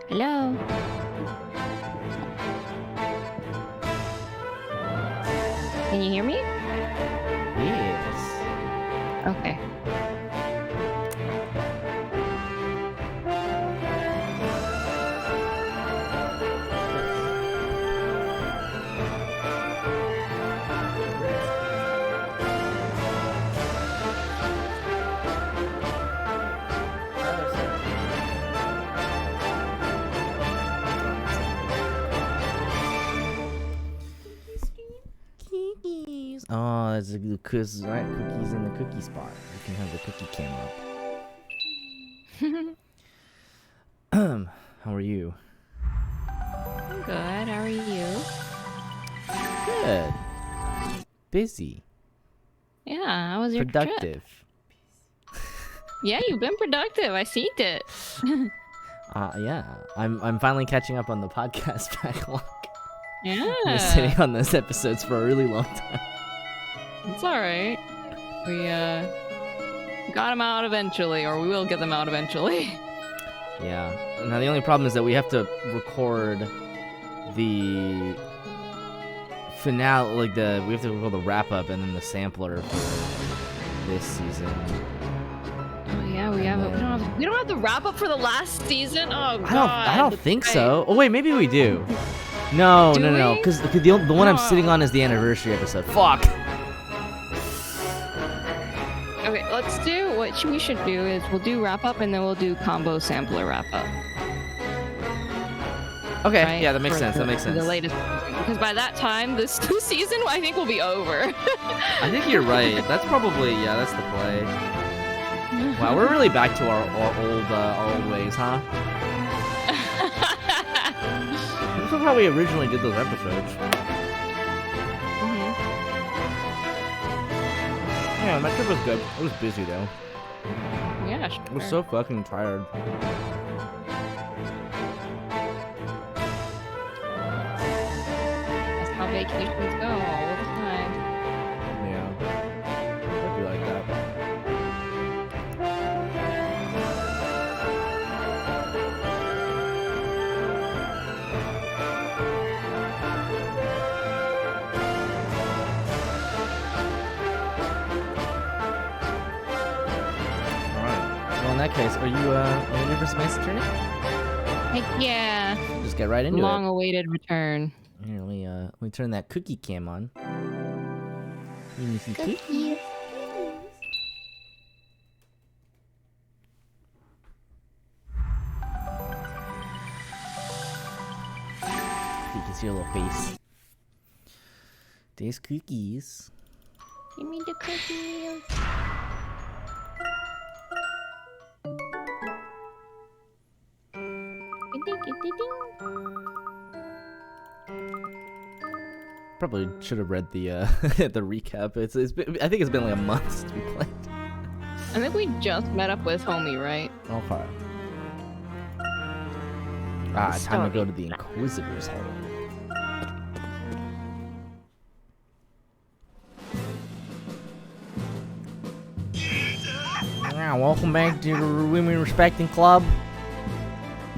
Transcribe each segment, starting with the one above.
Hello? Can you hear me? Yes. Okay. Cookies. Oh, there's a cookies, right? Cookies in the cookie spot. You can have the cookie cam up. How are you? I'm good. How are you? Good. Busy. Yeah, how was your Productive. trip? Yeah, you've been productive. I seen it. Yeah. I'm finally catching up on the podcast backlog. Yeah. I've been sitting on those episodes for a really long time. It's alright. We got them out eventually, or we will get them out eventually. Yeah. Now the only problem is that we have to record the finale, we have to record the wrap up and then the sampler for this season. Oh yeah, we don't have the wrap up for the last season. Oh god. I don't think so. Oh wait, maybe we do. No, no, because the one I'm sitting on is the anniversary episode. Fuck. Okay, let's do what we should do is we'll do wrap up and then we'll do combo sampler wrap up. Okay, Right? yeah, that makes sense. The, That makes sense. The latest, because by that time, this season I think will be over. I think you're right. That's probably that's the play. Wow, we're really back to our old ways, huh? This is how we originally did those episodes. Yeah, that trip was good. It was busy though. Yeah, sure. I was so fucking tired. That's how vacations go all the time. Yeah. It'd be like that. Alright. Well, in that case, are you ready for some Ace Attorney? Heck yeah. Just get right into it. Long-awaited return. Here, let me turn that cookie cam on. You need some cookies? You can see your little face. There's cookies. Give me the cookies. Probably should have read the the recap. It's been, I think it's been like a month since we played. I think we just met up with Homie, right? Okay. Time to go to the Inquisitor's Hall. Yeah, welcome back to the Women Respecting Club.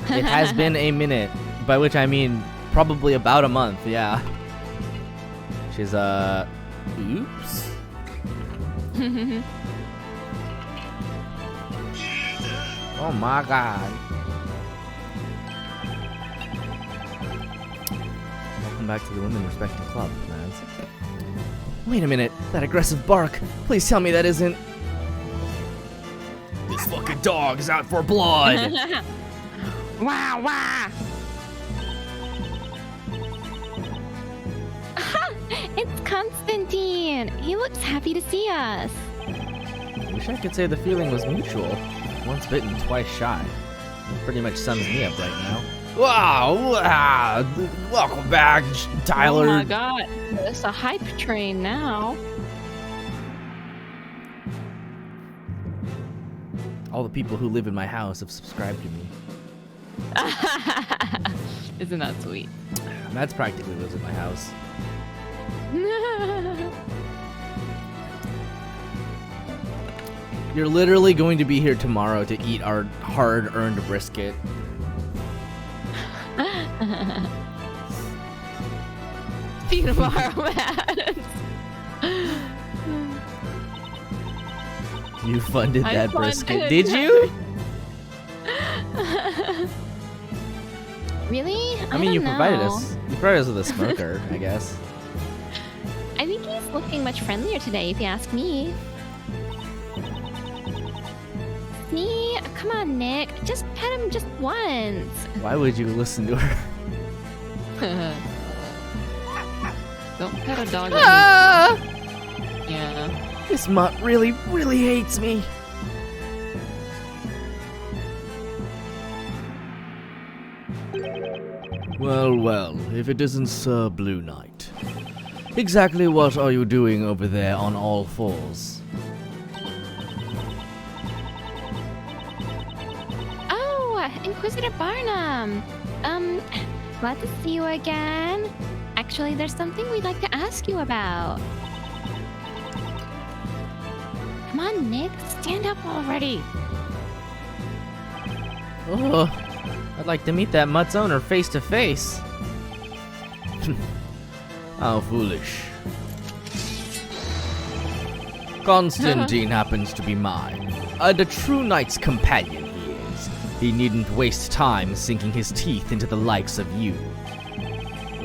It has been a minute, by which I mean probably about a month, yeah. She's, oops. Oh my god. Welcome back to the Women Respecting Club, man. Wait a minute, that aggressive bark. Please tell me that isn't... This fucking dog is out for blood. Wow, wow. It's Constantine! He looks happy to see us. Wish I could say the feeling was mutual. Once bitten, twice shy. It pretty much sums me up right now. Wow! Welcome back, Tyler. Oh my god, it's a hype train now. All the people who live in my house have subscribed to me. Isn't that sweet? Matt's practically lives in my house. You're literally going to be here tomorrow to eat our hard-earned brisket. See you tomorrow, Matt. You funded I that funded brisket, did you? Really? I mean, you don't provided know. us. You provided us with a smoker, I guess. I think he's looking much friendlier today, if you ask me. See? Come on, Nick. Just pet him just once. Why would you listen to her? Don't pet a dog. Ah! Yeah. This mutt really, really hates me. Well, well, if it isn't Sir Blue Knight. Exactly what are you doing over there on all fours? Oh, Inquisitor Barnum. Glad to see you again. Actually, there's something we'd like to ask you about. Come on, Nick. Stand up already. Oh, I'd like to meet that mutt's owner face to face. How foolish. Constantine happens to be mine. The true knight's companion he is. He needn't waste time sinking his teeth into the likes of you.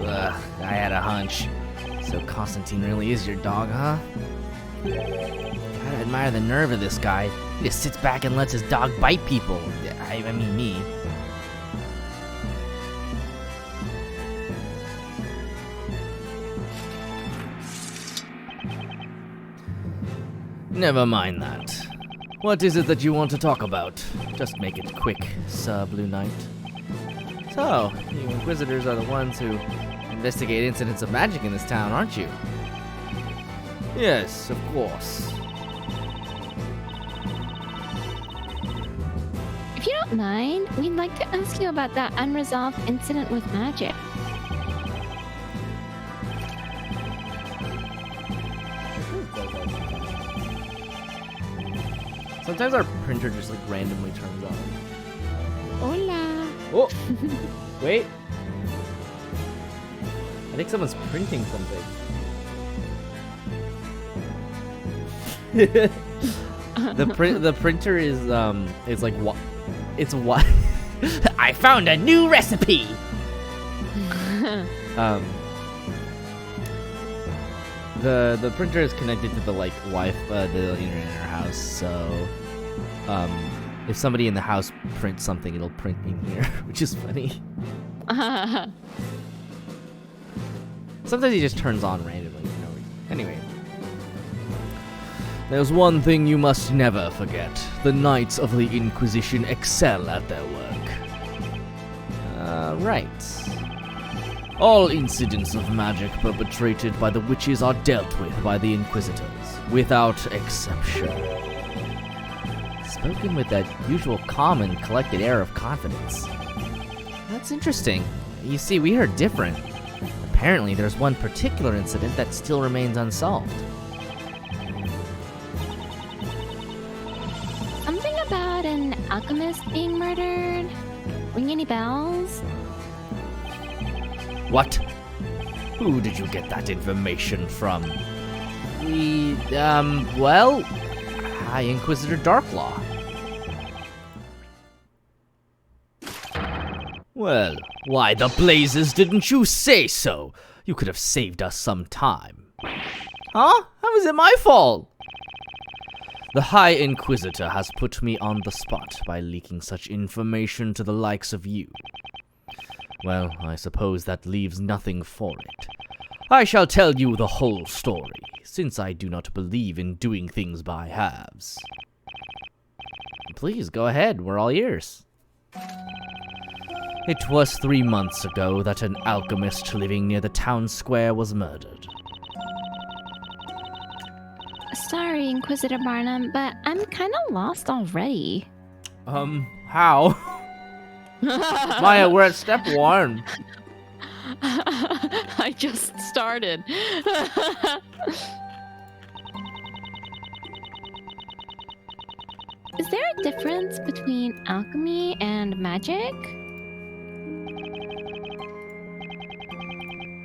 Ugh, I had a hunch. So Constantine really is your dog, huh? Gotta admire the nerve of this guy. He just sits back and lets his dog bite people. I mean, me. Never mind that. What is it that you want to talk about? Just make it quick, Sir Blue Knight. So, you Inquisitors are the ones who investigate incidents of magic in this town, aren't you? Yes, of course. If you don't mind, we'd like to ask you about that unresolved incident with magic. Sometimes our printer just like randomly turns on. Hola. Oh! Wait. I think someone's printing something. The printer is it's like what? It's what? I found a new recipe. The printer is connected to the like Wi-Fi, the internet in our house. So, if somebody in the house prints something, it'll print in here, which is funny. Sometimes he just turns on randomly for no reason. Anyway. There's one thing you must never forget. The Knights of the Inquisition excel at their work. Right. All incidents of magic perpetrated by the witches are dealt with by the Inquisitors, without exception. Spoken with that usual calm and collected air of confidence. That's interesting. You see, we are different. Apparently, there's one particular incident that still remains unsolved. Something about an alchemist being murdered? Ring any bells? What? Who did you get that information from? Well, High Inquisitor Darklaw. Well, why the blazes didn't you say so? You could have saved us some time. Huh? How is it my fault? The High Inquisitor has put me on the spot by leaking such information to the likes of you. Well, I suppose that leaves nothing for it. I shall tell you the whole story, since I do not believe in doing things by halves. Please, go ahead, we're all ears. It was 3 months ago that an alchemist living near the town square was murdered. Sorry, Inquisitor Barnum, but I'm kind of lost already. How? Maya, we're at step 1. I just started. Is there a difference between alchemy and magic?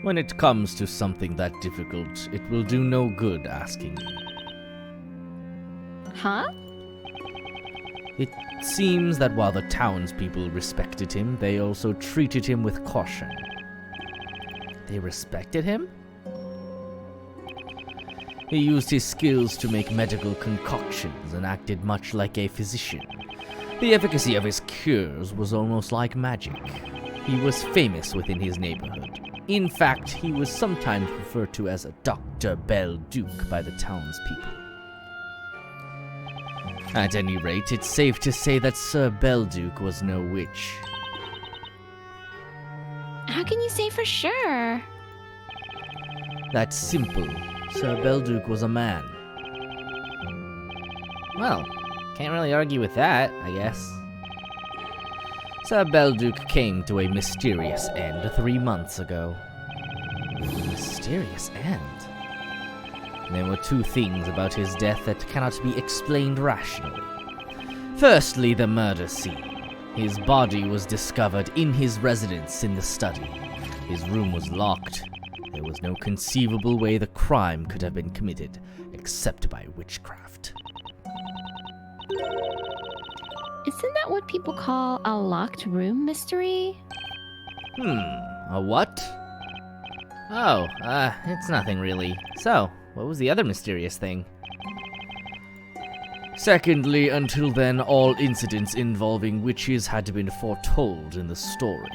When it comes to something that difficult, it will do no good asking you. Huh? It seems that while the townspeople respected him, they also treated him with caution. They respected him? He used his skills to make medical concoctions and acted much like a physician. The efficacy of his cures was almost like magic. He was famous within his neighborhood. In fact, he was sometimes referred to as a Dr. Belduke by the townspeople. At any rate, it's safe to say that Sir Belduke was no witch. How can you say for sure? That's simple. Sir Belduke was a man. Well, can't really argue with that, I guess. Sir Belduke came to a mysterious end 3 months ago. Mysterious end? There were 2 things about his death that cannot be explained rationally. Firstly, the murder scene. His body was discovered in his residence in the study. His room was locked. There was no conceivable way the crime could have been committed, except by witchcraft. Isn't that what people call a locked room mystery? A what? Oh, it's nothing really. So, what was the other mysterious thing? Secondly, until then, all incidents involving witches had been foretold in the story.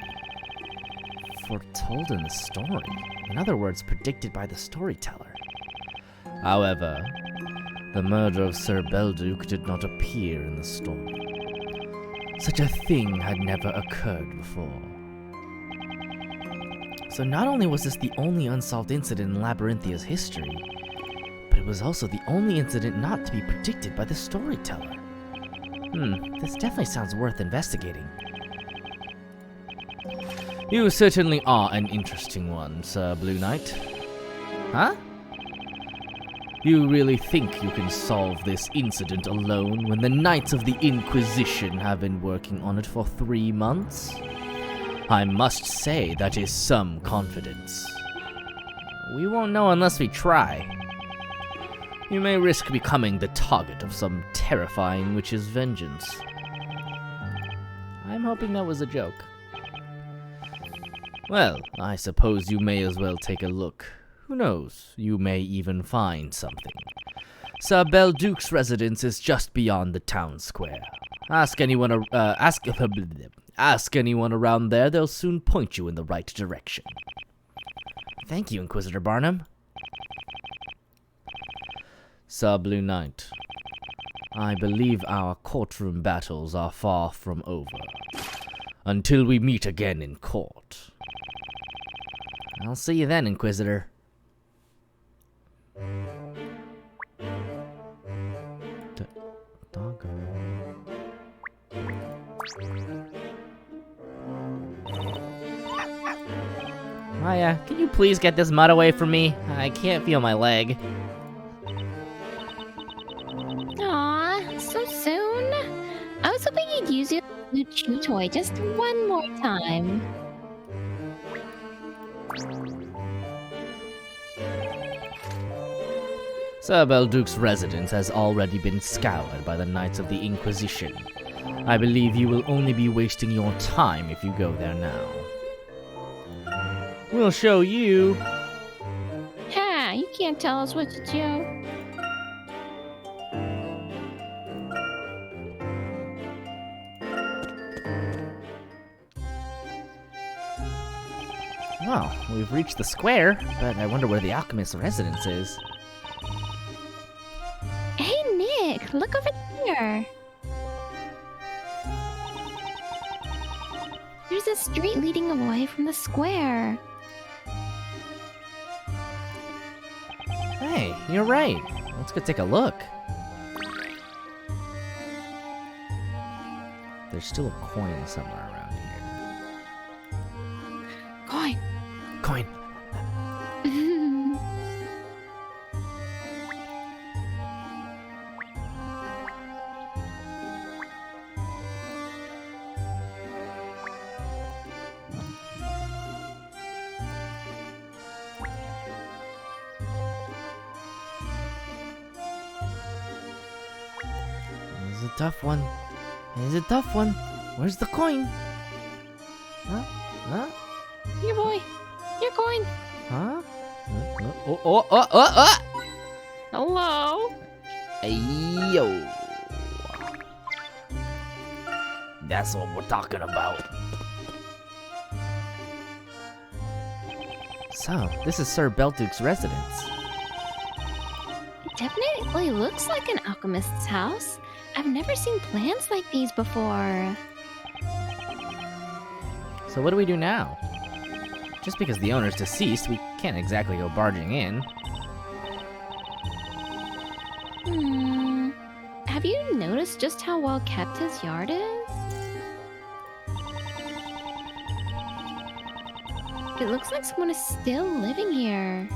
Foretold in the story? In other words, predicted by the storyteller. However, the murder of Sir Belduke did not appear in the story. Such a thing had never occurred before. So not only was this the only unsolved incident in Labyrinthia's history, but it was also the only incident not to be predicted by the storyteller. This definitely sounds worth investigating. You certainly are an interesting one, Sir Blue Knight. Huh? You really think you can solve this incident alone when the Knights of the Inquisition have been working on it for 3 months? I must say that is some confidence. We won't know unless we try. You may risk becoming the target of some terrifying witch's vengeance. I'm hoping that was a joke. Well, I suppose you may as well take a look. Who knows, you may even find something. Sir Belduke's residence is just beyond the town square. Ask anyone around there, they'll soon point you in the right direction. Thank you, Inquisitor Barnum. Sir Blue Knight, I believe our courtroom battles are far from over. Until we meet again in court. I'll see you then, Inquisitor. Doggo. Maya, can you please get this mud away from me? I can't feel my leg. Aw, so soon? I was hoping you'd use your new chew toy just one more time. Sir Belduke's residence has already been scoured by the Knights of the Inquisition. I believe you will only be wasting your time if you go there now. We'll show you. Ha, you can't tell us what to do. Well, we've reached the square, but I wonder where the alchemist's residence is. Hey, Nick, look over there. There's a street leading away from the square. Hey, you're right. Let's go take a look. There's still a coin somewhere around here. Coin. Coin. It's a tough one. It's a tough one. Where's the coin? Huh? Huh? Here, boy. Your coin. Huh? Oh. Hello. Yo. That's what we're talking about. So, this is Sir Belduke's residence. It definitely looks like an alchemist's house. I've never seen plans like these before. So what do we do now? Just because the owner's deceased, we can't exactly go barging in. Have you noticed just how well kept his yard is? It looks like someone is still living here.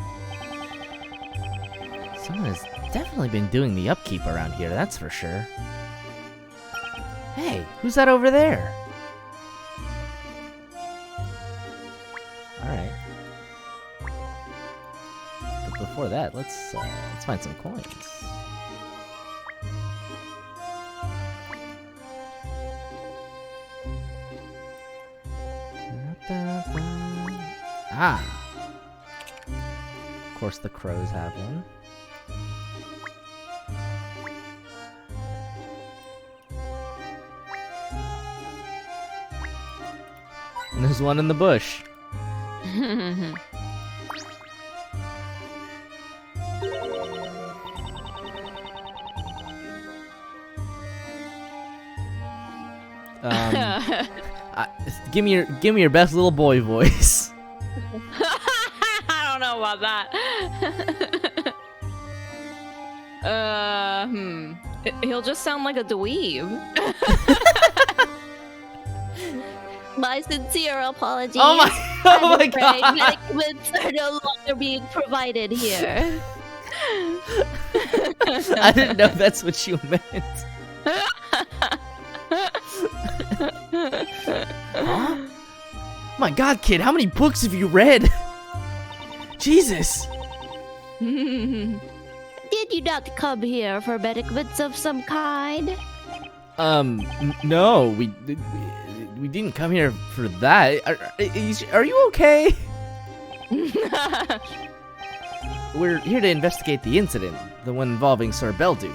Someone has definitely been doing the upkeep around here, that's for sure. Hey, who's that over there? Alright. But before that, let's find some coins. Ah! Of course the crows have one. There's one in the bush. Give me your best little boy voice. I don't know about that. He'll just sound like a dweeb. My sincere apologies. Oh my god! Medicaments are no longer being provided here. I didn't know that's what you meant. Huh? My god, kid, how many books have you read? Jesus! Did you not come here for medicaments of some kind? No, we didn't come here for that. Are you okay? We're here to investigate the incident, the one involving Sir Belduke.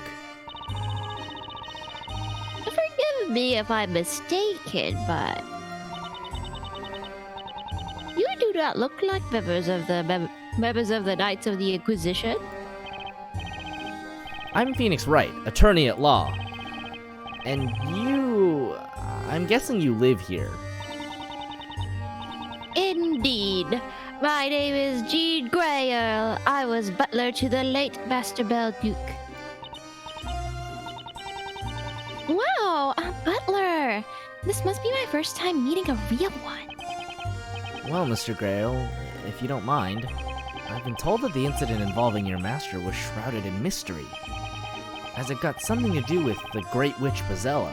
Forgive me if I'm mistaken, but you do not look like members of the Knights of the Inquisition. I'm Phoenix Wright, attorney at law. And you... I'm guessing you live here. Indeed. My name is Jean Grayer. I was butler to the late Master Belduke. Wow, a butler! This must be my first time meeting a real one. Well, Mr. Grail, if you don't mind, I've been told that the incident involving your master was shrouded in mystery, as it got something to do with the Great Witch PLvsPWAA.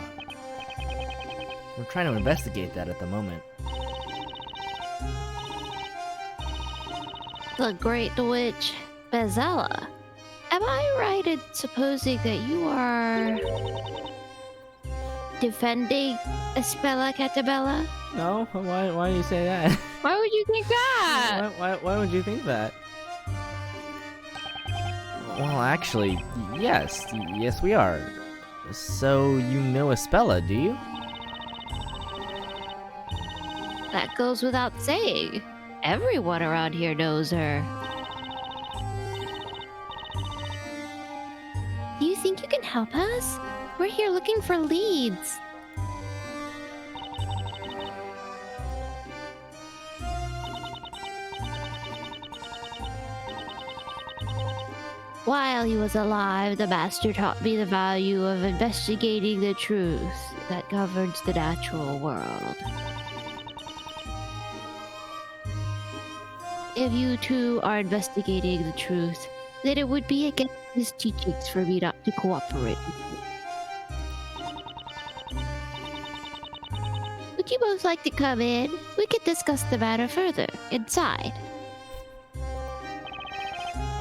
We're trying to investigate that at the moment. The Great Witch PLvsPWAA. Am I right in supposing that you are defending Espella Catabella? No? Why do you say that? Why would you think that? Why would you think that? Well, actually, yes we are. So you know Espella, do you? That goes without saying. Everyone around here knows her. Do you think you can help us? We're here looking for leads. While he was alive, the Master taught me the value of investigating the truth that governs the natural world. If you two are investigating the truth, then it would be against his teachings for me not to cooperate with you. Would you both like to come in? We could discuss the matter further, inside.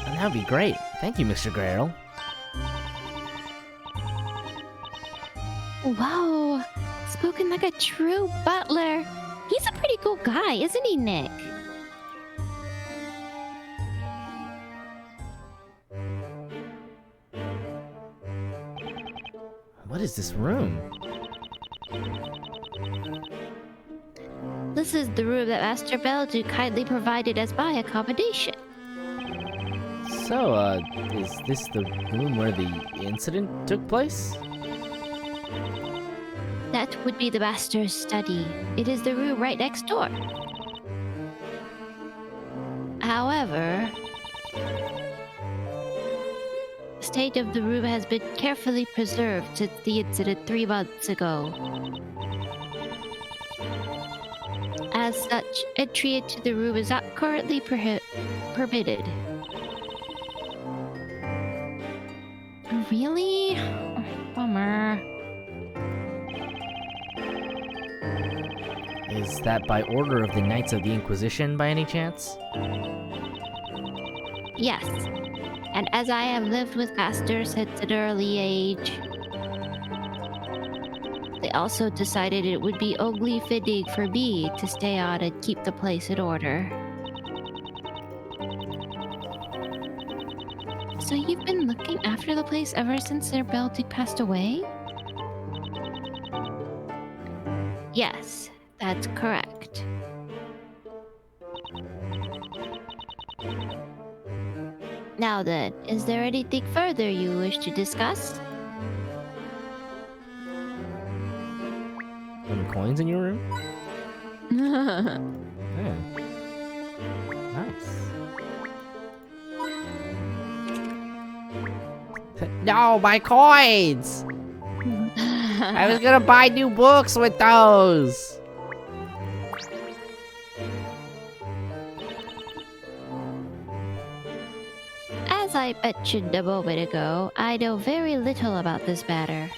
That'd be great. Thank you, Mr. Grail. Whoa, spoken like a true butler. He's a pretty cool guy, isn't he, Nick? What is this room? This is the room that Master Belduke kindly provided as my accommodation. So, is this the room where the incident took place? That would be the Master's study. It is the room right next door. However, the state of the room has been carefully preserved since the incident 3 months ago. As such, entry into the room is not currently permitted. Really? Bummer. Is that by order of the Knights of the Inquisition by any chance? Yes. And as I have lived with masters since an early age, they also decided it would be only fitting for me to stay on and keep the place in order. So you've been looking after the place ever since Sir Belduke passed away? Yes, that's correct. Now then, is there anything further you wish to discuss? Any coins in your room? Yeah. Nice. No, my coins! I was gonna buy new books with those! As I mentioned a moment ago, I know very little about this matter.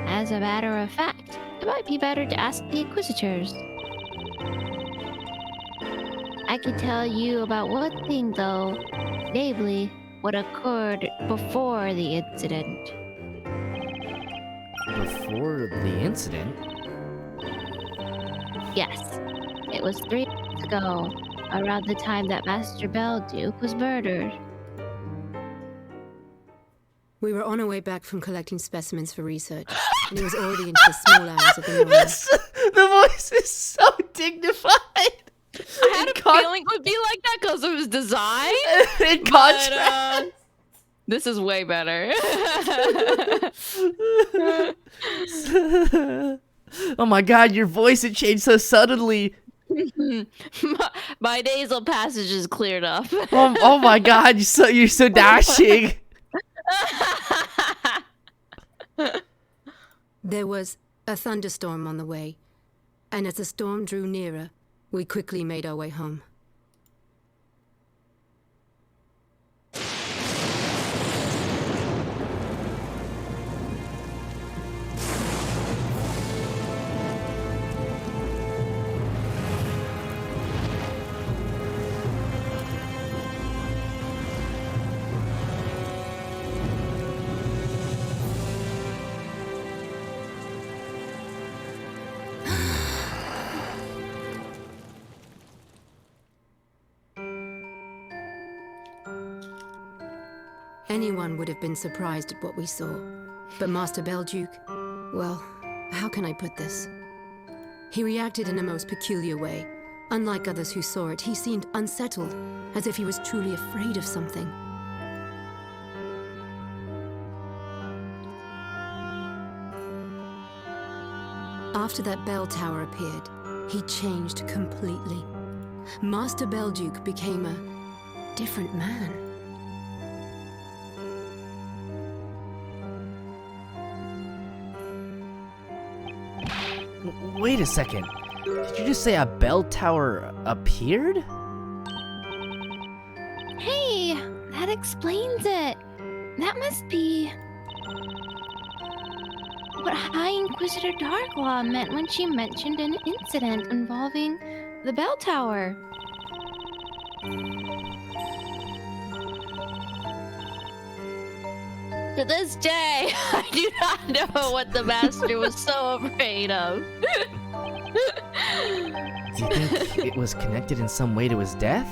As a matter of fact, it might be better to ask the Inquisitors. I can tell you about one thing though, namely, what occurred before the incident. Before the incident? Yes, it was 3 months ago, around the time that Master Belduke was murdered. We were on our way back from collecting specimens for research, and it was already into the small hours of the morning. The voice is so dignified. I had a feeling it would be like that because of his design. In contrast. But, this is way better. Oh my god, your voice had changed so suddenly. My nasal passage is cleared up. Oh my god, you're so dashing. There was a thunderstorm on the way, and as the storm drew nearer, we quickly made our way home. Anyone would have been surprised at what we saw. But Master Belduke, well, how can I put this? He reacted in a most peculiar way. Unlike others who saw it, he seemed unsettled, as if he was truly afraid of something. After that bell tower appeared, he changed completely. Master Belduke became a different man. Wait a second. Did you just say a bell tower appeared? Hey, that explains it. That must be what High Inquisitor Darklaw meant when she mentioned an incident involving the bell tower. To this day, I do not know what the master was so afraid of. Do you think it was connected in some way to his death?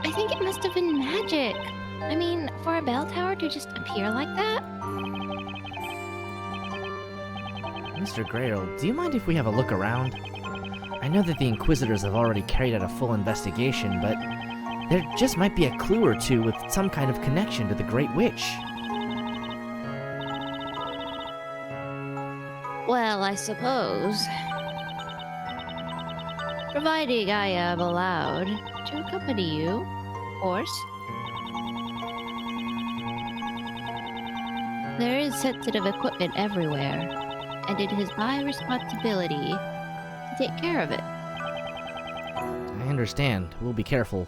I think it must have been magic. I mean, for a bell tower to just appear like that? Mr. Grail, do you mind if we have a look around? I know that the Inquisitors have already carried out a full investigation, but there just might be a clue or two with some kind of connection to the Great Witch. Well, I suppose. Providing I am allowed to accompany you, of course. There is sensitive equipment everywhere, and it is my responsibility to take care of it. I understand. We'll be careful.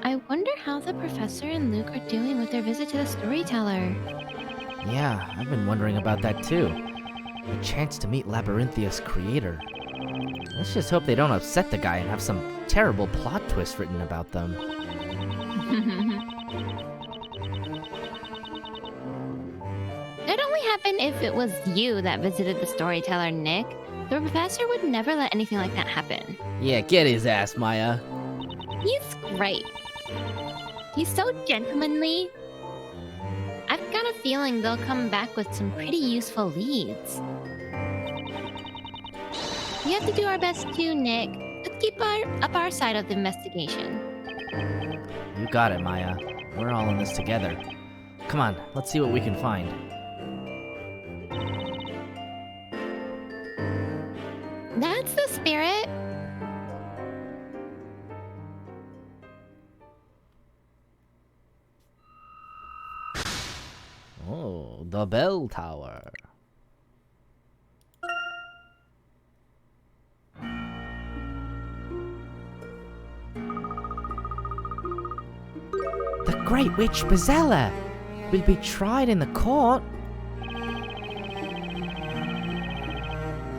I wonder how the professor and Luke are doing with their visit to the storyteller. Yeah, I've been wondering about that too. A chance to meet Labyrinthia's creator. Let's just hope they don't upset the guy and have some terrible plot twist written about them. It'd only happen if it was you that visited the storyteller, Nick. The professor would never let anything like that happen. Yeah, get his ass, Maya. He's great. He's so gentlemanly. I've got a feeling they'll come back with some pretty useful leads. We have to do our best too, Nick. Let's keep up our side of the investigation. You got it, Maya. We're all in this together. Come on, let's see what we can find. That's the spirit. Oh, the bell tower. The Great Witch Bazella will be tried in the court.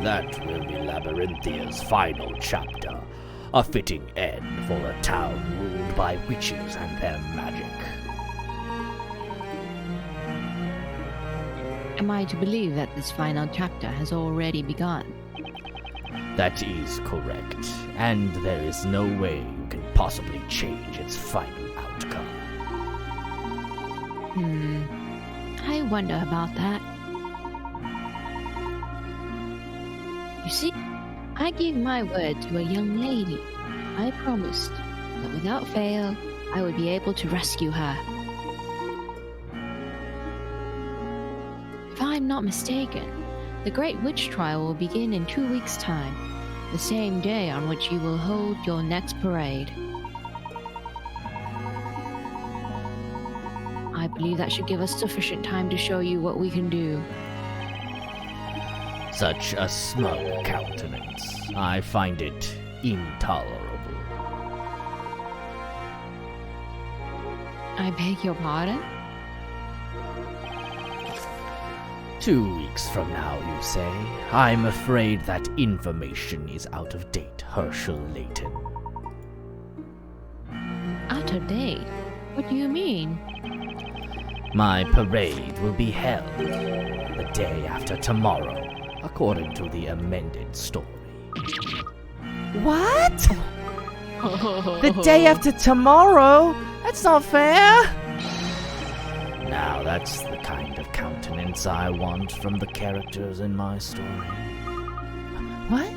That will be Labyrinthia's final chapter, a fitting end for a town ruled by witches and their magic. Am I to believe that this final chapter has already begun? That is correct, and there is no way you can possibly change its final outcome. I wonder about that. You see, I gave my word to a young lady. I promised that without fail, I would be able to rescue her. If I'm not mistaken, the Great Witch Trial will begin in 2 weeks' time, the same day on which you will hold your next parade. I believe that should give us sufficient time to show you what we can do. Such a smug countenance. I find it intolerable. I beg your pardon? 2 weeks from now, you say? I'm afraid that information is out of date, Herschel Layton. Out of date? What do you mean? My parade will be held the day after tomorrow, according to the amended story. What? The day after tomorrow? That's not fair. Now that's the kind of countenance I want from the characters in my story. What?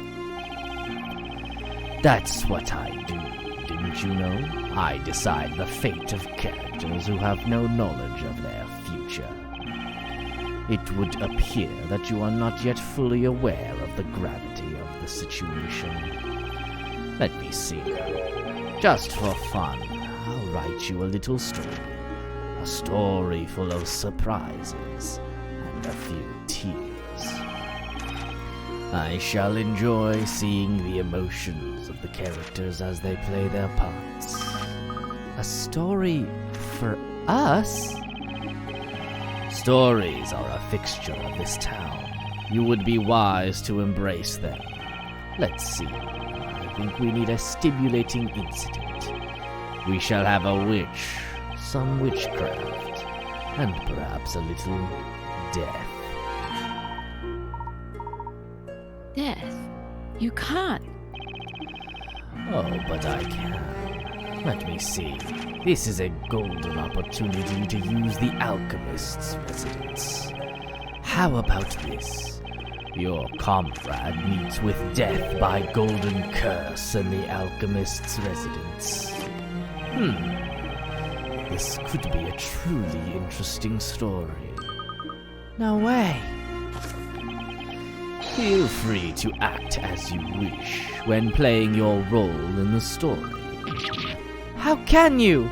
That's what I do, didn't you know? I decide the fate of characters who have no knowledge of their future. It would appear that you are not yet fully aware of the gravity of the situation. Let me see. Just for fun, I'll write you a little story. A story full of surprises and a few tears. I shall enjoy seeing the emotions of the characters as they play their parts. A story for us? Stories are a fixture of this town. You would be wise to embrace them. Let's see. I think we need a stimulating incident. We shall have a witch, some witchcraft, and perhaps a little death. Death? You can't. Oh, but I can. Let me see. This is a golden opportunity to use the alchemist's residence. How about this? Your comrade meets with death by golden curse in the alchemist's residence. This could be a truly interesting story. No way. Feel free to act as you wish when playing your role in the story. How can you?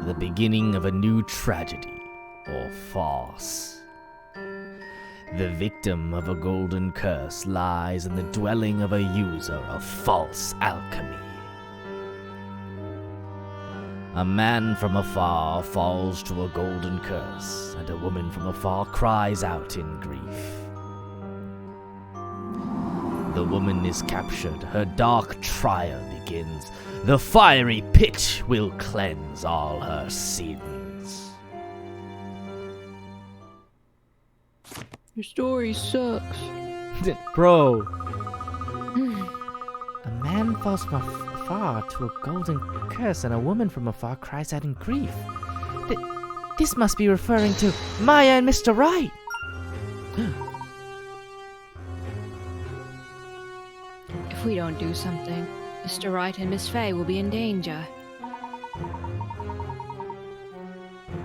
The beginning of a new tragedy or farce. The victim of a golden curse lies in the dwelling of a user of false alchemy. A man from afar falls to a golden curse, and a woman from afar cries out in grief. The woman is captured, her dark trial begins. The fiery pit will cleanse all her sins. Your story sucks. Bro. A man falls from afar to a golden curse, and a woman from afar cries out in grief. This must be referring to Maya and Mr. Right. If we don't do something, Mr. Wright and Miss Fay will be in danger.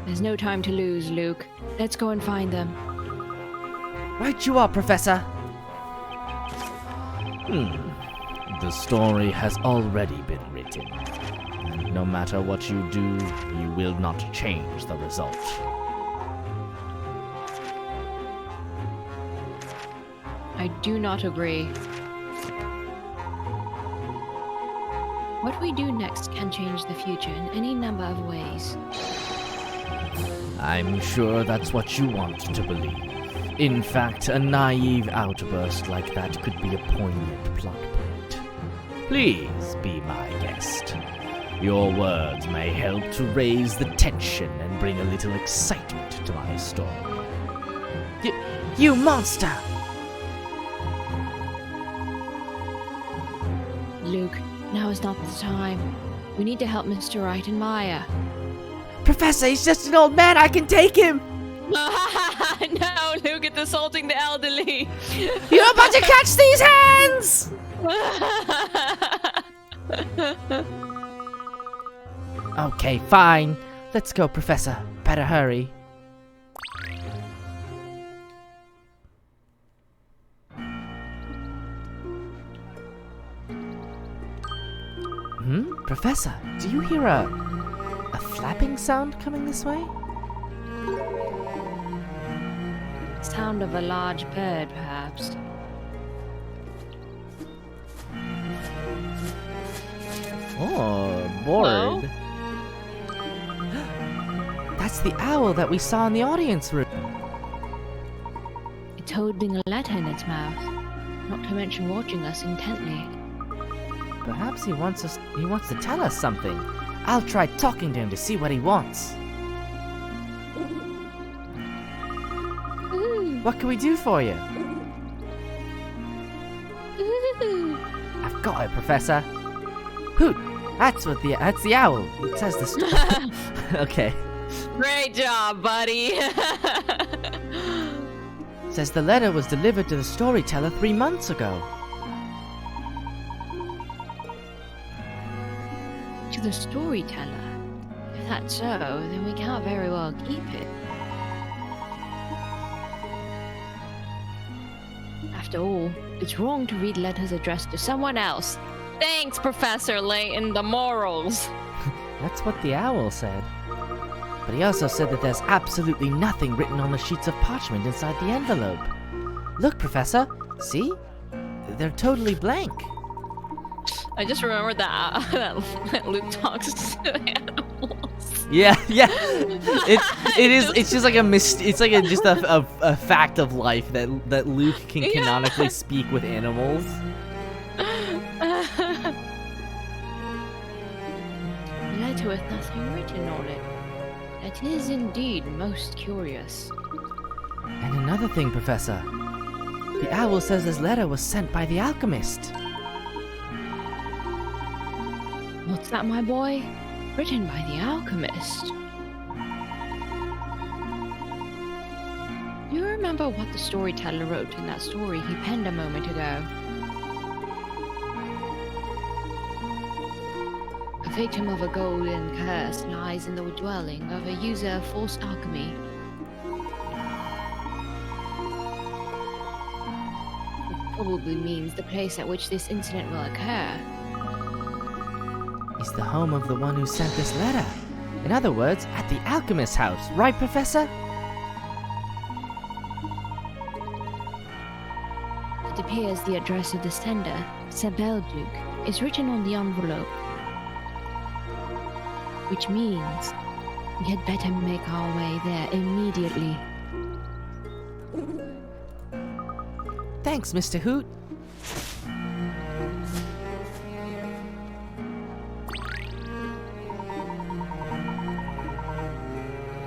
There's no time to lose, Luke. Let's go and find them. Right you are, Professor. The story has already been written. And no matter what you do, you will not change the result. I do not agree. What we do next can change the future in any number of ways. I'm sure that's what you want to believe. In fact, a naive outburst like that could be a poignant plot point. Please be my guest. Your words may help to raise the tension and bring a little excitement to my story. You monster! Luke, now is not the time. We need to help Mr. Wright and Maya. Professor, he's just an old man. I can take him. No, Luke, it's assaulting the elderly. You're about to catch these hands! Okay, fine. Let's go, Professor. Better hurry. Professor, do you hear a flapping sound coming this way? Sound of a large bird, perhaps. Oh, bored. That's the owl that we saw in the audience room. It's holding a letter in its mouth, not to mention watching us intently. Perhaps he wants to tell us something. I'll try talking to him to see what he wants. What can we do for you? I've got it, Professor. Hoot! That's the owl. It says the story. Okay. Great job, buddy. Says the letter was delivered to the storyteller 3 months ago. To the storyteller? If that's so, then we can't very well keep it. After all, it's wrong to read letters addressed to someone else. Thanks, Professor Layton, the morals. That's what the owl said. But he also said that there's absolutely nothing written on the sheets of parchment inside the envelope. Look, Professor. See? They're totally blank. I just remembered that Luke talks to animals. Yeah. It's just like a fact of life that Luke can canonically speak with animals. A letter with nothing written on it. That is indeed most curious. And another thing, Professor. The owl says this letter was sent by the alchemist. What's that, my boy? Written by the alchemist. Do you remember what the storyteller wrote in that story he penned a moment ago? A victim of a golden curse lies in the dwelling of a user of false alchemy. It probably means the place at which this incident will occur. Is the home of the one who sent this letter. In other words, at the alchemist's house, right, Professor? It appears the address of the sender, Sir Belduke, is written on the envelope. Which means we had better make our way there immediately. Thanks, Mr. Hoot.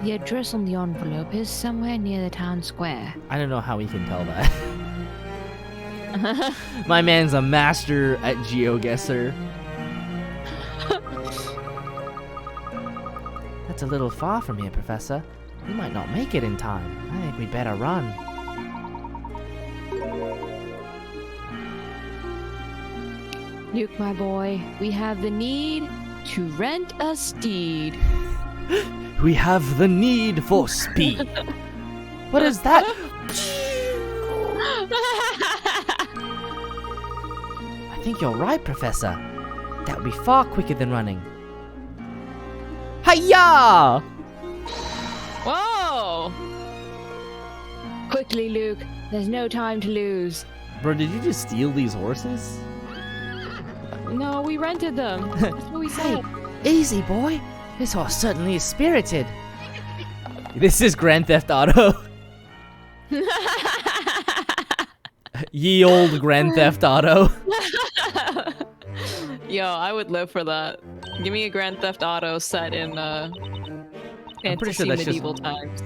The address on the envelope is somewhere near the town square. I don't know how we can tell that. My man's a master at GeoGuessr. That's a little far from here, Professor. We might not make it in time. I think we'd better run. Luke, my boy, we have the need to rent a steed. We have the need for speed. What is that? I think you're right, Professor. That would be far quicker than running. Hiya! Whoa! Quickly, Luke. There's no time to lose. Bro, did you just steal these horses? No, we rented them. That's what we said. Easy, boy. This horse certainly is spirited. This is Grand Theft Auto. Ye old Grand Theft Auto. Yo, I would live for that. Give me a Grand Theft Auto set in I'm pretty fantasy sure that's medieval times.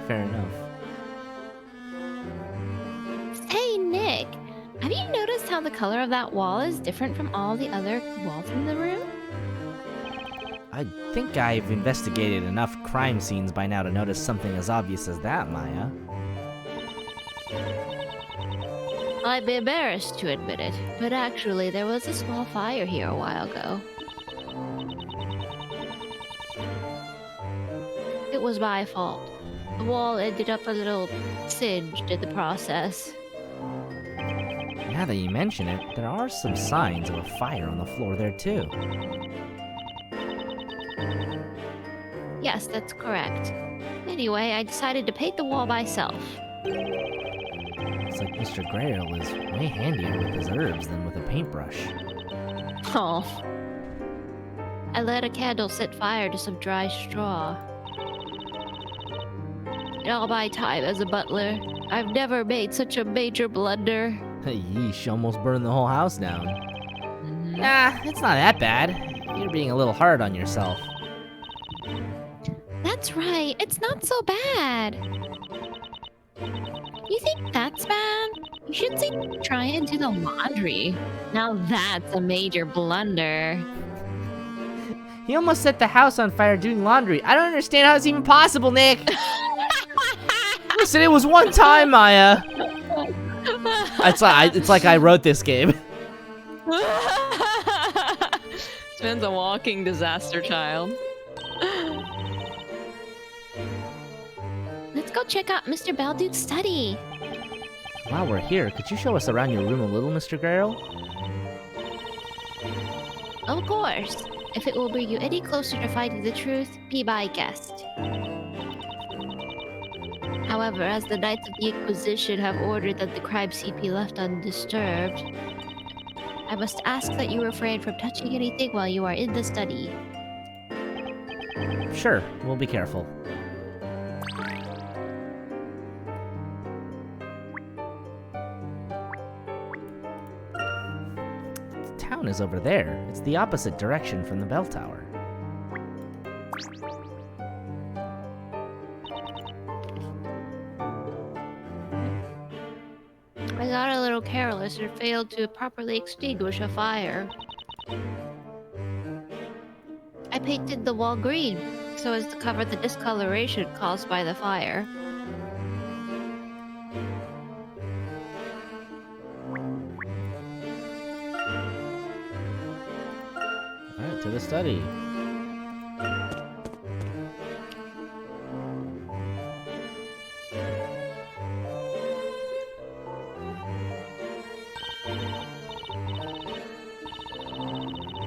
Fair enough. Hey, Nick. Have you noticed how the color of that wall is different from all the other walls in the room? I think I've investigated enough crime scenes by now to notice something as obvious as that, Maya. I'd be embarrassed to admit it, but actually there was a small fire here a while ago. It was my fault. The wall ended up a little singed in the process. Now that you mention it, there are some signs of a fire on the floor there too. Yes, that's correct. Anyway, I decided to paint the wall myself. It's like Mr. Grail is way handier with his herbs than with a paintbrush. Oh. I let a candle set fire to some dry straw. In all my time as a butler, I've never made such a major blunder. Yeesh, almost burned the whole house down. Nah, it's not that bad. You're being a little hard on yourself. That's right, it's not so bad. You think that's bad? You should see trying to do the laundry. Now that's a major blunder. He almost set the house on fire doing laundry. I don't understand how it's even possible, Nick. Listen, it was one time, Maya. It's like I wrote this game. This man's a walking disaster child. Let's go check out Mr. Balduke's study. While we're here, could you show us around your room a little, Mr. Grail? Of course. If it will bring you any closer to finding the truth, be my guest. However, as the Knights of the Inquisition have ordered that the crime scene be left undisturbed, I must ask that you refrain from touching anything while you are in the study. Sure, we'll be careful. The town is over there. It's the opposite direction from the bell tower. I got a little careless and failed to properly extinguish a fire. I painted the wall green so as to cover the discoloration caused by the fire. Alright, to the study.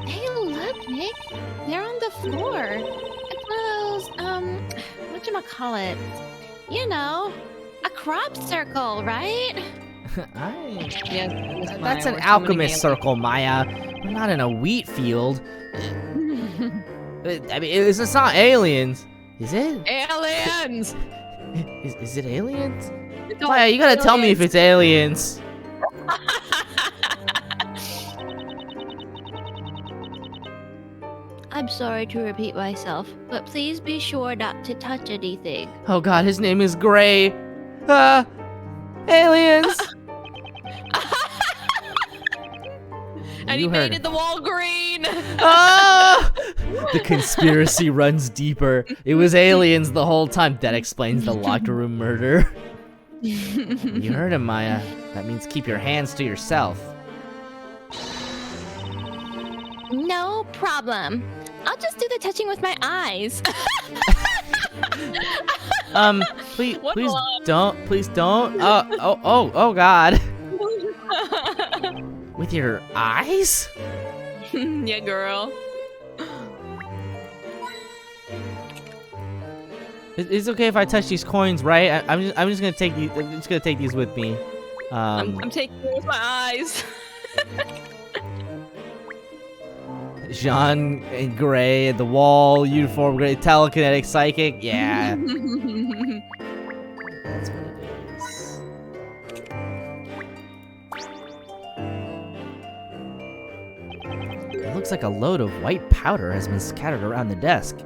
Hey, look, Nick! They're on the floor! It's one of those, whatchamacallit? You know, a crop circle, right? Yes, That's an alchemist circle, Maya. We're not in a wheat field. I mean, it's not aliens. Is it? Aliens! Is it aliens? Maya, you gotta tell me if it's aliens. I'm sorry to repeat myself, but please be sure not to touch anything. Oh god, his name is Gray. Aliens! And You he heard painted the wall green. Ah! The conspiracy runs deeper. It was aliens the whole time. That explains the locker room murder. You heard him, Maya. That means keep your hands to yourself. No problem. I'll just do the touching with my eyes. Please, What please line? don't. Please don't. Oh, God. With your eyes? Yeah, girl. It's okay if I touch these coins, right? I'm just gonna take these. I'm just gonna take these with me. I'm taking it with my eyes. Jean and Gray, the wall, uniform, Gray, telekinetic, psychic. Yeah. That's what it is. It looks like a load of white powder has been scattered around the desk.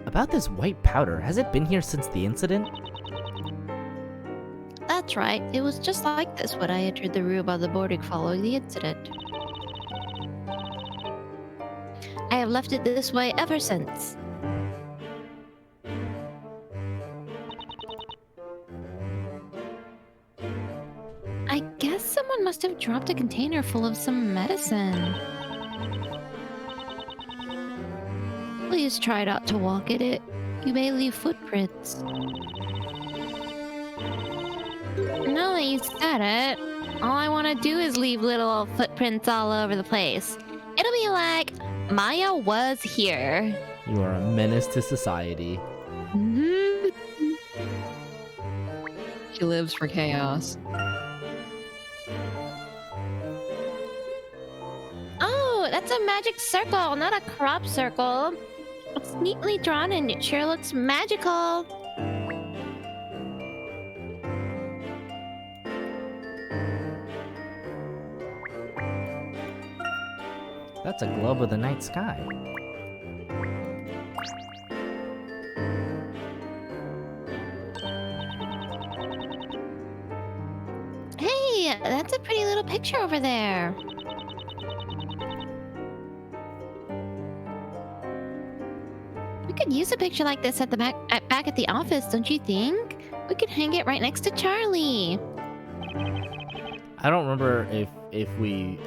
About this white powder, has it been here since the incident? That's right. It was just like this when I entered the room on the morning following the incident. I have left it this way ever since. I guess someone must have dropped a container full of some medicine. Please try not to walk in it. You may leave footprints. Now that you said it, all I want to do is leave little footprints all over the place. It'll be like, Maya was here. You are a menace to society. She lives for chaos. Oh, that's a magic circle, not a crop circle. It's neatly drawn and it sure looks magical. That's a globe of the night sky. Hey, that's a pretty little picture over there. We could use a picture like this at the back at the office, don't you think? We could hang it right next to Charlie. I don't remember if we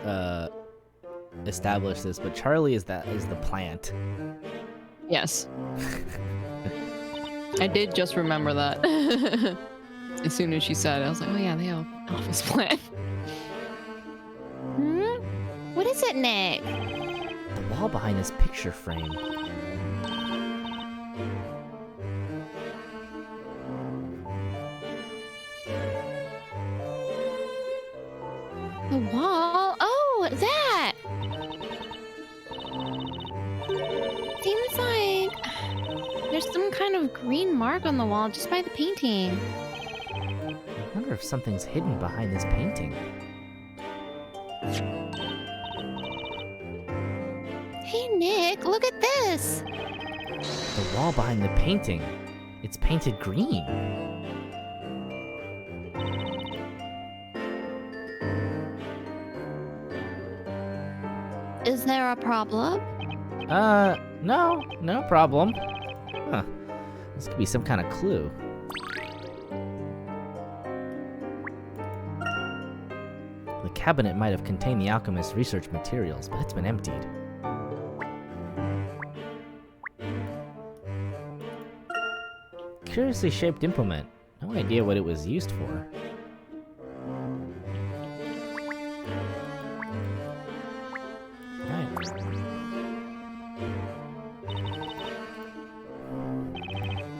established this, but Charlie is the plant. Yes. I did just remember that. As soon as she said it, I was like, oh yeah, they have an office plan. What is it, Nick? The wall behind his picture frame. The wall? Oh, that! Seems like there's some kind of green mark on the wall just by the painting. I wonder if something's hidden behind this painting. Hey, Nick, look at this! The wall behind the painting. It's painted green. Is there a problem? No problem. Huh. This could be some kind of clue. The cabinet might have contained the alchemist's research materials, but it's been emptied. Curiously shaped implement. No idea what it was used for. Alright.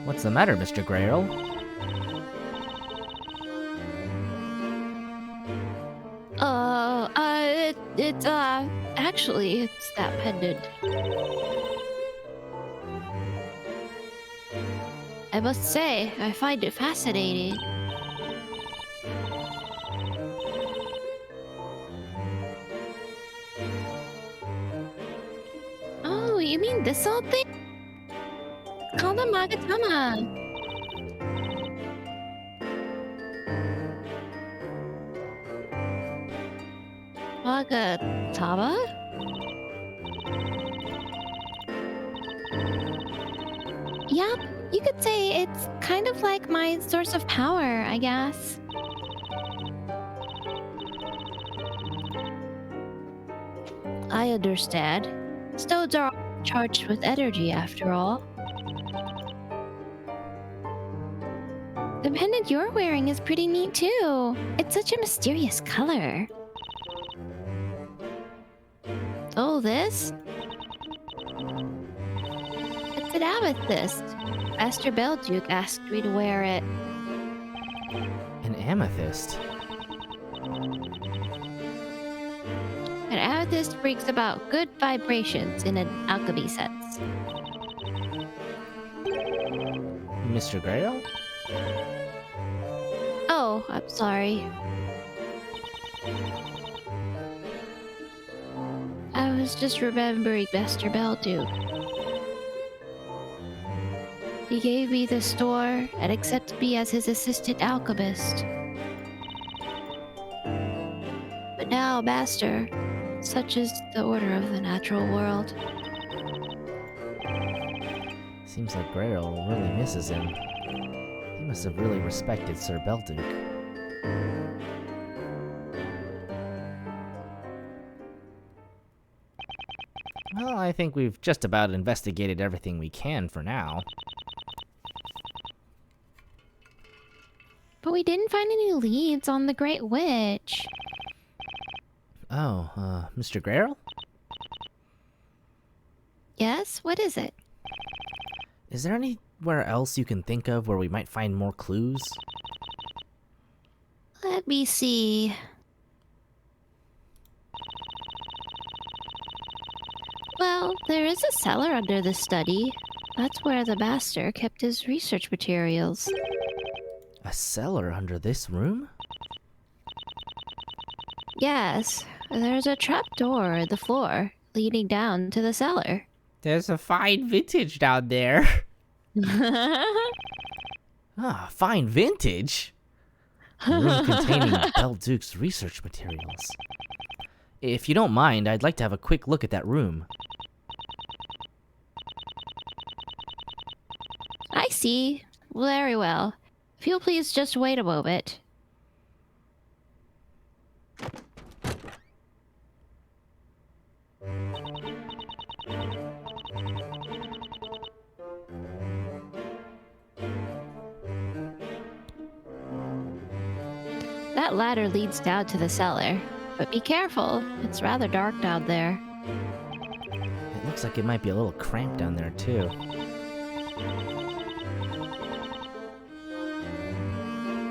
What's the matter, Mr. Grail? Actually, it's that pendant. I must say, I find it fascinating. Oh, you mean this old thing? It's called a Magatama. Nagataba? Yep, you could say it's kind of like my source of power, I guess. I understand. Stones are charged with energy, after all. The pendant you're wearing is pretty neat, too. It's such a mysterious color. Oh, this? It's an amethyst. Master Belduke asked me to wear it. An amethyst? An amethyst brings about good vibrations in an alchemy sense. Mr. Grail? Oh, I'm sorry. I was just remembering Master Belduke. He gave me the store and accepted me as his assistant alchemist. But now, Master, such is the order of the natural world. Seems like Grail really misses him. He must have really respected Sir Belduke. Well, I think we've just about investigated everything we can for now. But we didn't find any leads on the Great Witch. Oh, Mr. Grail? Yes? What is it? Is there anywhere else you can think of where we might find more clues? Let me see. Well, there is a cellar under the study. That's where the master kept his research materials. A cellar under this room? Yes, there's a trapdoor in the floor leading down to the cellar. There's a fine vintage down there. Ah, fine vintage? A room containing Belduke's research materials. If you don't mind, I'd like to have a quick look at that room. I see. Very well. If you'll please just wait a moment. That ladder leads down to the cellar. But be careful, it's rather dark down there. It looks like it might be a little cramped down there, too.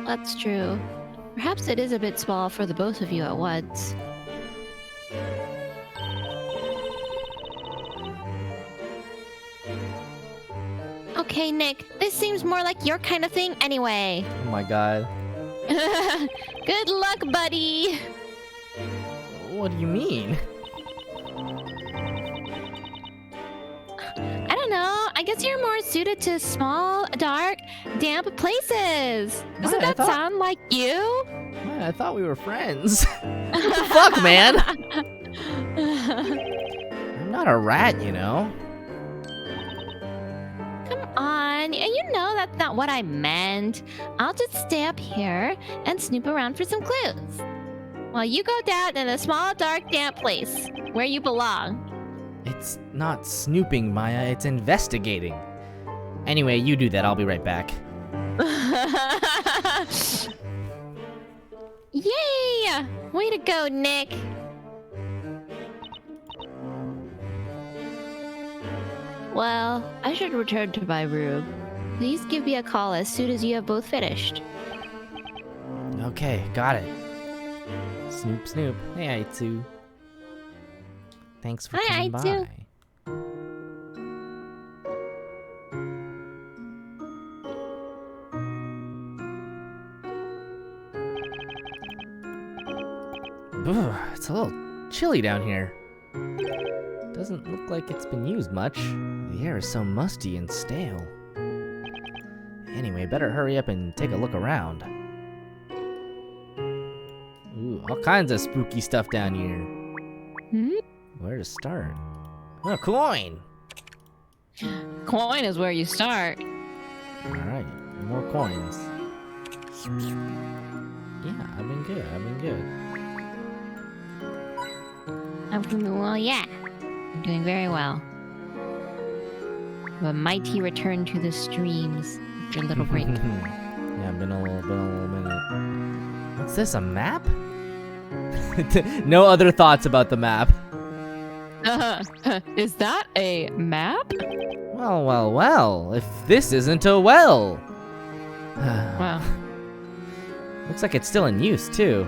That's true. Perhaps it is a bit small for the both of you at once. Okay, Nick, this seems more like your kind of thing anyway. Oh my god. Good luck, buddy! What do you mean? I don't know. I guess you're more suited to small, dark, damp places. Doesn't that sound like you? Man, I thought we were friends. What the fuck, man? I'm not a rat, you know. Come on. You know that's not what I meant. I'll just stay up here and snoop around for some clues. While you go down in a small, dark, damp place where you belong. It's not snooping, Maya. It's investigating. Anyway, you do that. I'll be right back. Yay! Way to go, Nick. Well, I should return to my room. Please give me a call as soon as you have both finished. Okay, got it. Snoop, snoop. Hey, Aitu. Thanks for Hi, coming Aitu. by. Ugh, it's a little chilly down here. Doesn't look like it's been used much. The air is so musty and stale. Anyway, better hurry up and take a look around. Ooh, all kinds of spooky stuff down here. Where to start? Oh, coin! Coin is where you start. Alright, more coins. Yeah, I've been good. Well, yeah. I'm doing very well. A mighty return to the streams after a little break. Yeah, been a little minute. What's this, a map? No other thoughts about the map. Is that a map? Well, if this isn't a well. Wow. Looks like it's still in use, too.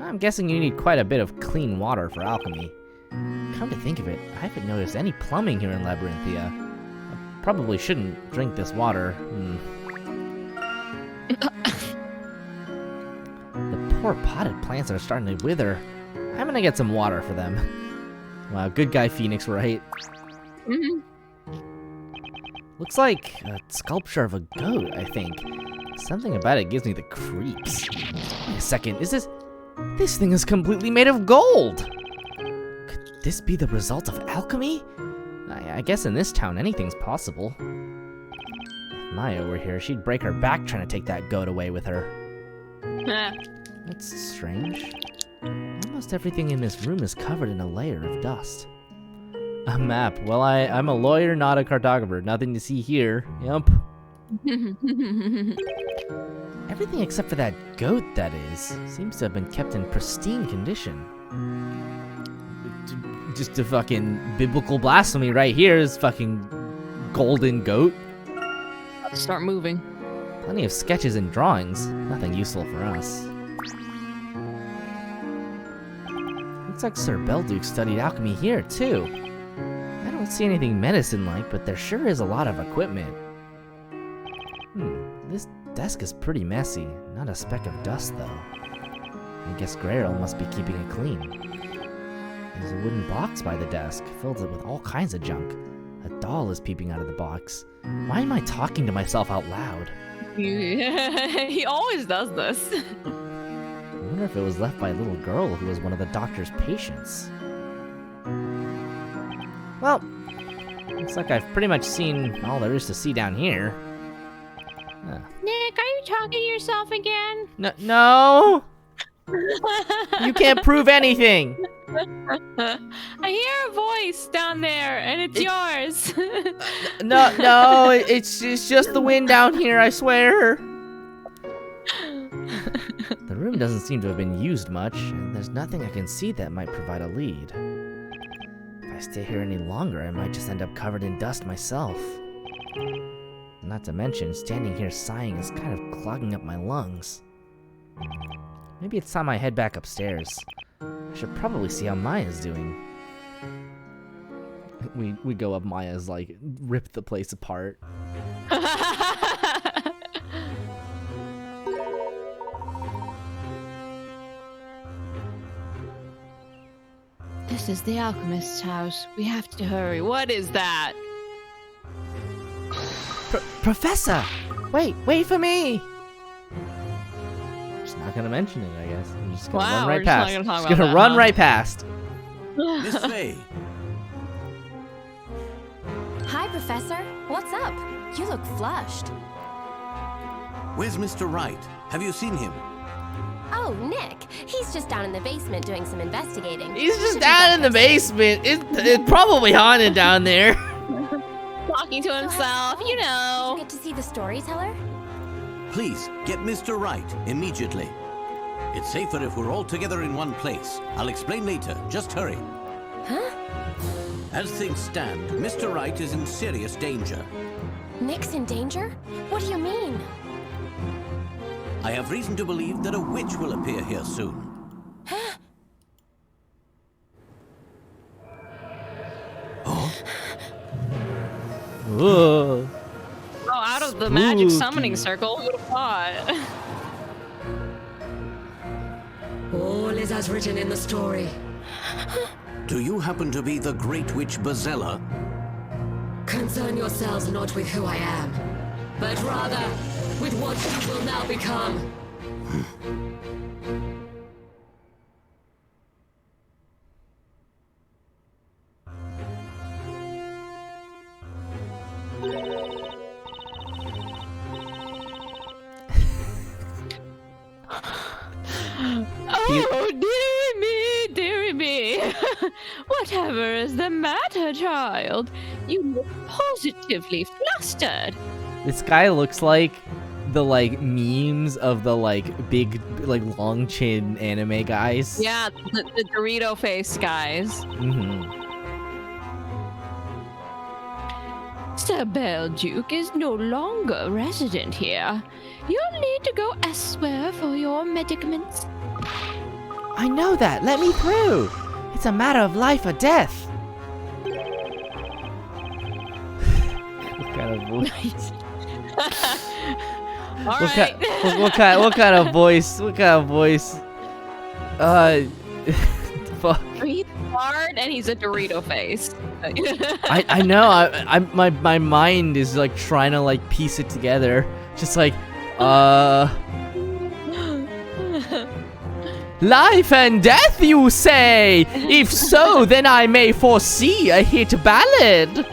I'm guessing you need quite a bit of clean water for alchemy. Come to think of it, I haven't noticed any plumbing here in Labyrinthia. I probably shouldn't drink this water. The poor potted plants are starting to wither. I'm gonna get some water for them. Wow, good guy Phoenix, right? Looks like a sculpture of a goat, I think. Something about it gives me the creeps. Wait a second, is this... This thing is completely made of gold! Could this be the result of alchemy? I guess in this town anything's possible. If Maya were here, she'd break her back trying to take that goat away with her. That's strange. Almost everything in this room is covered in a layer of dust. A map. Well, I'm a lawyer, not a cartographer. Nothing to see here. Yup. Everything except for that goat, that is, seems to have been kept in pristine condition. Just a fucking biblical blasphemy right here is fucking golden goat. Start moving. Plenty of sketches and drawings. Nothing useful for us. Looks like Sir Belduke studied alchemy here, too. I don't see anything medicine-like, but there sure is a lot of equipment. This desk is pretty messy. Not a speck of dust, though. I guess Grail must be keeping it clean. There's a wooden box by the desk, filled with all kinds of junk. A doll is peeping out of the box. Why am I talking to myself out loud? He always does this. I wonder if it was left by a little girl who was one of the doctor's patients. Well, looks like I've pretty much seen all there is to see down here. Nick, are you talking to yourself again? No! You can't prove anything! I hear a voice down there, and it's yours. No, it's just the wind down here, I swear. The room doesn't seem to have been used much, and there's nothing I can see that might provide a lead. If I stay here any longer, I might just end up covered in dust myself. Not to mention, standing here sighing is kind of clogging up my lungs. Maybe it's time I head back upstairs. I should probably see how Maya's doing. We go up Maya's, like, rip the place apart. This is the alchemist's house. We have to hurry. What is that? Professor! Wait for me! Just not gonna mention it, I guess. I'm just gonna run right past. Just gonna run right past. Miss Faye. Hi, Professor. What's up? You look flushed. Where's Mr. Wright? Have you seen him? Oh, Nick. He's just down in the basement doing some investigating. He's just Should be down back in the upstairs. basement. It's probably haunted down there. Talking to himself, you Did know. you get to see the storyteller? Please, get Mr. Wright immediately. It's safer if we're all together in one place. I'll explain later. Just hurry. Huh? As things stand, Mr. Wright is in serious danger. Nick's in danger? What do you mean? I have reason to believe that a witch will appear here soon. Whoa. Oh, out of the magic Spooky. summoning circle. Who would have thought? All is as written in the story. Do you happen to be the Great Witch Bazella? Concern yourselves not with who I am, but rather with what you will now become. Whatever is the matter, child? You look positively flustered. This guy looks like the like memes of the like big like long chin anime guys. Yeah, the Dorito face guys. Sir Belduke is no longer resident here. You'll need to go elsewhere for your medicaments. I know that. Let me through. It's a matter of life or death. What kind of voice? All What right. what kind of voice? What kind of voice? Fuck. He's hard and he's a Dorito face. I know. My mind is like trying to like piece it together. Just like, life and death, you say? If so, then I may foresee a hit ballad.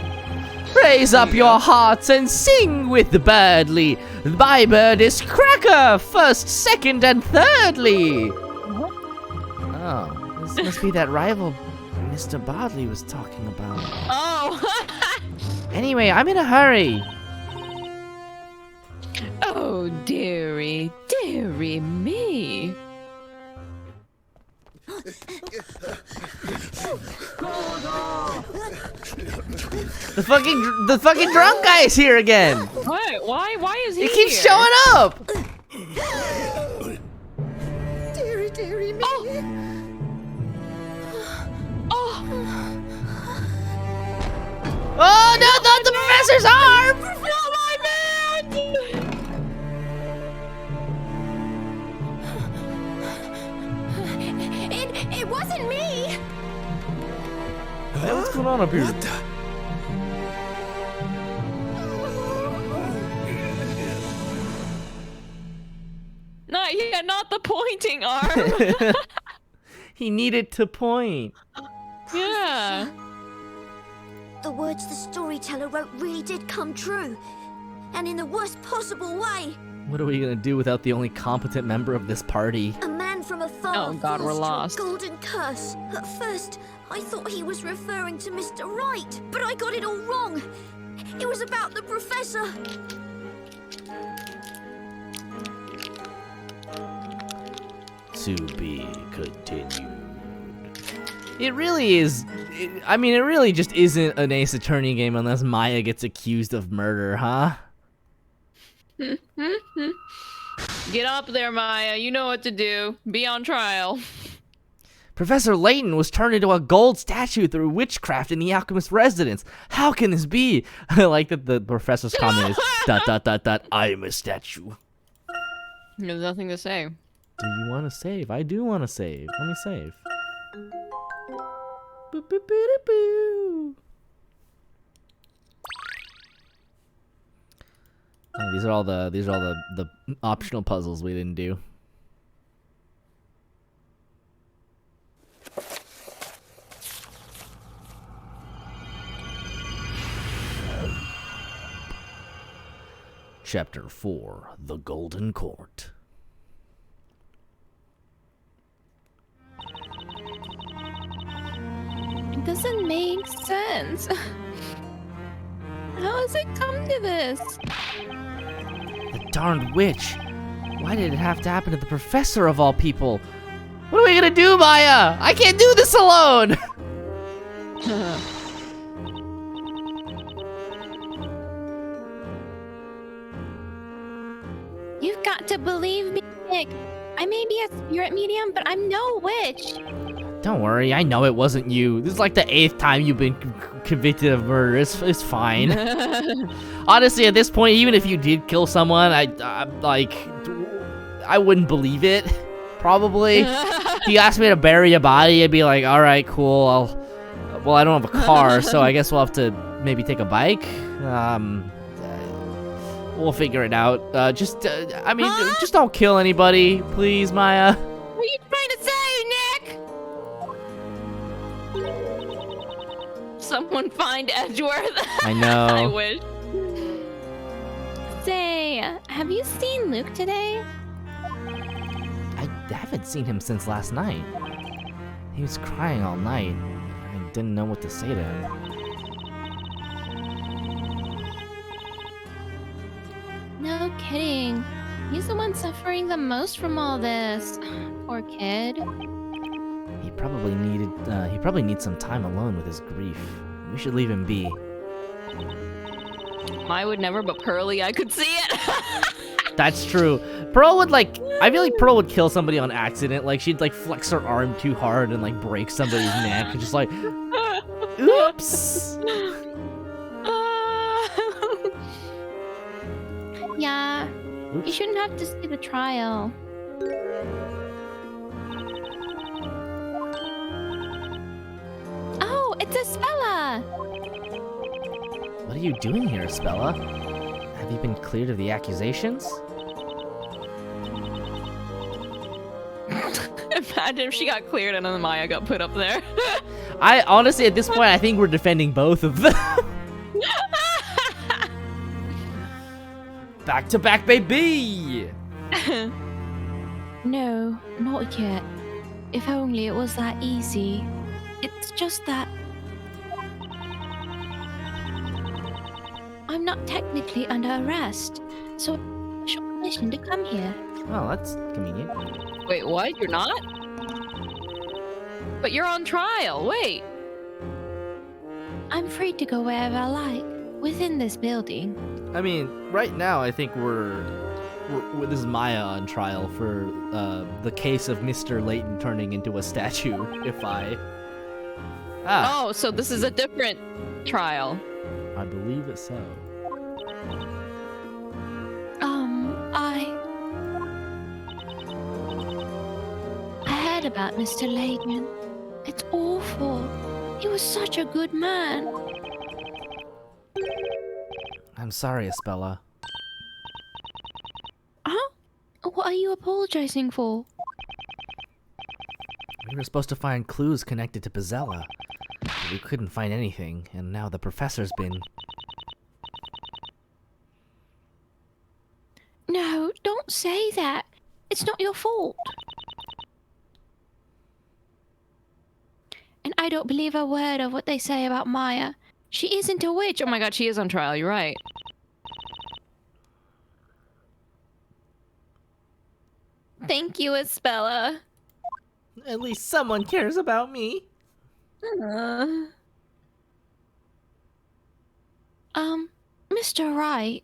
Raise up your hearts and sing with Birdly. My bird is Cracker, first, second, and thirdly. Oh, this must be that rival Mr. Bodley was talking about. Oh. Anyway, I'm in a hurry. Oh, dearie, dearie me. The fucking drunk guy is here again. What? Why is he He keeps here? showing up. Dearie me. Oh. Oh no, not the professor's arm. Oh, my man! It wasn't me! Hey, what's going on up here? Not the pointing arm. He needed to point. Yeah. The words the storyteller wrote really did come true. And in the worst possible way. What are we gonna do without the only competent member of this party? A man from afar Oh, God, we're falls to lost. a golden curse. At first, I thought he was referring to Mr. Right, but I got it all wrong. It was about the professor. To be continued. It really is. I mean, it really just isn't an Ace Attorney game unless Maya gets accused of murder, huh? Get up there, Maya. You know what to do. Be on trial. Professor Layton was turned into a gold statue through witchcraft in the alchemist residence. How can this be? I like that the professor's comment is ... I am a statue. There's nothing to say. Do you want to save? I do want to save. Let me save. Boo, boo, boo, boo, boo. Oh, these are all the optional puzzles we didn't do. Chapter 4: The Golden Court. It doesn't make sense. How has it come to this? The darned witch! Why did it have to happen to the professor of all people? What are we gonna do, Maya? I can't do this alone! You've got to believe me, Nick. I may be a spirit medium, but I'm no witch. Don't worry, I know it wasn't you. This is like the 8th time you've been convicted of murder. It's fine. Honestly, at this point, even if you did kill someone, I wouldn't believe it. Probably. If you asked me to bury a body, I'd be like, all right, cool. Well, I don't have a car, so I guess we'll have to maybe take a bike. We'll figure it out. Just don't kill anybody, please, Maya. What are you trying to say, Nick? Someone find Edgeworth. I know. I wish. Say, have you seen Luke today? I haven't seen him since last night. He was crying all night. didn't know what to say to him. No kidding. He's the one suffering the most from all this. Poor kid. He probably needs some time alone with his grief. We should leave him be. I would never, but Pearly, I could see it. That's true. Pearl would I feel like Pearl would kill somebody on accident. Like she'd flex her arm too hard and break somebody's neck and just oops. Yeah, you shouldn't have to see the trial. Oh, it's Espella! What are you doing here, Spella? Have you been cleared of the accusations? Imagine if she got cleared and then Maya got put up there. I honestly, at this point, I think we're defending both of them. Back to back, baby! No, not yet. If only it was that easy. It's just that I'm not technically under arrest, so I have special permission to come here. Oh, that's convenient. Wait, what? You're not? But you're on trial. Wait. I'm free to go wherever I like, within this building. I mean, right now, I think this is Maya on trial for the case of Mr. Layton turning into a statue, Oh, so this is a different trial. I believe it so. I heard about Mr. Layton. It's awful. He was such a good man. I'm sorry, Espella. Huh? What are you apologizing for? We were supposed to find clues connected to Pizzella, but we couldn't find anything, and now the professor's been... No, don't say that. It's not your fault. And I don't believe a word of what they say about Maya. She isn't a witch. Oh my god, she is on trial. You're right. Thank you, Espella. At least someone cares about me. Mr. Wright.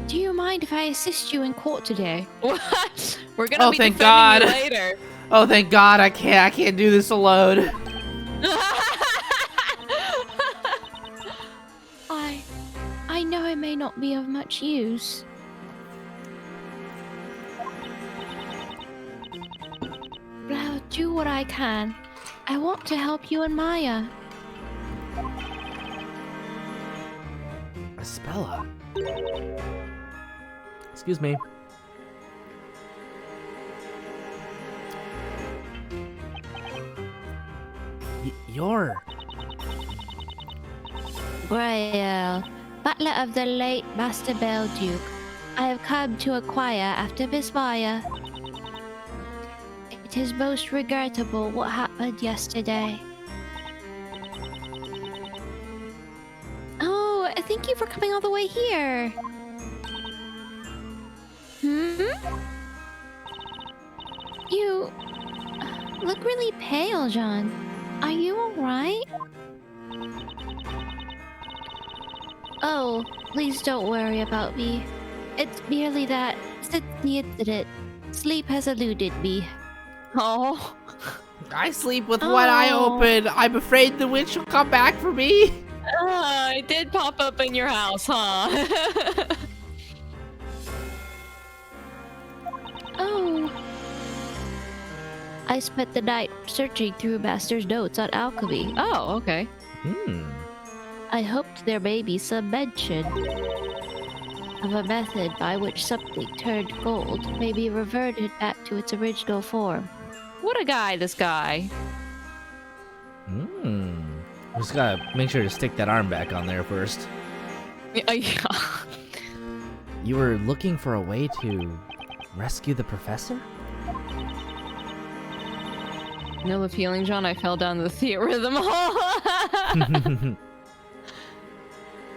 Do you mind if I assist you in court today? What? We're gonna be thank defending God. you later. Oh, thank God, I can't do this alone. I know I may not be of much use. But I'll do what I can. I want to help you and Maya. Espella. Excuse me. You're... Grael, butler of the late Master Belduke. I have come to inquire after Miss Maya. It is most regrettable what happened yesterday. Oh, thank you for coming all the way here. You look really pale, John. Are you alright? Oh, please don't worry about me. It's merely that, since the incident, sleep has eluded me. Oh. I sleep with one eye open. I'm afraid the witch will come back for me. It did pop up in your house, huh? Oh. I spent the night searching through Master's notes on alchemy. Oh, okay. I hoped there may be some mention of a method by which something turned gold may be reverted back to its original form. What a guy, this guy. Just gotta make sure to stick that arm back on there first. Yeah. You were looking for a way to rescue the professor? You know the feeling, John? I fell down the theorem hole.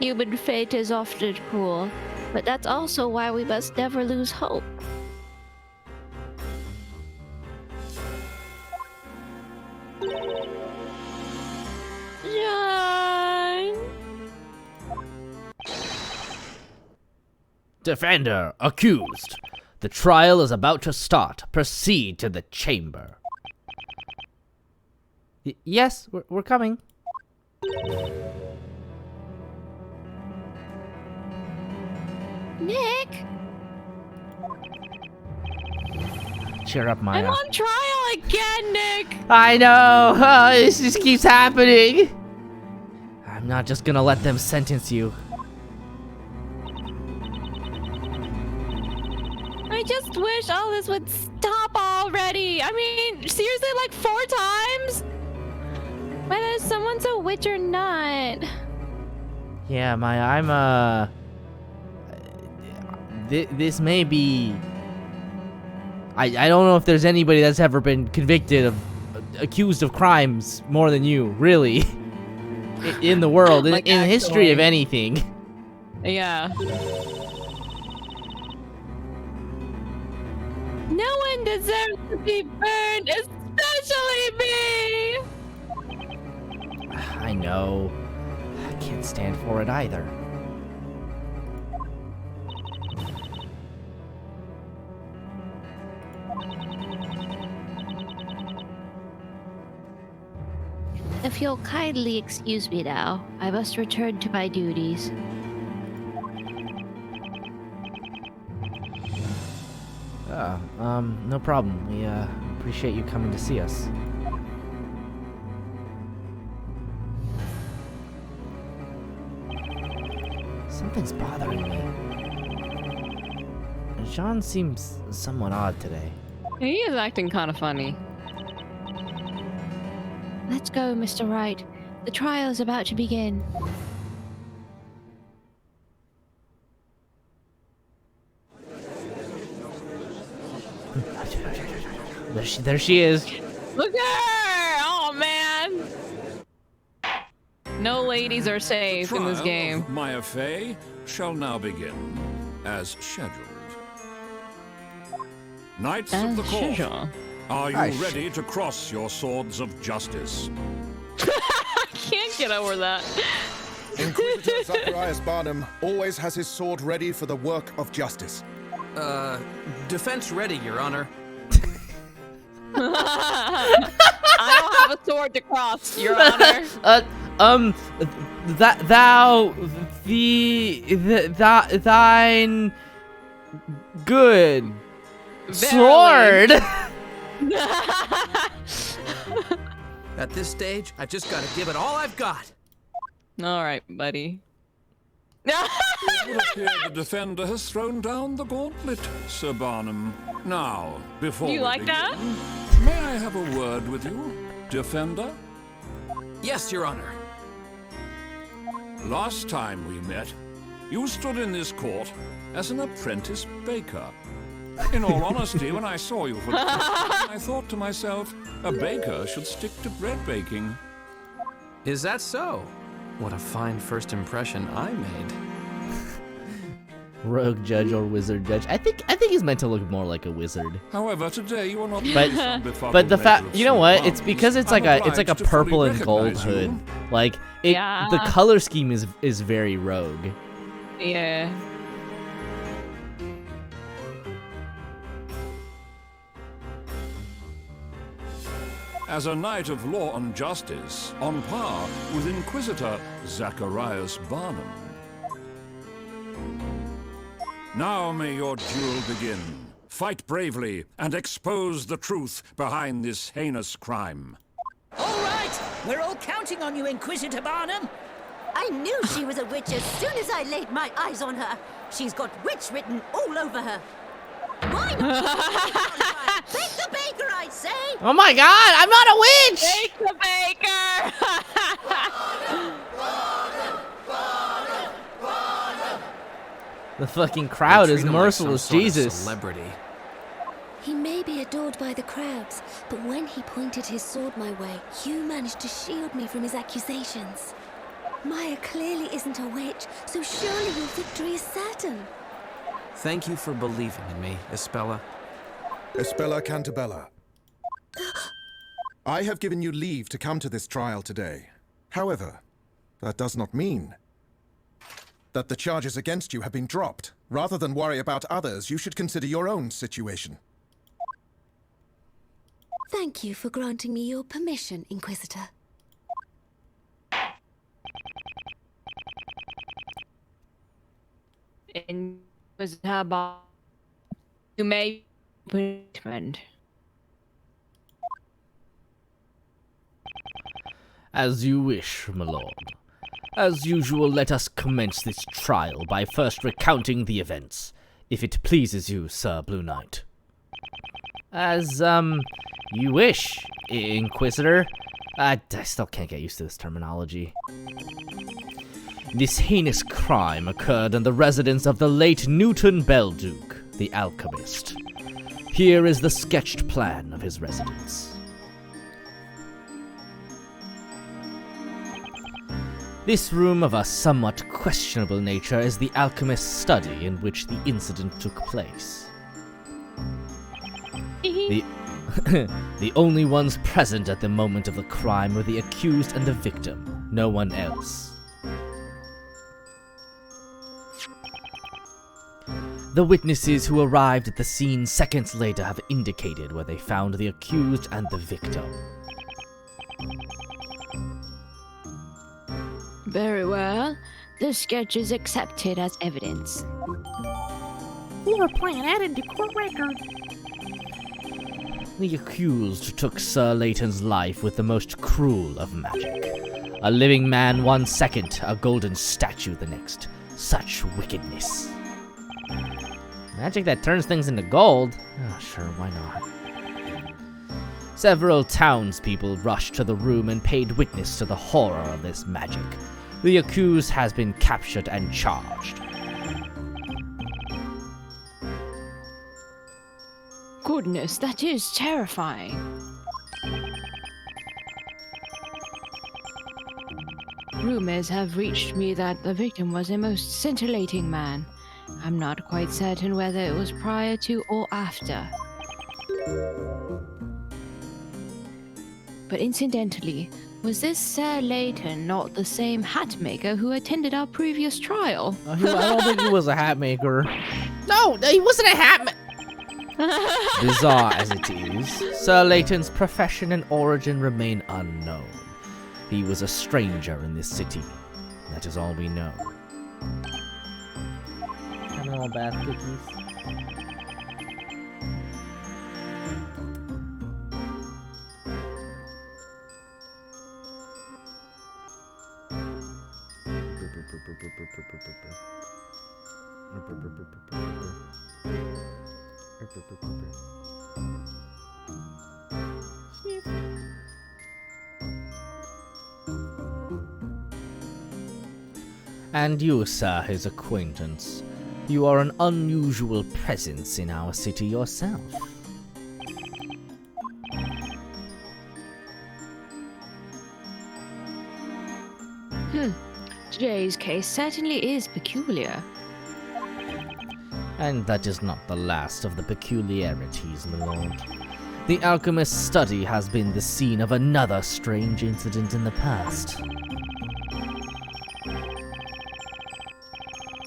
Human fate is often cruel, but that's also why we must never lose hope. John! Defender accused. The trial is about to start. Proceed to the chamber. Yes, we're coming. Nick! Cheer up, Maya. I'm on trial again, Nick! I know. Oh, this just keeps happening. I'm not just gonna let them sentence you. I just wish all this would stop already. I mean, seriously, like 4 times? Whether someone's a witch or not. Yeah, Maya, this may be... I don't know if there's anybody that's ever been convicted of, accused of crimes more than you, really. In the world, Like, in history of anything. Yeah. No one deserves to be burned, especially me! I know. I can't stand for it either. If you'll kindly excuse me now, I must return to my duties. No problem. We appreciate you coming to see us. Something's bothering me. Jean seems somewhat odd today. He is acting kind of funny. Let's go, Mr. Wright. The trial is about to begin. There she is. Look at her! Oh, man! No ladies are safe in this game. Of Maya Fey shall now begin, as scheduled. Knights of the court, Schedule. are you ready to cross your swords of justice? I can't get over that. Inquisitor Zacharias Barnum always has his sword ready for the work of justice. Defense ready, Your Honor. I don't have a sword to cross, Your Honor. Thine good Verily. sword. At this stage, I've just got to give it all I've got. All right, buddy. It would appear the defender has thrown down the gauntlet, Sir Barnum. Now, before You we like begin, that? may I have a word with you, defender? Yes, Your Honor. Last time we met, you stood in this court as an apprentice baker. In all honesty, when I saw you for the first time, I thought to myself, a baker should stick to bread baking. Is that so? What a fine first impression I made. Rogue judge or wizard judge. I think he's meant to look more like a wizard. However, today you are not. But the fact, you know what? It's because it's like a purple and gold hood. Like it, Yeah. the color scheme is very rogue. Yeah. As a knight of law and justice, on par with Inquisitor Zacharias Barnum. Now may your duel begin. Fight bravely and expose the truth behind this heinous crime. All right, we're all counting on you, Inquisitor Barnum. I knew she was a witch as soon as I laid my eyes on her. She's got witch written all over her. Why not? Bake the baker, I say! Oh my God! I'm not a witch. Take the baker! The fucking crowd is Treat him like some merciless, sort of Jesus. Celebrity. He may be a adored by the crowds, but when he pointed his sword my way, you managed to shield me from his accusations. Maya clearly isn't a witch, so surely your victory is certain. Thank you for believing in me, Espella. Espella Cantabella. I have given you leave to come to this trial today. However, that does not mean that the charges against you have been dropped. Rather than worry about others, you should consider your own situation. Thank you for granting me your permission, Inquisitor. Inquisitor, you may punishment. As you wish, my lord. As usual, let us commence this trial by first recounting the events, if it pleases you, Sir Blue Knight. As, you wish, Inquisitor. I still can't get used to this terminology. This heinous crime occurred in the residence of the late Newton Belduke, the alchemist. Here is the sketched plan of his residence. This room of a somewhat questionable nature is the alchemist's study in which the incident took place. The only ones present at the moment of the crime were the accused and the victim, no one else. The witnesses who arrived at the scene seconds later have indicated where they found the accused and the victim. Very well. The sketch is accepted as evidence. Floor plan added to court record. The accused took Sir Leighton's life with the most cruel of magic. A living man 1 second, a golden statue the next. Such wickedness. Magic that turns things into gold? Oh, sure, why not? Several townspeople rushed to the room and paid witness to the horror of this magic. The accused has been captured and charged. Goodness, that is terrifying. Rumors have reached me that the victim was a most scintillating man. I'm not quite certain whether it was prior to or after. But incidentally, was this Sir Leighton not the same hat maker who attended our previous trial? I don't think he was a hat maker. No, he wasn't a hat maker. Bizarre as it is, Sir Leighton's profession and origin remain unknown. He was a stranger in this city. That is all we know. Little bath cookies. And you, sir, his acquaintance. You are an unusual presence in our city yourself. Today's case certainly is peculiar. And that is not the last of the peculiarities, my lord. The alchemist's study has been the scene of another strange incident in the past.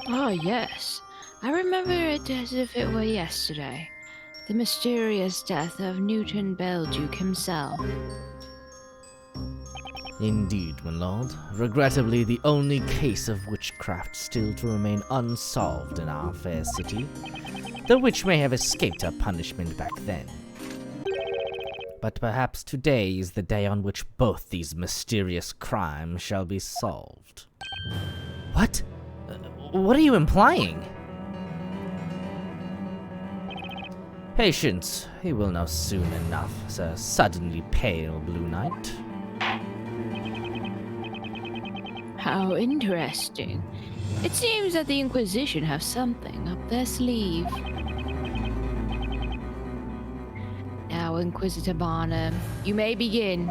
Ah, yes. I remember it as if it were yesterday. The mysterious death of Newton Belduke himself. Indeed, my lord. Regrettably, the only case of witchcraft still to remain unsolved in our fair city. The witch may have escaped her punishment back then. But perhaps today is the day on which both these mysterious crimes shall be solved. What? What are you implying? Patience. He will know soon enough, Sir Suddenly Pale Blue Knight. How interesting. It seems that the Inquisition have something up their sleeve. Inquisitor Barnum. You may begin.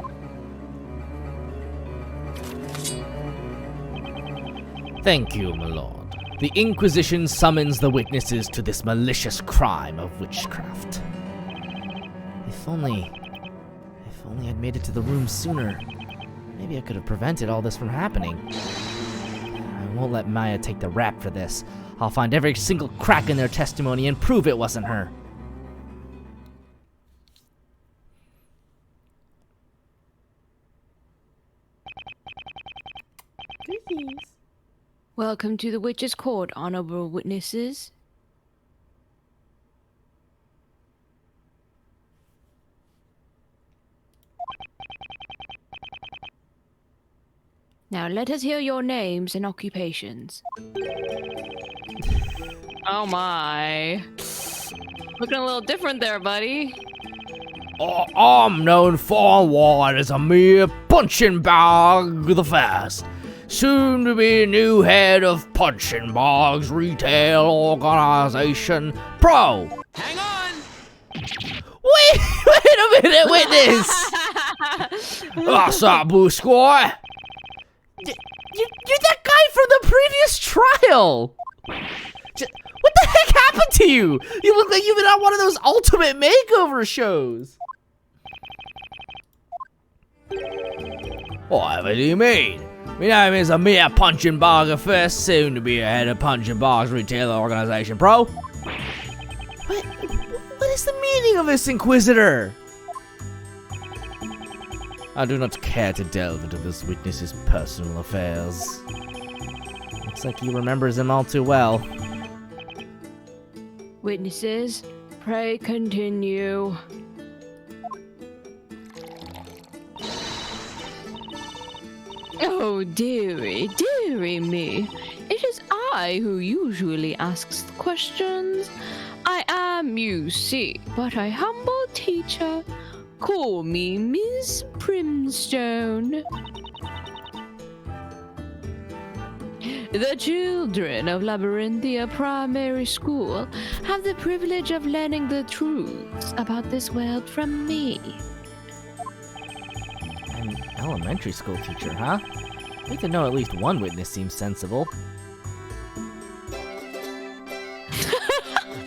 Thank you, my lord. The Inquisition summons the witnesses to this malicious crime of witchcraft. If only I'd made it to the room sooner. Maybe I could have prevented all this from happening. I won't let Maya take the rap for this. I'll find every single crack in their testimony and prove it wasn't her. Welcome to the Witch's Court, honorable witnesses. Now let us hear your names and occupations. Oh my. Looking a little different there, buddy. I'm known far and wide as a mere punching bag the first. Soon to be new head of Punching Bags Retail Organization Pro. Hang on! Wait a minute, witness! What's up, Blue Squad? You're that guy from the previous trial! What the heck happened to you? You look like you've been on one of those ultimate makeover shows. Whatever do you mean? My name is Amir Punching Bag First, soon to be head of Punching Bags Retail Organization Pro. What is the meaning of this, Inquisitor? I do not care to delve into this witness's personal affairs. Looks like he remembers them all too well. Witnesses, pray continue. Oh, dearie, dearie me. It is I who usually asks the questions. I am, you see, but a humble teacher. Call me Miss Primstone. The children of Labyrinthia Primary School have the privilege of learning the truths about this world from me. An elementary school teacher, huh? I need to know at least one witness seems sensible.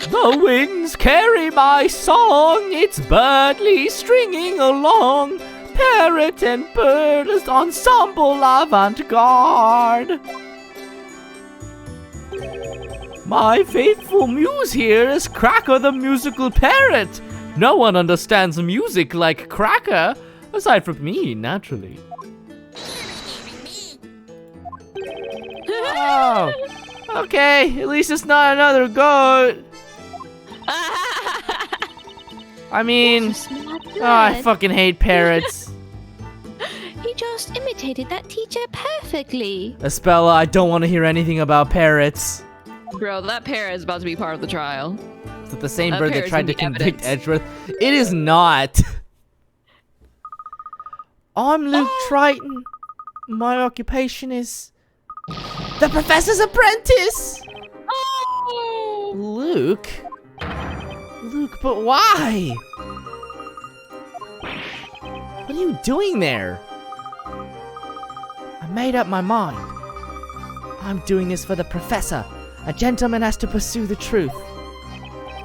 The winds carry my song, it's birdly stringing along. Parrot and bird ensemble avant-garde. My faithful muse here is Cracker the musical parrot. No one understands music like Cracker, aside from me, naturally. Oh, okay, at least it's not another goat. I mean, I fucking hate parrots. He just imitated that teacher perfectly. Espella, I don't want to hear anything about parrots. Bro, that parrot is about to be part of the trial. Is it the same bird that tried to convict Edgeworth? It is not. I'm Luke Triton. My occupation is the Professor's Apprentice. Oh! Luke? Luke, but why? What are you doing there? I made up my mind. I'm doing this for the Professor. A gentleman has to pursue the truth.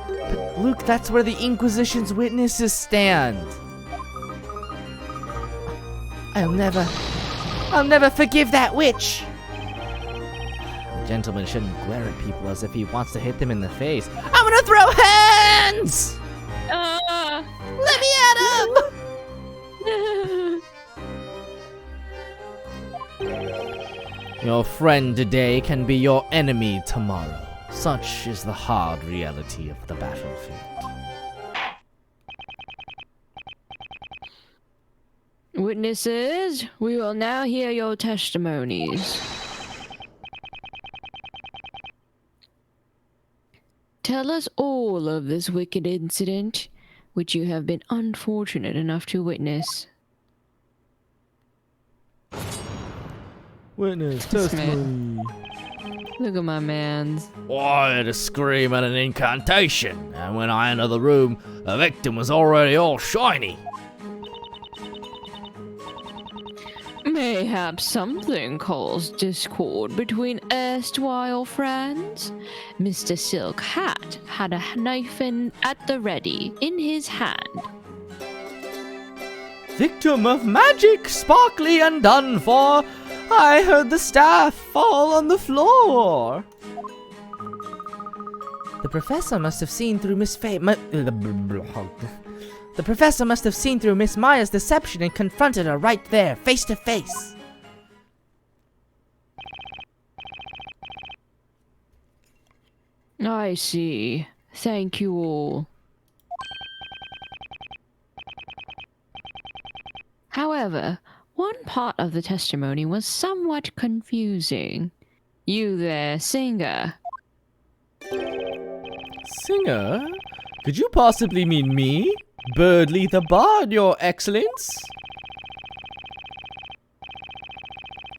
But Luke, that's where the Inquisition's witnesses stand. I'll never forgive that witch. A gentleman shouldn't glare at people as if he wants to hit them in the face. I'm gonna throw hands! Let me at him! Your friend today can be your enemy tomorrow. Such is the hard reality of the battlefield. Witnesses, we will now hear your testimonies. Tell us all of this wicked incident, which you have been unfortunate enough to witness. Witness testimony. Look at my mans. I heard a scream and an incantation, and when I entered the room, the victim was already all shiny. Mayhap something caused discord between erstwhile friends. Mr. Silk Hat had a knife at the ready in his hand. Victim of magic, sparkly and done for. I heard the staff fall on the floor. The professor must have seen through Miss The professor must have seen through Miss Maya's deception and confronted her right there, face to face. I see. Thank you all. However, one part of the testimony was somewhat confusing. You there, Singer. Singer? Could you possibly mean me? Birdly the Bard, Your Excellence?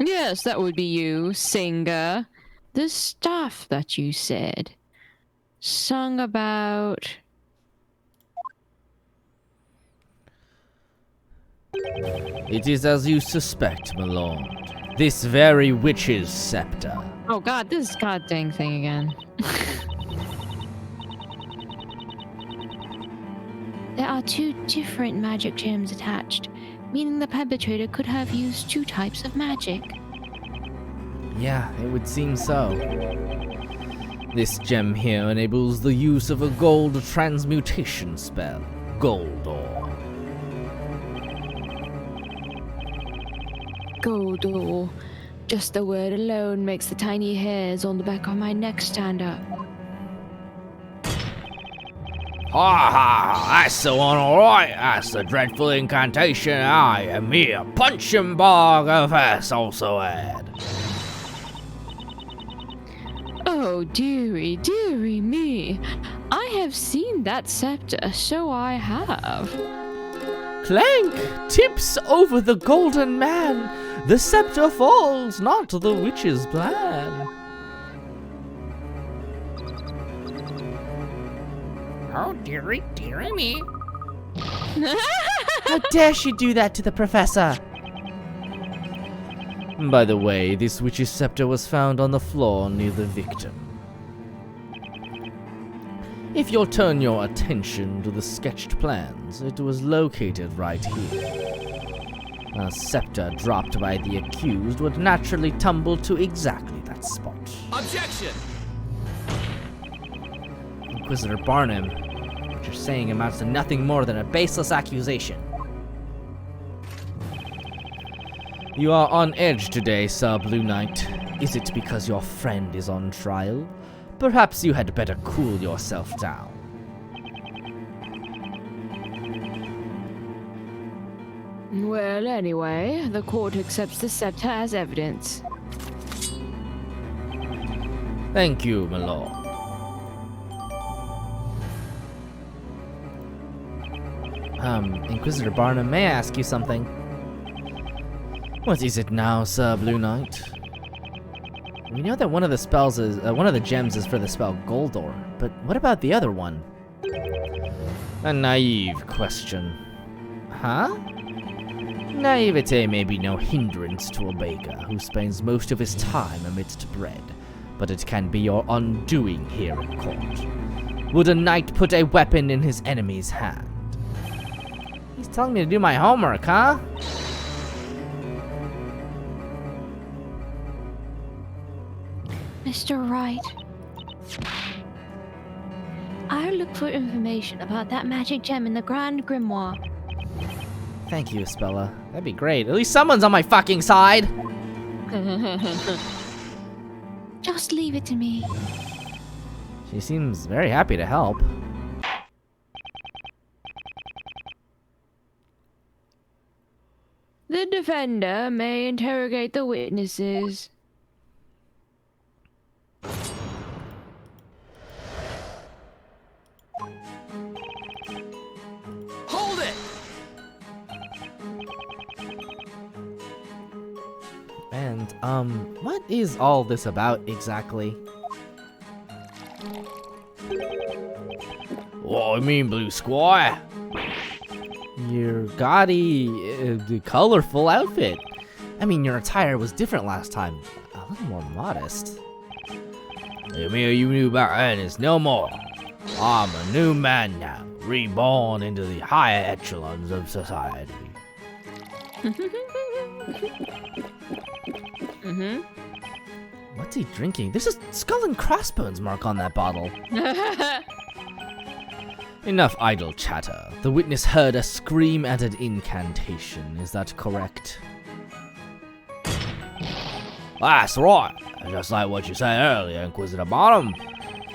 Yes, that would be you, Singer. The stuff that you said. Sung about... It is as you suspect, my lord. This very witch's scepter. Oh god, this goddamn thing again. There are two different magic gems attached, meaning the perpetrator could have used two types of magic. Yeah, it would seem so. This gem here enables the use of a gold transmutation spell, Goldor. Goldor. Just the word alone makes the tiny hairs on the back of my neck stand up. Ha ha, that's the one alright, that's the dreadful incantation I, a mere punching bag of ass, also had. Oh dearie, dearie me. I have seen that scepter, so I have. Clank tips over the golden man. The scepter falls, not the witch's plan. Oh, dearie, dearie me. How dare she do that to the professor? By the way, this witch's scepter was found on the floor near the victim. If you'll turn your attention to the sketched plans, it was located right here. A scepter dropped by the accused would naturally tumble to exactly that spot. Objection! Inquisitor Barnum, what you're saying amounts to nothing more than a baseless accusation. You are on edge today, Sir Blue Knight. Is it because your friend is on trial? Perhaps you had better cool yourself down. Well, anyway, the court accepts the scepter as evidence. Thank you, my lord. Inquisitor Barnum, may I ask you something? What is it now, Sir Blue Knight? We know that one of the spells is one of the gems is for the spell Goldor, but what about the other one? A naive question. Huh? Naivete may be no hindrance to a baker who spends most of his time amidst bread, but it can be your undoing here in court. Would a knight put a weapon in his enemy's hand? He's telling me to do my homework, huh? Mr. Wright, I looked for information about that magic gem in the Grand Grimoire. Thank you, Spella. That'd be great. At least someone's on my fucking side. Just leave it to me. She seems very happy to help. The defender may interrogate the witnesses. And, what is all this about exactly? What do you mean, Blue Squire? Your gaudy, colorful outfit. I mean, your attire was different last time. A little more modest. The me you knew back then is no more. I'm a new man now, reborn into the higher echelons of society. What's he drinking? There's a skull and crossbones mark on that bottle. Enough idle chatter. The witness heard a scream and an incantation. Is that correct? That's right. Just like what you said earlier, Inquisitor Bottom.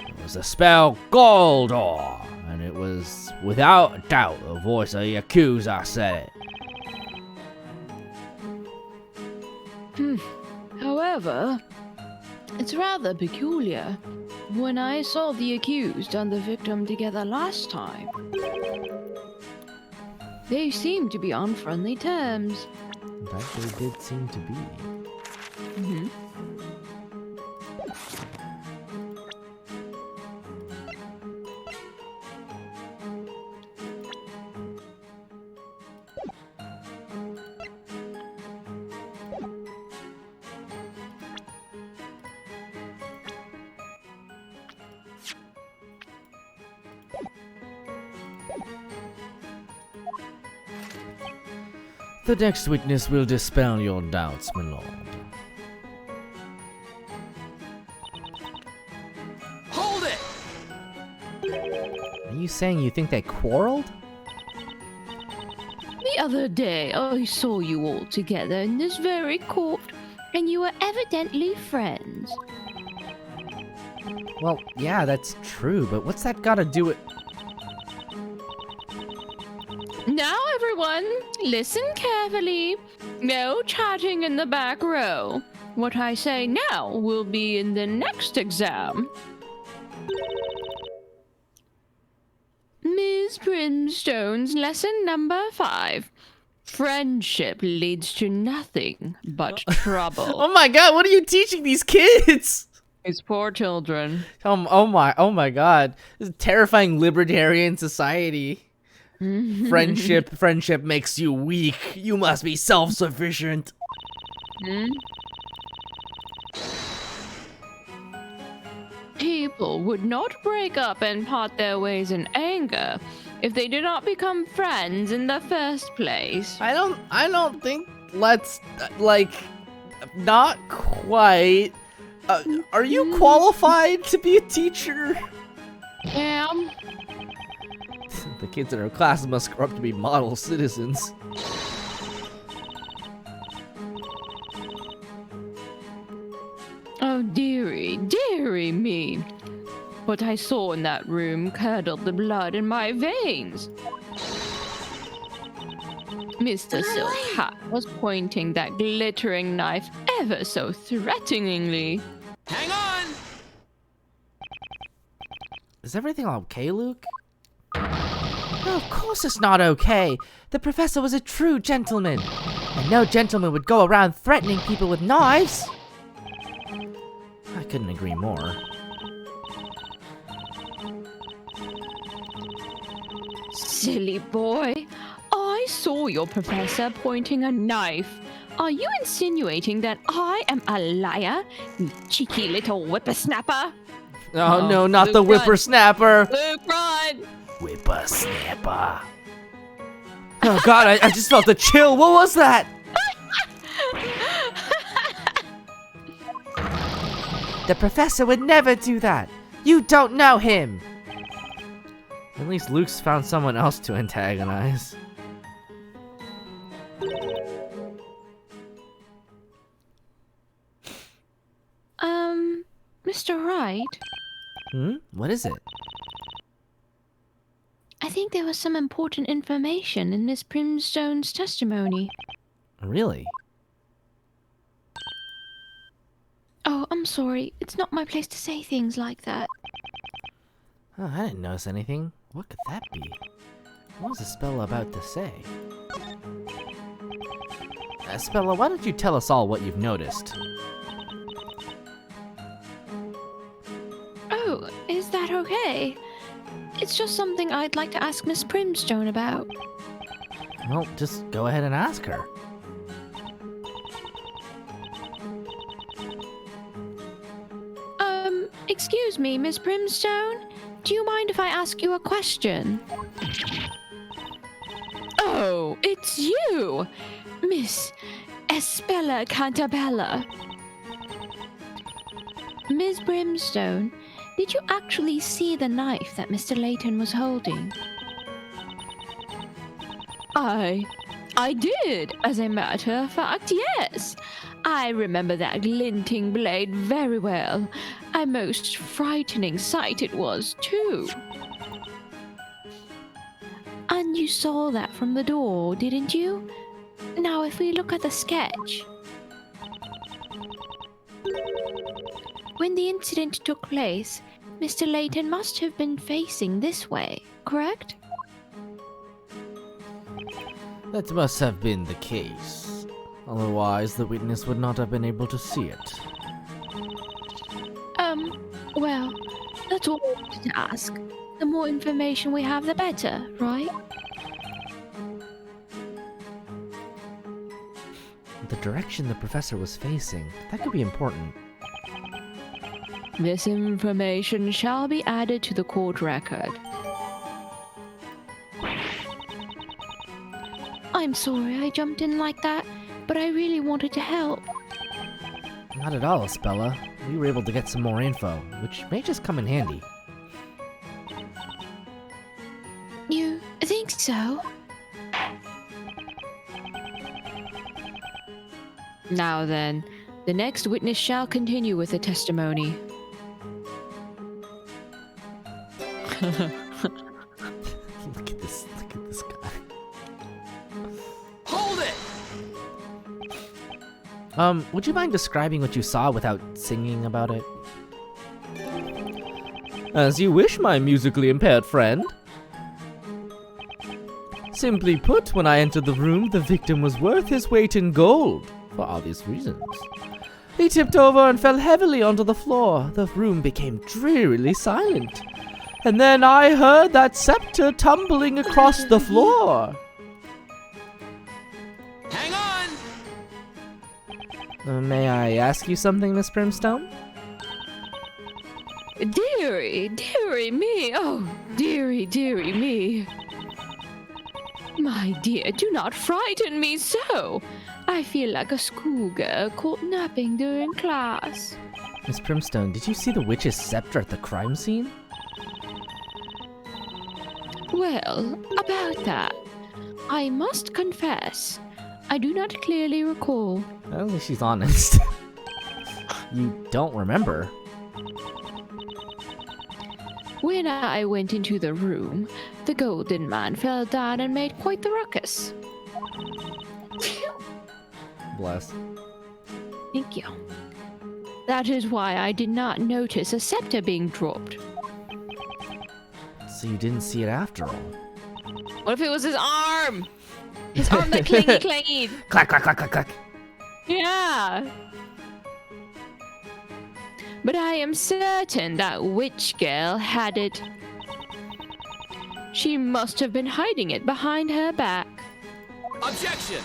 It was the spell Goldor, and it was without a doubt the voice of the accuser said it. However, it's rather peculiar. When I saw the accused and the victim together last time, they seemed to be on friendly terms. That they did seem to be. The next witness will dispel your doubts, my lord. Hold it! Are you saying you think they quarreled? The other day, I saw you all together in this very court, and you were evidently friends. Well, yeah, that's true, but what's that gotta do with... Now, everyone, listen carefully. No chatting in the back row. What I say now will be in the next exam. Ms. Brimstone's lesson number 5. Friendship leads to nothing but trouble. Oh my god, what are you teaching these kids? These poor children. Oh my god. This is a terrifying libertarian society. Friendship makes you weak. You must be self-sufficient. People would not break up and part their ways in anger if they did not become friends in the first place. I don't think let's not quite. Are you qualified to be a teacher? Yeah. The kids in our class must grow up to be model citizens. Oh, dearie me. What I saw in that room curdled the blood in my veins. Mr. Silk Hat was pointing that glittering knife ever so threateningly. Hang on! Is everything okay, Luke? No, of course it's not okay. The professor was a true gentleman. And no gentleman would go around threatening people with knives. I couldn't agree more. Silly boy. I saw your professor pointing a knife. Are you insinuating that I am a liar, you cheeky little whippersnapper? Oh no, not Luke, the run. whippersnapper. Luke, run! Whippersnapper. Oh god, I just felt a chill. What was that? The professor would never do that. You don't know him. At least Luke's found someone else to antagonize. Mr. Wright? What is it? I think there was some important information in Miss Brimstone's testimony. Really? Oh, I'm sorry. It's not my place to say things like that. Oh, I didn't notice anything. What could that be? What was the spell about to say? Spella, why don't you tell us all what you've noticed? Oh, is that okay? It's just something I'd like to ask Miss Brimstone about. Well, just go ahead and ask her. Excuse me, Miss Brimstone? Do you mind if I ask you a question? Oh, it's you! Miss Espella Cantabella. Miss Brimstone, did you actually see the knife that Mr. Layton was holding? I did, as a matter of fact, yes. I remember that glinting blade very well. A most frightening sight it was, too. And you saw that from the door, didn't you? Now, if we look at the sketch. When the incident took place, Mr. Layton must have been facing this way, correct? That must have been the case. Otherwise, the witness would not have been able to see it. Well, that's all I wanted to ask. The more information we have, the better, right? The direction the professor was facing, that could be important. This information shall be added to the court record. I'm sorry I jumped in like that, but I really wanted to help. Not at all, Spella. We were able to get some more info, which may just come in handy. You think so? Now then, the next witness shall continue with the testimony. Look at this guy. Hold it! Would you mind describing what you saw without singing about it? As you wish, my musically impaired friend. Simply put, when I entered the room, the victim was worth his weight in gold, for obvious reasons. He tipped over and fell heavily onto the floor. The room became drearily silent. And then I heard that scepter tumbling across the floor. Hang on! May I ask you something, Miss Brimstone? Dearie me, oh, dearie me. My dear, do not frighten me so. I feel like a schoolgirl caught napping during class. Miss Brimstone, did you see the witch's scepter at the crime scene? Well, about that, I must confess, I do not clearly recall. At least she's honest. You don't remember? When I went into the room, the golden man fell down and made quite the ruckus. Bless. Thank you. That is why I did not notice a scepter being dropped. So you didn't see it after all? What if it was his arm? His arm that clangy. Clack, clack, clack, clack, clack. Yeah. But I am certain that witch girl had it. She must have been hiding it behind her back. Objection!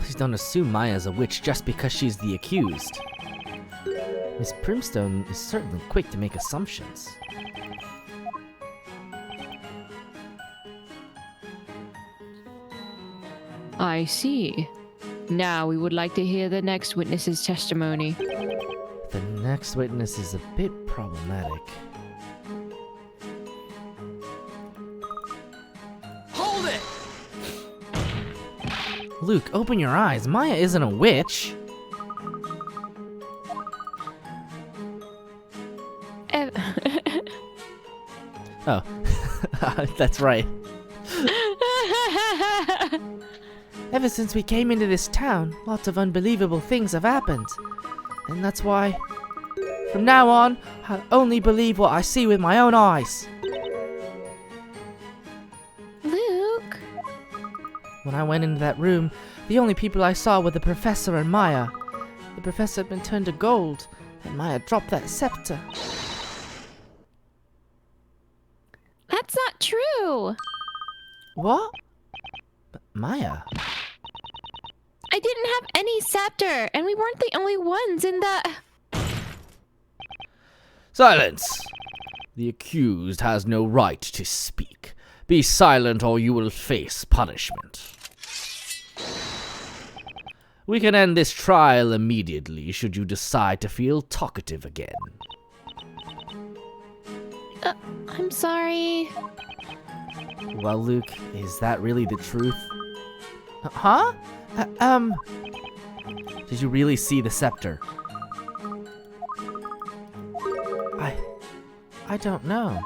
Please don't assume Maya's a witch just because she's the accused. Miss Brimstone is certainly quick to make assumptions. I see. Now we would like to hear the next witness's testimony. The next witness is a bit problematic. Hold it! Luke, open your eyes. Maya isn't a witch. Oh, that's right. Ever since we came into this town, lots of unbelievable things have happened. And that's why, from now on, I only believe what I see with my own eyes. Luke? When I went into that room, the only people I saw were the Professor and Maya. The Professor had been turned to gold, and Maya dropped that scepter. That's not true. What? But Maya? I didn't have any scepter, and we weren't the only ones in the... Silence! The accused has no right to speak. Be silent or you will face punishment. We can end this trial immediately should you decide to feel talkative again. I'm sorry. Well, Luke, is that really the truth? Huh? Did you really see the scepter? I don't know.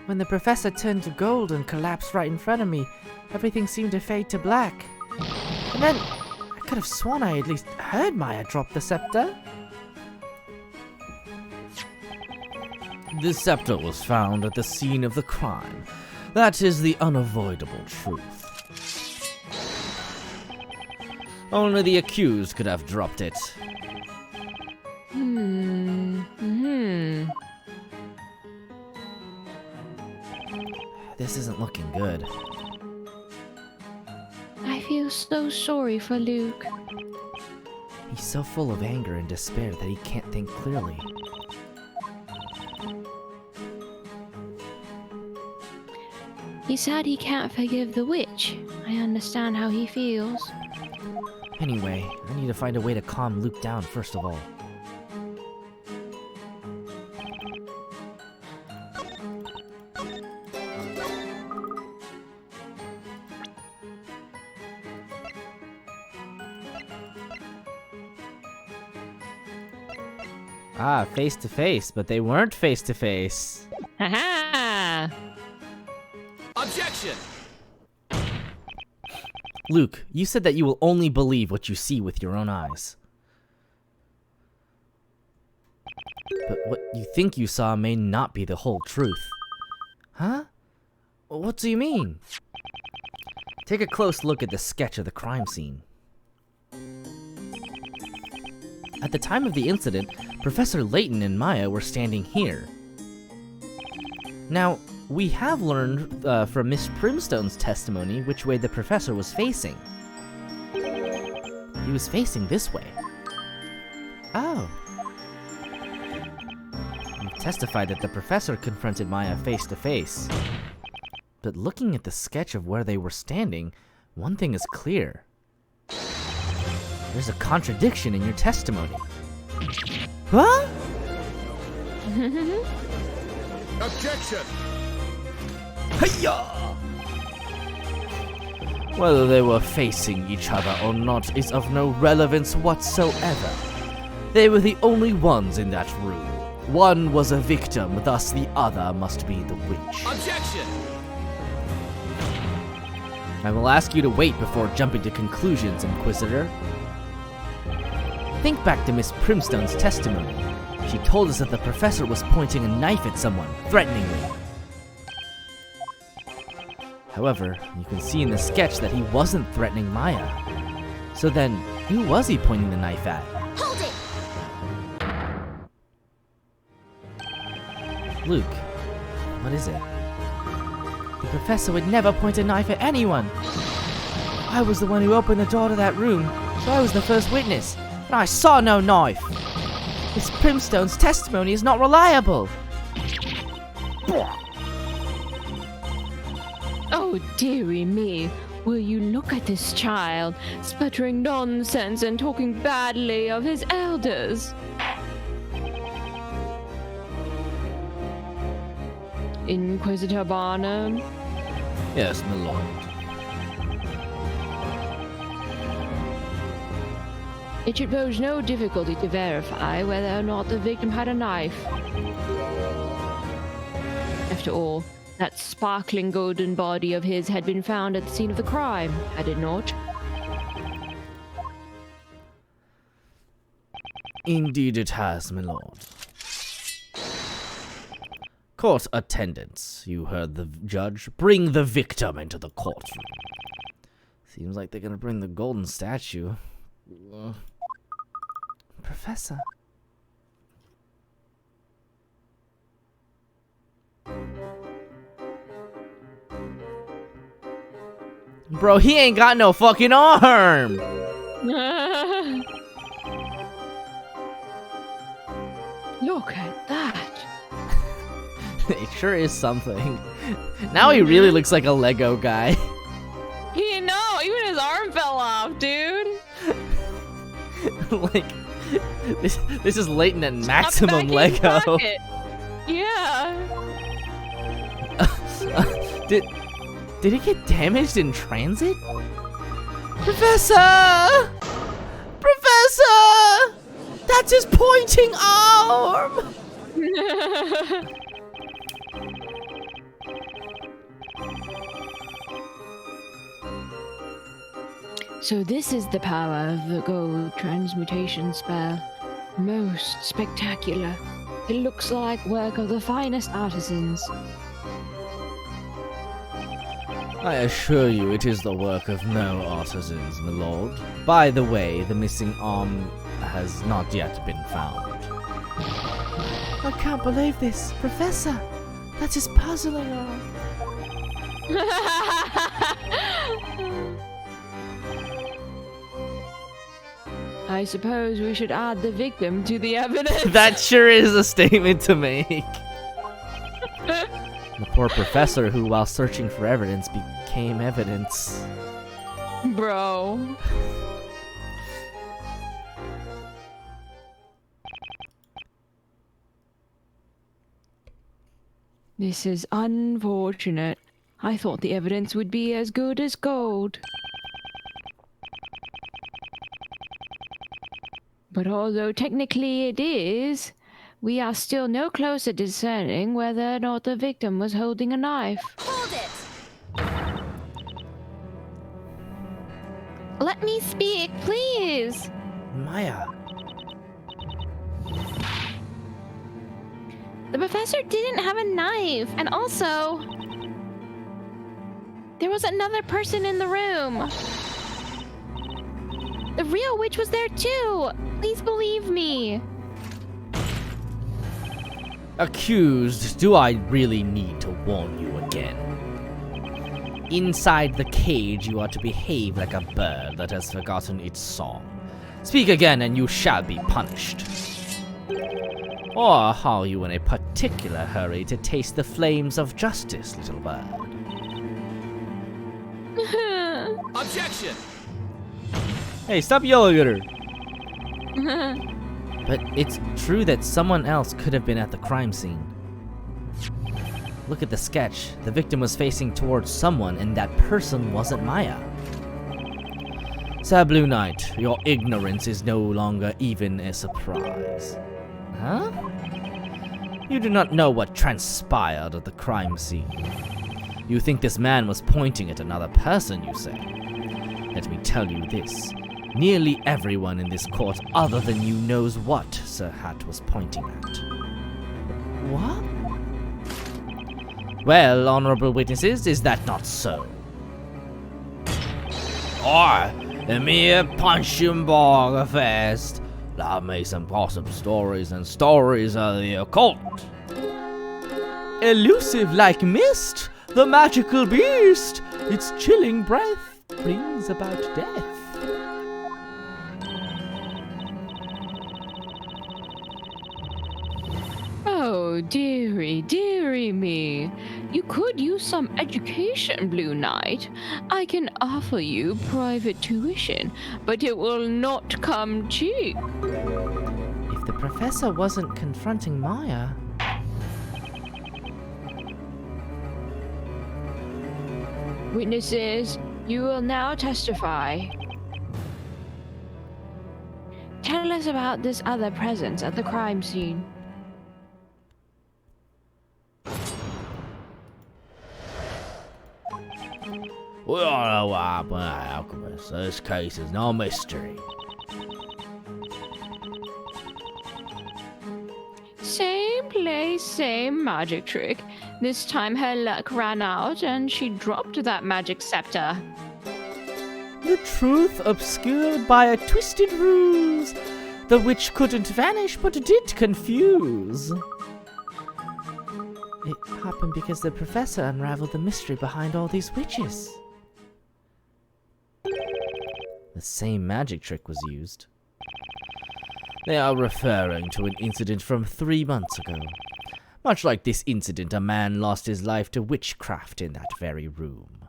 When the professor turned to gold and collapsed right in front of me, everything seemed to fade to black. And then, I could have sworn I at least heard Maya drop the scepter. The scepter was found at the scene of the crime. That is the unavoidable truth. Only the accused could have dropped it. This isn't looking good. I feel so sorry for Luke. He's so full of anger and despair that he can't think clearly. He said he can't forgive the witch. I understand how he feels. Anyway, I need to find a way to calm Luke down first of all. Ah, face to face, but they weren't face to face. Haha! Objection! Luke, you said that you will only believe what you see with your own eyes. But what you think you saw may not be the whole truth. Huh? What do you mean? Take a close look at the sketch of the crime scene. At the time of the incident, Professor Layton and Maya were standing here. Now, we have learned from Miss Primstone's testimony which way the professor was facing. He was facing this way. Oh. You testified that the professor confronted Maya face to face. But looking at the sketch of where they were standing, one thing is clear. There's a contradiction in your testimony. Huh? Objection! Hiya! Whether they were facing each other or not is of no relevance whatsoever. They were the only ones in that room. One was a victim, thus the other must be the witch. Objection! I will ask you to wait before jumping to conclusions, Inquisitor. Think back to Miss Primstone's testimony. She told us that the professor was pointing a knife at someone, threateningly. However, you can see in the sketch that he wasn't threatening Maya. So then, who was he pointing the knife at? Hold it! Luke, what is it? The professor would never point a knife at anyone. I was the one who opened the door to that room, so I was the first witness, and I saw no knife. Miss Primstone's testimony is not reliable. Oh, dearie me. Will you look at this child, sputtering nonsense and talking badly of his elders? Inquisitor Barnum? Yes, my lord. It should pose no difficulty to verify whether or not the victim had a knife. After all, that sparkling golden body of his had been found at the scene of the crime, had it not? Indeed it has, my lord. Court attendants, you heard the judge. Bring the victim into the courtroom. Seems like they're gonna bring the golden statue. Professor. Bro, he ain't got no fucking arm! Look at that. It sure is something. Now he really looks like a Lego guy. You know, even his arm fell off, dude. Like, this is latent at maximum Lego. Yeah. Did it get damaged in transit? Professor! Professor! That's his pointing arm! So this is the power of the gold transmutation spell. Most spectacular. It looks like work of the finest artisans. I assure you it is the work of no artisans, my lord. By the way, the missing arm has not yet been found. I can't believe this, Professor. That's his puzzling arm. I suppose we should add the victim to the evidence. That sure is a statement to make. The poor professor who, while searching for evidence, became evidence. Bro. This is unfortunate. I thought the evidence would be as good as gold. But although technically it is, we are still no closer discerning whether or not the victim was holding a knife. Hold it! Let me speak, please. Maya. The professor didn't have a knife, and also there was another person in the room. The real witch was there too. Please believe me. Accused, do I really need to warn you again? Inside the cage, you are to behave like a bird that has forgotten its song. Speak again and you shall be punished. Or are you in a particular hurry to taste the flames of justice, little bird? Objection! Hey, stop yelling at her! But it's true that someone else could have been at the crime scene. Look at the sketch. The victim was facing towards someone, and that person wasn't Maya. Sir Blue Knight, your ignorance is no longer even a surprise. Huh? You do not know what transpired at the crime scene. You think this man was pointing at another person, you say? Let me tell you this. Nearly everyone in this court other than you knows what Sir Hat was pointing at. What? Well, honorable witnesses, is that not so? Or, the mere punching bag fest. Love me some gossip stories and stories of the occult. Elusive like mist, the magical beast. Its chilling breath brings about death. Oh, dearie, dearie me. You could use some education, Blue Knight. I can offer you private tuition, but it will not come cheap. If the professor wasn't confronting Maya... Witnesses, you will now testify. Tell us about this other presence at the crime scene. We all know what happened at Alchemist, so this case is no mystery. Same play same magic trick. This time her luck ran out and she dropped that magic scepter. The truth obscured by a twisted ruse. The witch couldn't vanish, but did confuse. It happened because the professor unraveled the mystery behind all these witches. The same magic trick was used. They are referring to an incident from 3 months ago. Much like this incident, a man lost his life to witchcraft in that very room.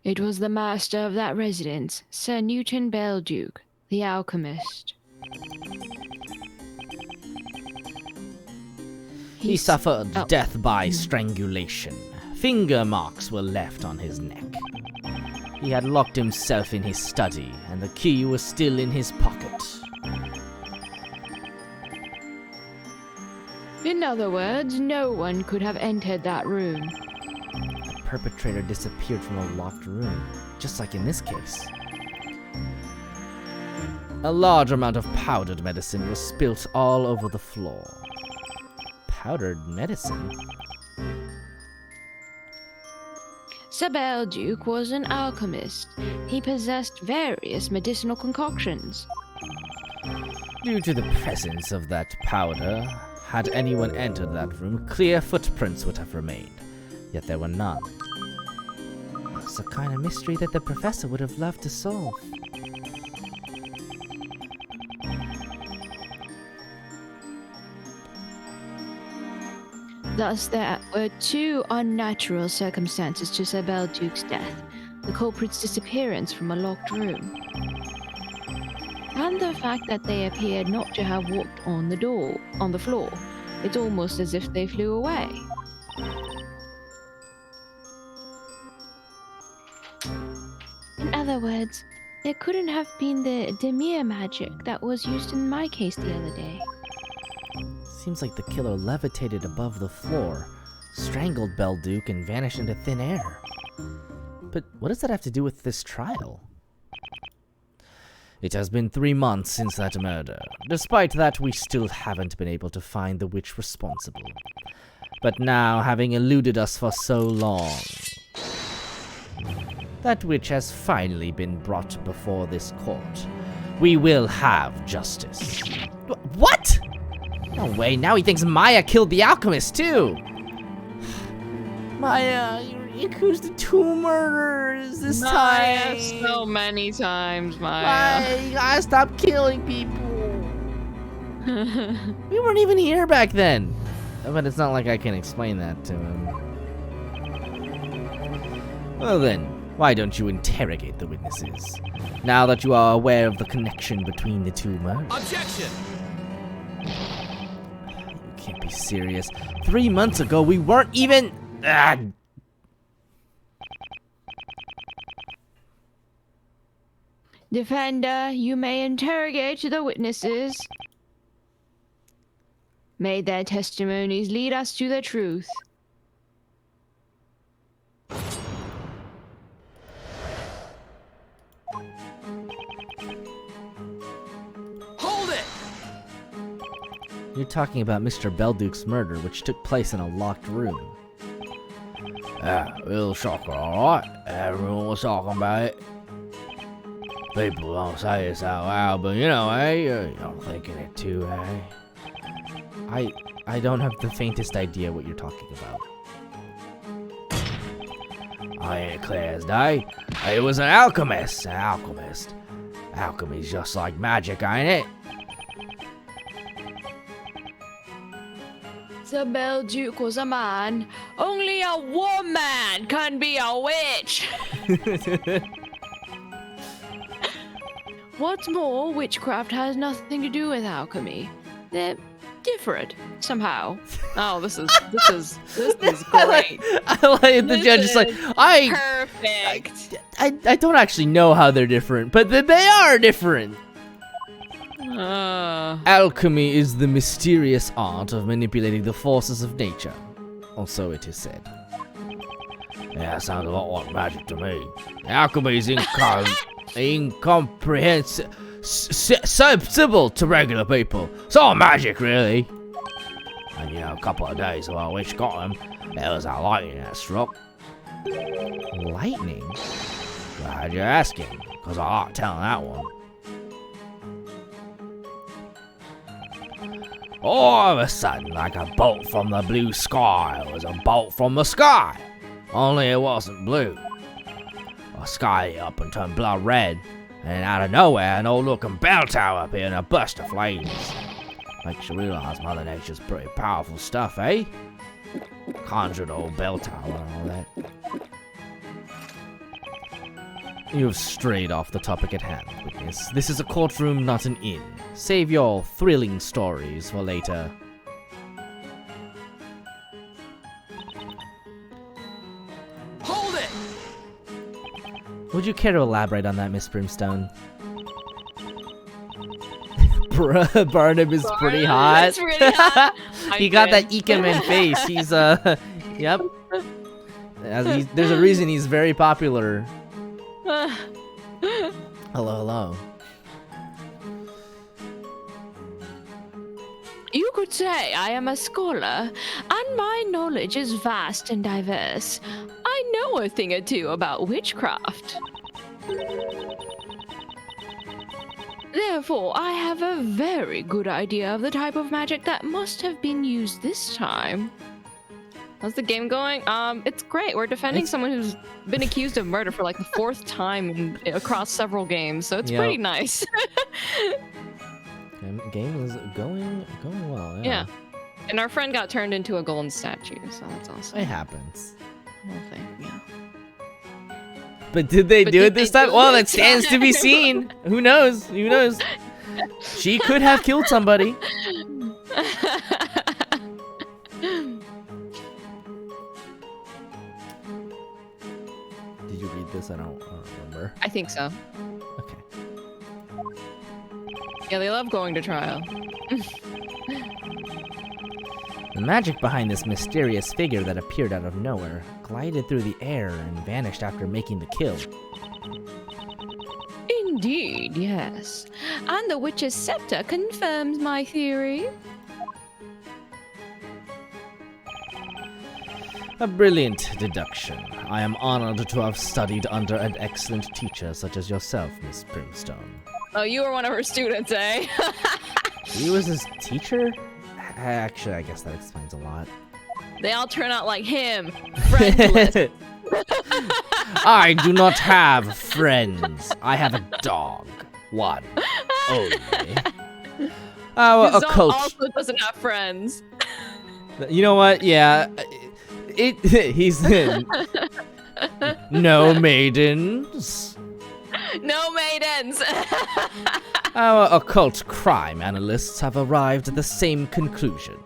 It was the master of that residence, Sir Newton Belduke, the alchemist. He suffered death by strangulation. Finger marks were left on his neck. He had locked himself in his study, and the key was still in his pocket. In other words, no one could have entered that room. The perpetrator disappeared from a locked room, just like in this case. A large amount of powdered medicine was spilt all over the floor. Powdered medicine? Sir Belduke was an alchemist. He possessed various medicinal concoctions. Due to the presence of that powder, had anyone entered that room, clear footprints would have remained. Yet there were none. It's the kind of mystery that the professor would have loved to solve. Thus, there were 2 unnatural circumstances to Sir Belduke's death: the culprit's disappearance from a locked room, and the fact that they appeared not to have walked on the floor. It's almost as if they flew away. In other words, there couldn't have been the Demir magic that was used in my case the other day. Seems like the killer levitated above the floor, strangled Belduke, and vanished into thin air. But what does that have to do with this trial? It has been 3 months since that murder. Despite that, we still haven't been able to find the witch responsible. But now, having eluded us for so long, that witch has finally been brought before this court. We will have justice. What? No way, now he thinks Maya killed the alchemist, too! Maya, you accused of 2 murders this time! So many times, Maya. Maya, you gotta stop killing people! We weren't even here back then! But it's not like I can explain that to him. Well then, why don't you interrogate the witnesses? Now that you are aware of the connection between the 2 murders. Objection! Can't be serious. 3 months ago, we weren't even... Defender, you may interrogate the witnesses. May their testimonies lead us to the truth. Hold it! You're talking about Mr. Belduke's murder, which took place in a locked room. Real shocker, alright? Everyone was talking about it. People don't say this out loud, but you know, you're thinking it too, I don't have the faintest idea what you're talking about. I ain't clear as day. It was an alchemist. An alchemist. Alchemy's just like magic, ain't it? Sir Belduke was a man. Only a woman can be a witch. What's more, witchcraft has nothing to do with alchemy. They're different somehow. Oh, this is great. I like the judge is like, perfect. I don't actually know how they're different, but they are different. Alchemy is the mysterious art of manipulating the forces of nature, or so it is said. Yeah, that sounds a lot like magic to me. Alchemy is incomprehensible. simple to regular people. It's all magic, really. And you know, a couple of days while a witch got him, there was a lightning that struck. Lightning? Glad you're asking, because I like telling that one. All of a sudden, like a bolt from the blue sky, it was a bolt from the sky. Only it wasn't blue. The sky lit up and turned blood red, and out of nowhere, an old-looking bell tower appeared in a burst of flames. Makes you realize Mother Nature's pretty powerful stuff, eh? Conjured old bell tower and all that. You have strayed off the topic at hand, witness. This is a courtroom, not an inn. Save your thrilling stories for later. Hold it! Would you care to elaborate on that, Miss Brimstone? Bruh, Barnum is pretty hot. It's really hot. He got that Ikemen face. He's, yep. There's a reason he's very popular. Hello, hello. You could say I am a scholar, and my knowledge is vast and diverse. I know a thing or two about witchcraft. Therefore, I have a very good idea of the type of magic that must have been used this time. How's the game going? It's great. We're defending someone who's been accused of murder for like the 4th time across several games, so it's pretty nice. Game is going well. Yeah. And our friend got turned into a golden statue, so that's awesome. It happens. Yeah. But did they do it this time? Well, it stands to be seen. Who knows? Who knows? She could have killed somebody. Did you read this? I don't remember. I think so. Okay. Yeah, they love going to trial. The magic behind this mysterious figure that appeared out of nowhere glided through the air and vanished after making the kill. Indeed, yes. And the witch's scepter confirms my theory. A brilliant deduction. I am honored to have studied under an excellent teacher such as yourself, Miss Brimstone. Oh, you were one of her students, eh? He was his teacher? Actually, I guess that explains a lot. They all turn out like him. Friendless. I do not have friends. I have a dog. One. Only. Our His dog occult... also doesn't have friends. You know what? Yeah. He's in. No maidens. No maidens. Our occult crime analysts have arrived at the same conclusion.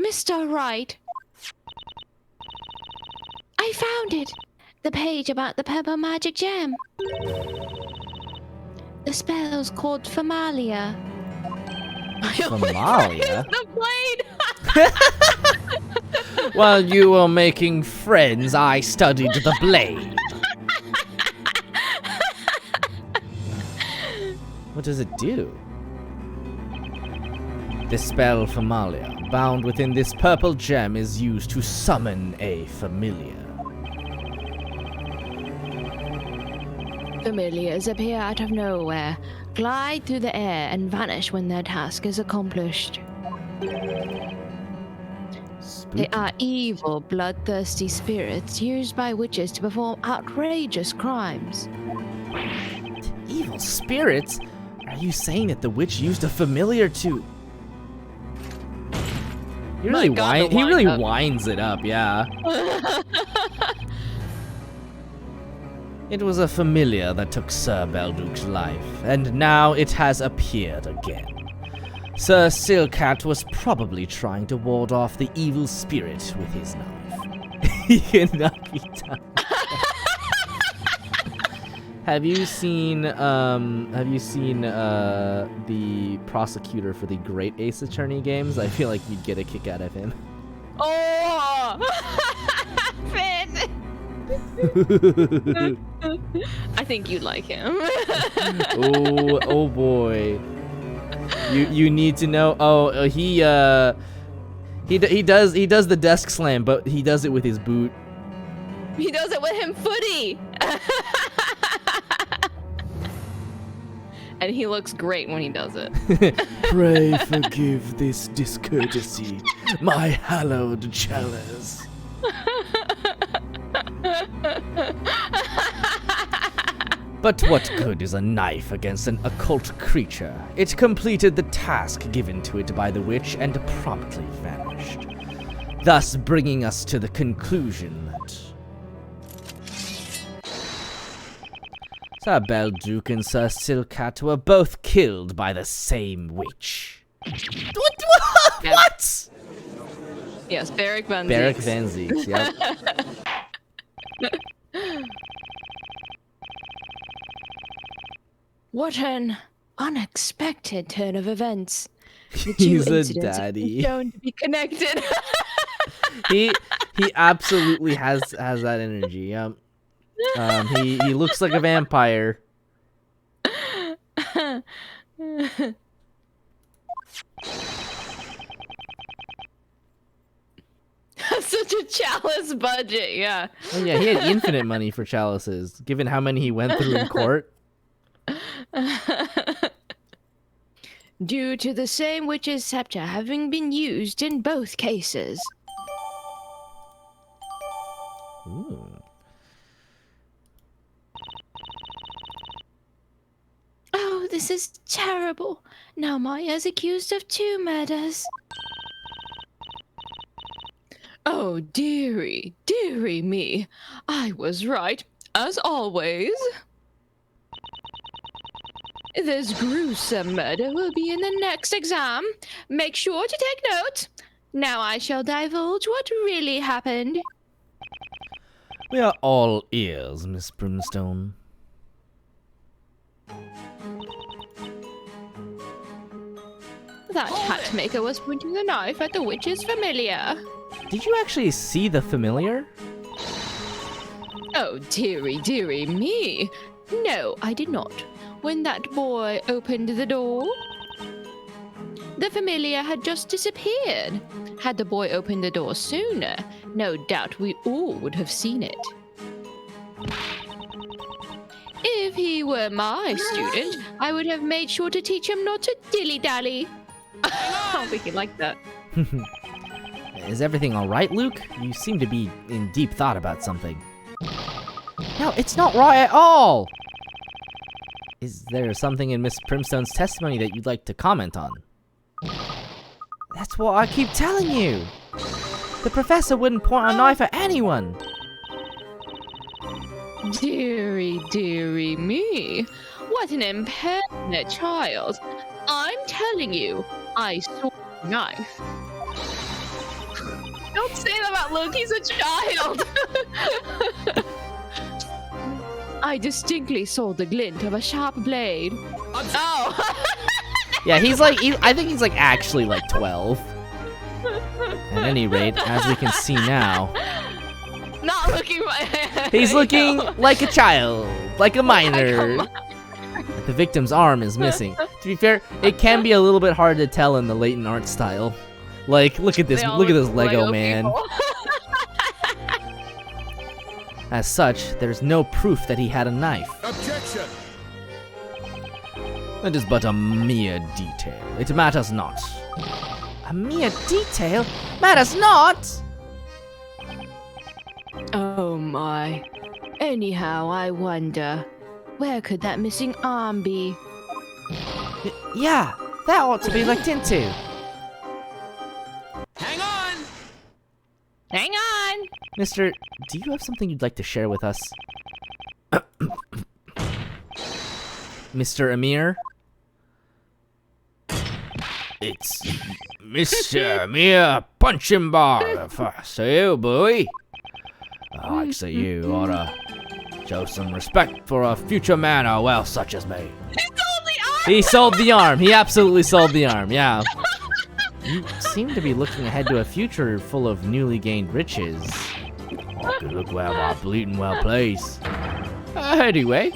Mr. Wright. I found it. The page about the pepper magic gem. The spell's called Familia. Familia? The blade. While you were making friends, I studied the blade. What does it do? The spell Familia, bound within this purple gem, is used to summon a familiar. Familiars appear out of nowhere, glide through the air, and vanish when their task is accomplished. Spooky. They are evil, bloodthirsty spirits used by witches to perform outrageous crimes. Evil spirits? Are you saying that the witch used a familiar to... He really, winds it up, yeah. It was a familiar that took Sir Belduke's life, and now it has appeared again. Sir Silcat was probably trying to ward off the evil spirit with his knife. He cannot be done. Have you seen the prosecutor for the Great Ace Attorney games? I feel like you'd get a kick out of him. Oh! Finn! I think you'd like him. Oh boy. You need to know. Oh, he does the desk slam, but he does it with his boot. He does it with him footy. And he looks great when he does it. Pray forgive this discourtesy, my hallowed chalice. But what good is a knife against an occult creature? It completed the task given to it by the witch and promptly vanished. Thus bringing us to the conclusion that Sir Belduke and Sir Silcat were both killed by the same witch. What? Yes, Beric Van Zieks. Beric Van Zieks, yep. What an unexpected turn of events. The two He's a incidents have been daddy. shown to be connected. He absolutely has that energy. He looks like a vampire. Such a chalice budget, yeah. Oh yeah, he had infinite money for chalices, given how many he went through in court. Due to the same witch's scepter having been used in both cases. Ooh. Oh, this is terrible. Now Maya's accused of 2 murders. Oh, dearie, dearie me. I was right, as always. This gruesome murder will be in the next exam. Make sure to take note. Now I shall divulge what really happened. We are all ears, Miss Brimstone. That hat maker was pointing the knife at the witch's familiar. Did you actually see the familiar? Oh, dearie, dearie me. No, I did not. When that boy opened the door, the familiar had just disappeared. Had the boy opened the door sooner, no doubt we all would have seen it. If he were my student, I would have made sure to teach him not to dilly-dally. I don't think he liked that. Is everything alright, Luke? You seem to be in deep thought about something. No, it's not right at all! Is there something in Miss Primstone's testimony that you'd like to comment on? That's what I keep telling you! The professor wouldn't point a knife at anyone! Dearie, dearie me. What an impertinent child. I'm telling you, I saw the knife. Don't say that about Luke, he's a child! I distinctly saw the glint of a sharp blade. Oh! Yeah, I think he's like actually like 12. At any rate, as we can see now, Not looking he's looking like a child, like a minor. The victim's arm is missing. To be fair, it can be a little bit hard to tell in the latent art style. Like, look at this Lego man. As such, there's no proof that he had a knife. Objection! That is but a mere detail. It matters not. A mere detail? Matters not! Oh my. Anyhow, I wonder, where could that missing arm be? Yeah, that ought to be looked into. Hang on! Hang on! Mister, do you have something you'd like to share with us? Mr. Amir? It's Mr. Amir Punching Bar. So, boy. I'd say you ought to show some respect for a future man or well such as me. He sold the arm. He absolutely sold the arm, yeah. You seem to be looking ahead to a future full of newly gained riches. I could look where my bleeding well place. Anyway,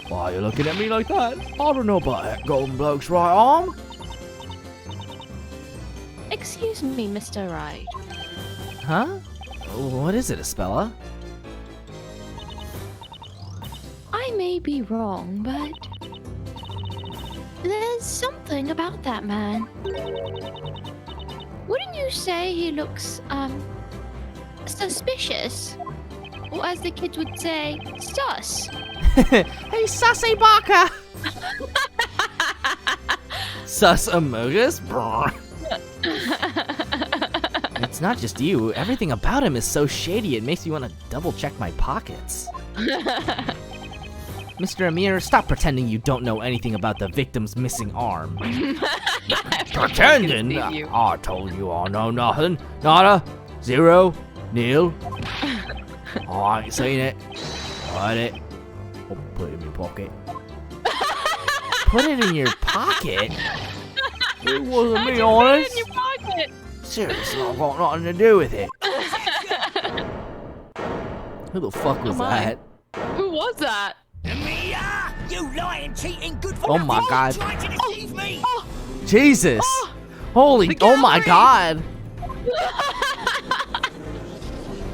why are you looking at me like that? I don't know about that golden bloke's right arm. Excuse me, Mr. Wright. Huh? What is it, Espella? I may be wrong, but there's something about that man. Wouldn't you say he looks, suspicious? Or as the kids would say, sus. Hey, Sussy Barker! Sus Amogus? It's not just you. Everything about him is so shady, it makes me want to double check my pockets. Mr. Amir, stop pretending you don't know anything about the victim's missing arm. Pretending? I told you I know nothing. Nada. Zero. Nil. I ain't seen it. Got it. Oh, put it in your pocket. Put it in your pocket? It wasn't me, honest. Put it in your pocket. Seriously, I've got nothing to do with it. Who the fuck was that? Who was that? You lying, cheating, good for Oh my god. trying to deceive me. Jesus. Holy, oh my god.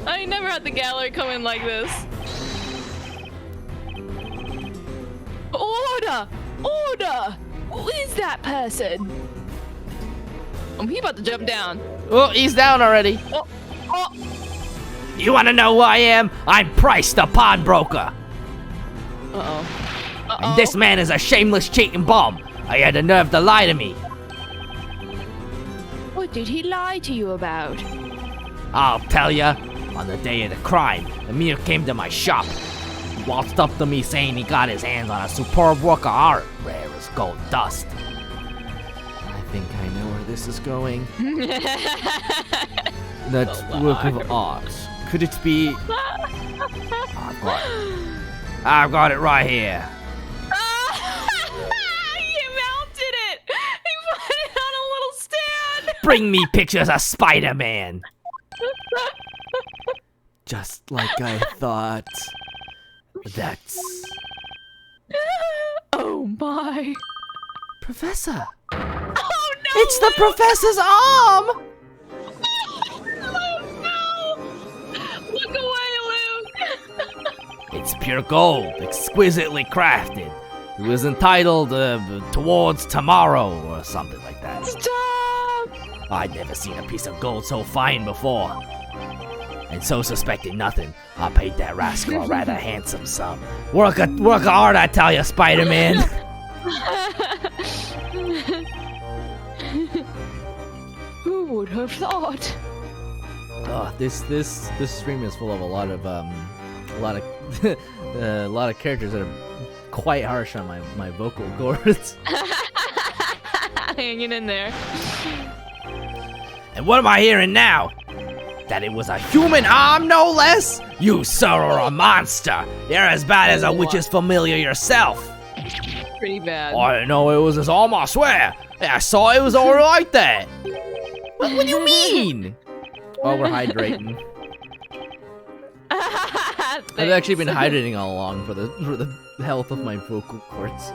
I never had the gallery come in like this. Order! Order! Who is that person? Oh, he about to jump down. Oh, he's down already. Oh, oh. You want to know who I am? I'm Price, the pawnbroker. Uh-oh. And this man is a shameless cheating bum. I had the nerve to lie to me. What did he lie to you about? I'll tell ya. On the day of the crime, Amir came to my shop. He waltzed up to me saying he got his hands on a superb work of art, rare as gold dust. I think I know where this is going. That work of art. Could it be... I've got it right here. He mounted it! He put it on a little stand! Bring me pictures of Spider-Man. Just like I thought. That's... Oh my. Professor! Oh no! It's the professor's arm! Oh no! Look away, Luke! It's pure gold, exquisitely crafted. It was entitled, Towards Tomorrow, or something like that. Stop! I'd never seen a piece of gold so fine before. And so suspecting nothing, I paid that rascal a rather handsome sum. Work hard, I tell you, Spider-Man. Who would have thought? Oh, this stream is full of a lot of characters that are quite harsh on my vocal cords. Hanging in there. And what am I hearing now? That it was a human arm, no less? You, sir, are a monster. You're as bad as a witch's familiar yourself. Pretty bad. I didn't know it was his arm, I swear. I saw it was all like that. What do you mean? Oh, we're hydrating. I've actually been hydrating all along for the health of my vocal cords.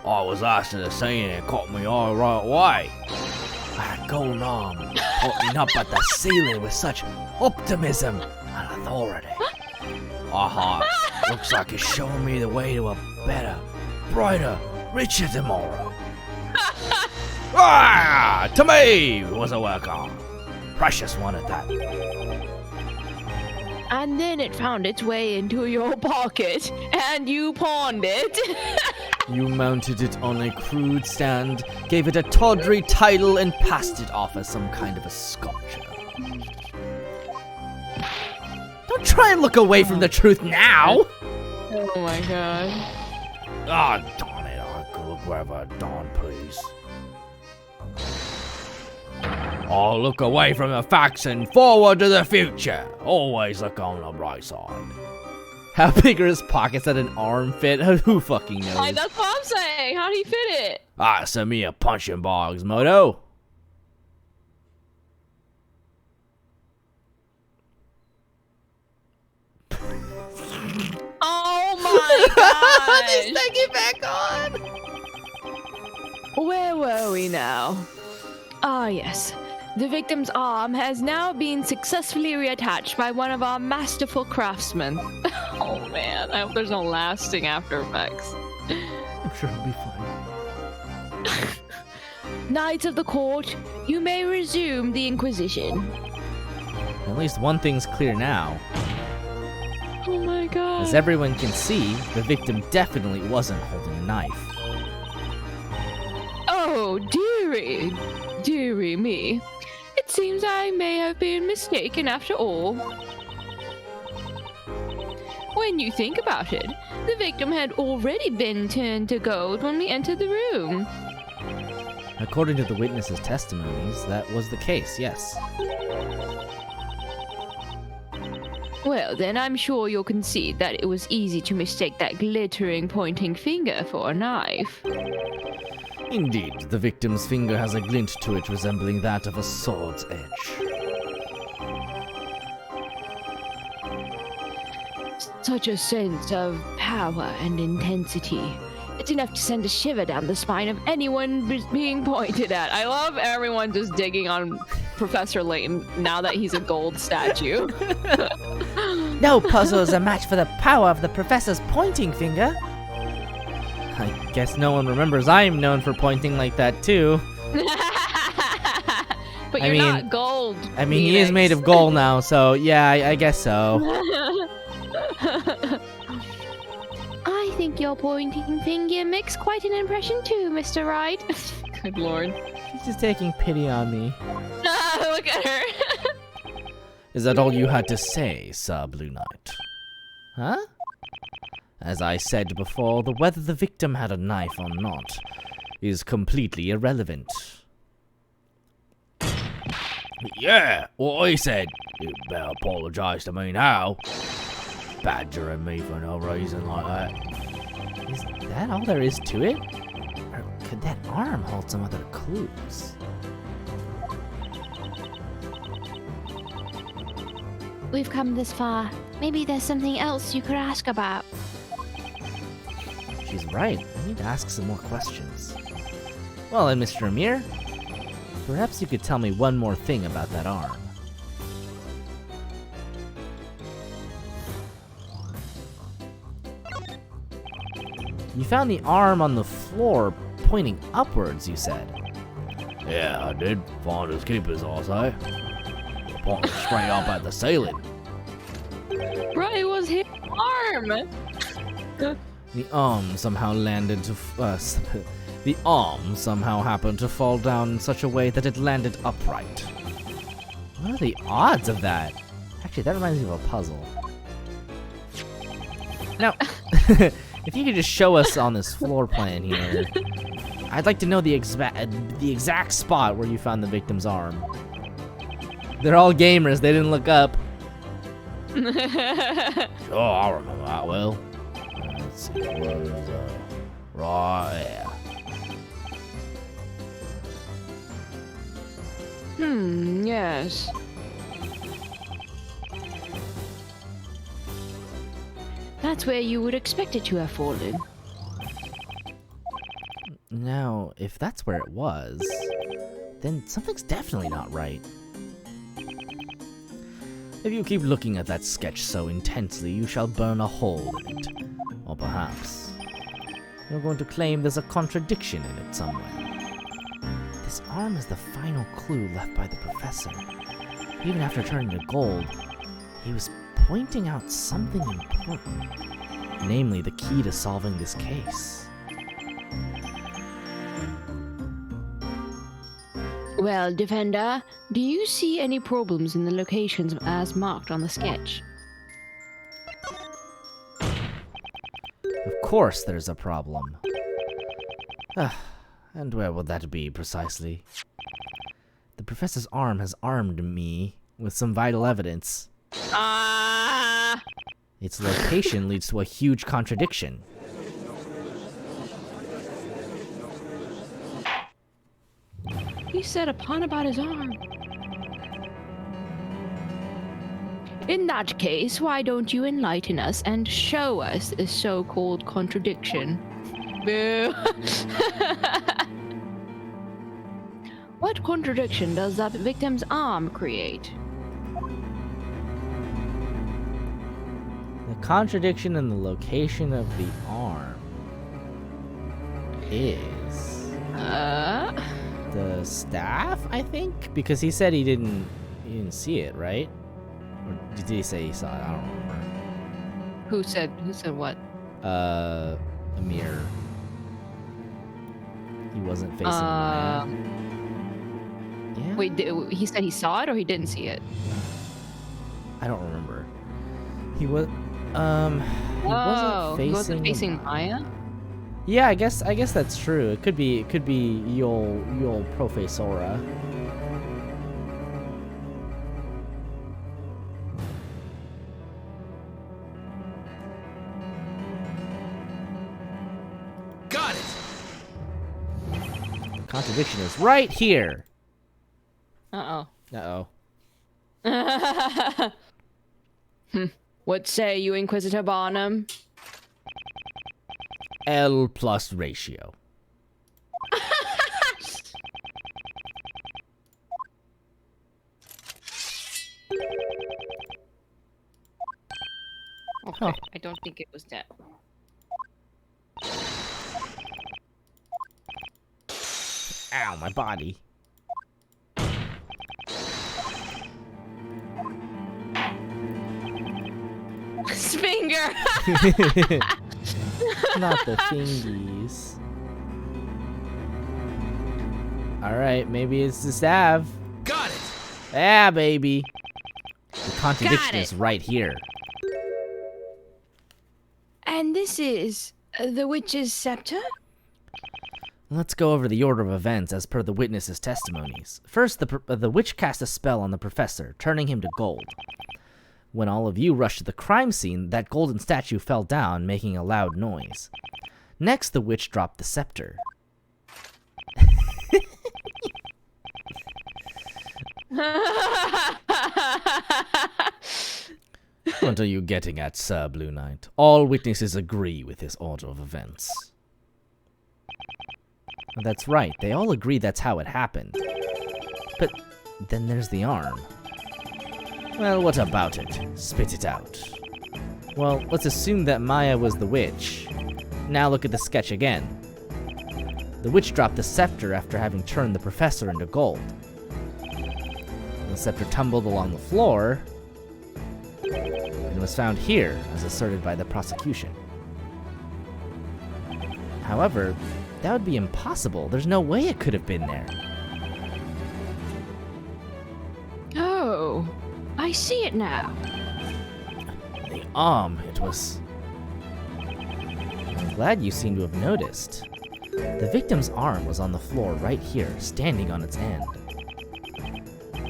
I was asked to say and it caught me all right away. I had a golden arm pointing up at the ceiling with such optimism and authority. Aha, looks like it's showing me the way to a better, brighter, richer tomorrow. Ah, to me it was a work arm. Precious one at that. And then it found its way into your pocket, and you pawned it. You mounted it on a crude stand, gave it a tawdry title, and passed it off as some kind of a sculpture. Don't try and look away from the truth now! Oh my god. Ah, oh, darn it, I could look wherever dawn please. I'll look away from the facts and forward to the future. Always look on the bright side. How big are his pockets that an arm fit? Who fucking knows? That's what I'm saying. How do you fit it? Ah, send me a punching bag, Moto. He's taking back on! Where were we now? Ah, yes. The victim's arm has now been successfully reattached by one of our masterful craftsmen. Oh man, I hope there's no lasting after effects. I'm sure it'll be fine. Knights of the court, you may resume the Inquisition. At least one thing's clear now. Oh my god. As everyone can see, the victim definitely wasn't holding a knife. Oh, dearie me. It seems I may have been mistaken after all. When you think about it, the victim had already been turned to gold when we entered the room. According to the witnesses' testimonies, that was the case, yes. Well, then I'm sure you'll concede that it was easy to mistake that glittering pointing finger for a knife. Indeed, the victim's finger has a glint to it resembling that of a sword's edge. Such a sense of power and intensity. It's enough to send a shiver down the spine of anyone being pointed at. I love everyone just digging on Professor Layton now that he's a gold statue. No puzzle is a match for the power of the professor's pointing finger. I guess no one remembers I'm known for pointing like that too. But you're not gold. I mean, he is made of gold now, so yeah, I guess so. I think your pointing finger makes quite an impression too, Mr. Wright. Good lord. He's just taking pity on me. Look at her. Is that all you had to say, Sir Blue Knight? Huh? As I said before, whether the victim had a knife or not is completely irrelevant. Yeah, what I said. You better apologise to me now. Badgering me for no reason like that. Is that all there is to it? Or could that arm hold some other clues? We've come this far. Maybe there's something else you could ask about. She's right. I need to ask some more questions. Well, then, Mr. Amir, perhaps you could tell me one more thing about that arm. You found the arm on the floor pointing upwards, you said. Yeah, I did. Finders keepers, I say. Pointing straight up at the ceiling. Right, it was his arm. The arm somehow landed to the arm somehow happened to fall down in such a way that it landed upright. What are the odds of that? Actually, that reminds me of a puzzle. Now, if you could just show us on this floor plan here, I'd like to know the exact spot where you found the victim's arm. They're all gamers, they didn't look up. Oh, I remember that well. Let's see, where is right there. Yes. That's where you would expect it to have fallen. Now, if that's where it was, then something's definitely not right. If you keep looking at that sketch so intensely, you shall burn a hole in it. Or perhaps you're going to claim there's a contradiction in it somewhere. This arm is the final clue left by the professor. Even after turning to gold, he was pointing out something important, namely the key to solving this case. Well, Defender, do you see any problems in the locations as marked on the sketch? Of course there's a problem. And where would that be, precisely? The professor's arm has armed me with some vital evidence. Its location leads to a huge contradiction. He said a pun about his arm. In that case, why don't you enlighten us and show us this so-called contradiction? Boo. What contradiction does that victim's arm create? The contradiction in the location of the arm is the staff, I think, because he said he didn't see it, right? Or did he say he saw it? I don't remember. Who said what? Amir. He wasn't facing Maya. Yeah. Wait, he said he saw it or he didn't see it? I don't remember. He was he wasn't facing Maya? Yeah, I guess that's true. It could be Yol Professora. Got it. The contradiction is right here. Uh-oh. Uh-oh. What say you, Inquisitor Barnum? L plus ratio. Okay, I don't think it was that. Ow, my body. Finger! Not the fingies. Alright, maybe it's the staff. Got it! Yeah, baby. The contradiction is right here. And this is the witch's scepter? Let's go over the order of events as per the witnesses' testimonies. First, the witch cast a spell on the professor, turning him to gold. When all of you rushed to the crime scene, that golden statue fell down, making a loud noise. Next, the witch dropped the scepter. What are you getting at, Sir Blue Knight? All witnesses agree with this order of events. That's right, they all agree that's how it happened. But then there's the arm. Well, what about it? Spit it out. Well, let's assume that Maya was the witch. Now look at the sketch again. The witch dropped the scepter after having turned the professor into gold. The scepter tumbled along the floor and was found here, as asserted by the prosecution. However, that would be impossible. There's no way it could have been there. Oh, I see it now. The arm, it was... I'm glad you seem to have noticed. The victim's arm was on the floor right here, standing on its end.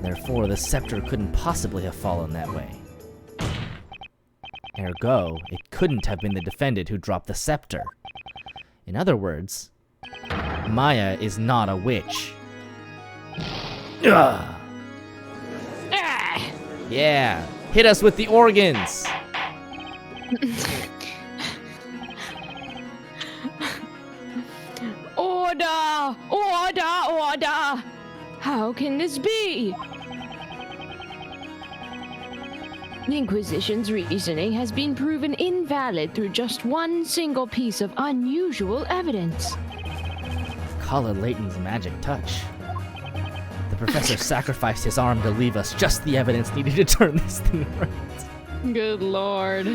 Therefore, the scepter couldn't possibly have fallen that way. Ergo, it couldn't have been the defendant who dropped the scepter. In other words, Maya is not a witch. Ugh. Yeah, hit us with the organs! Order! Order! Order! How can this be? The Inquisition's reasoning has been proven invalid through just one single piece of unusual evidence. Call it Leighton's magic touch. The professor sacrificed his arm to leave us just the evidence needed to turn this thing right. Good lord.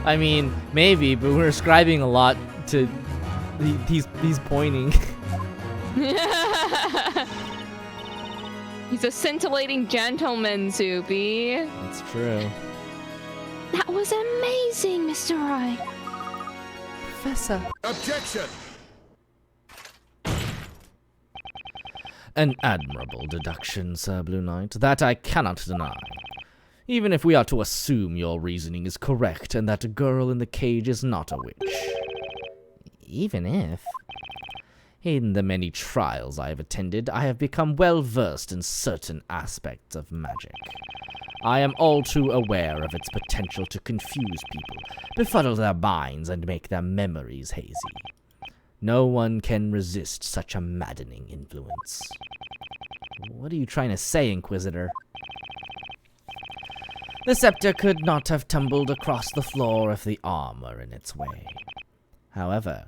I mean, maybe, but we're ascribing a lot to he's pointing. He's a scintillating gentleman, Soupy. That's true. That was amazing, Mr. Wright. Professor. Objection! An admirable deduction, Sir Blue Knight, that I cannot deny. Even if we are to assume your reasoning is correct and that girl in the cage is not a witch. Even if... In the many trials I have attended, I have become well versed in certain aspects of magic. I am all too aware of its potential to confuse people, befuddle their minds, and make their memories hazy. No one can resist such a maddening influence. What are you trying to say, Inquisitor? The scepter could not have tumbled across the floor if the arm were in its way. However,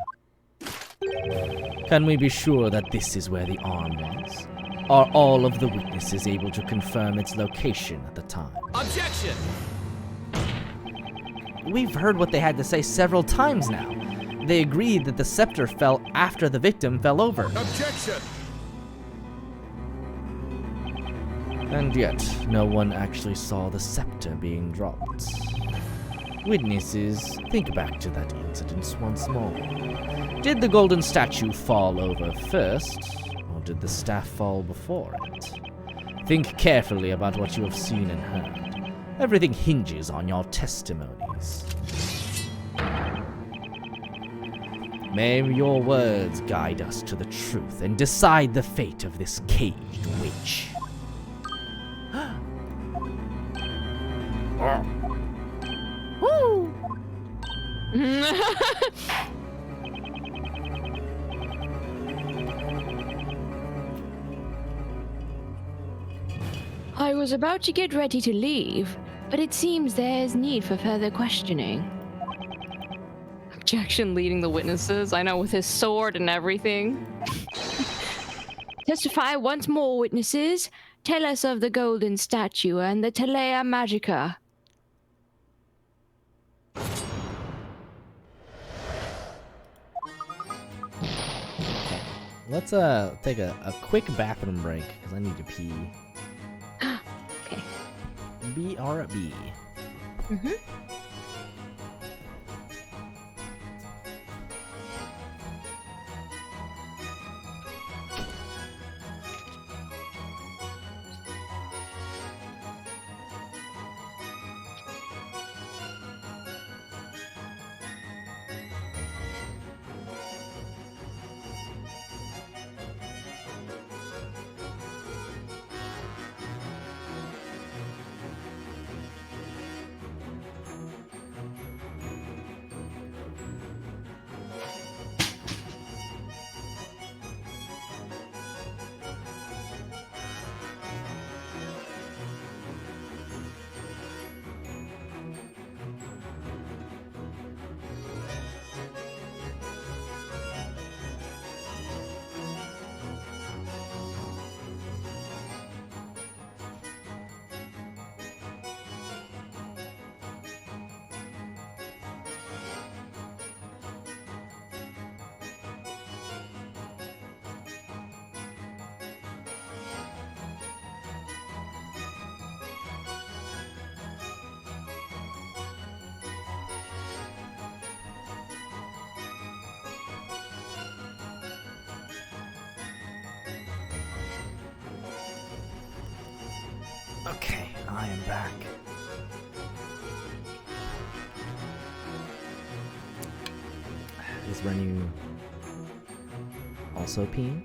can we be sure that this is where the arm was? Are all of the witnesses able to confirm its location at the time? Objection! We've heard what they had to say several times now. They agreed that the scepter fell after the victim fell over. Objection! And yet, no one actually saw the scepter being dropped. Witnesses, think back to that incident once more. Did the golden statue fall over first, or did the staff fall before it? Think carefully about what you have seen and heard. Everything hinges on your testimonies. May your words guide us to the truth and decide the fate of this caged witch. Woo! I was about to get ready to leave, but it seems there's need for further questioning. Objection leading the witnesses, I know, with his sword and everything. Testify once more, witnesses. Tell us of the golden statue and the Telea Magica. Let's take a quick bathroom break, because I need to pee. Okay. BRB. Mm-hmm. Okay, I am back. Is Renu also peeing?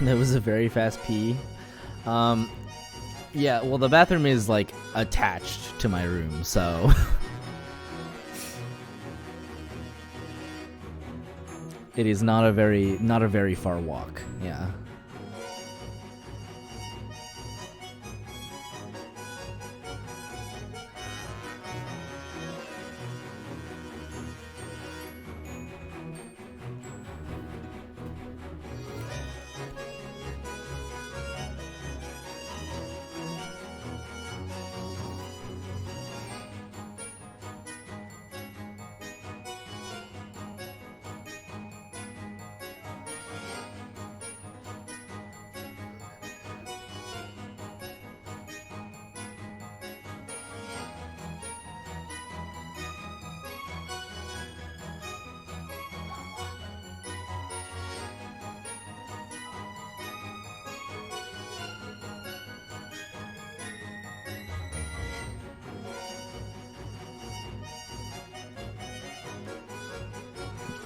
That was a very fast pee. Yeah, well, the bathroom is like attached to my room, so it is not a very far walk. Yeah.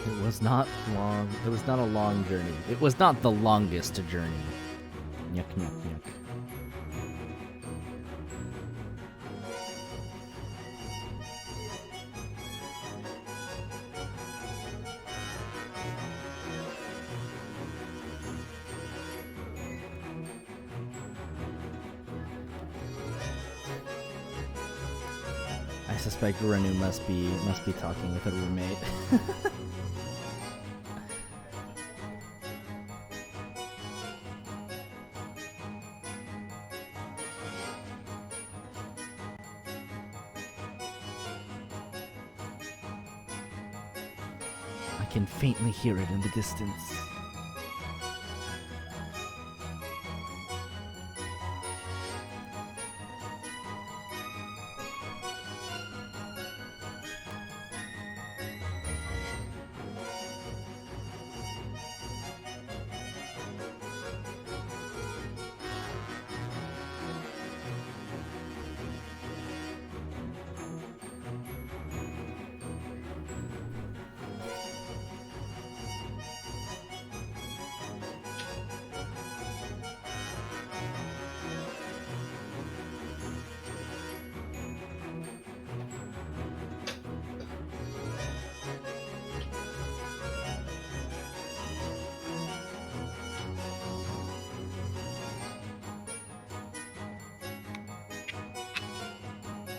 It was not long. It was not a long journey. It was not the longest journey. Yuck, yuck, yuck. I suspect Renu must be talking with her roommate. I can faintly hear it in the distance.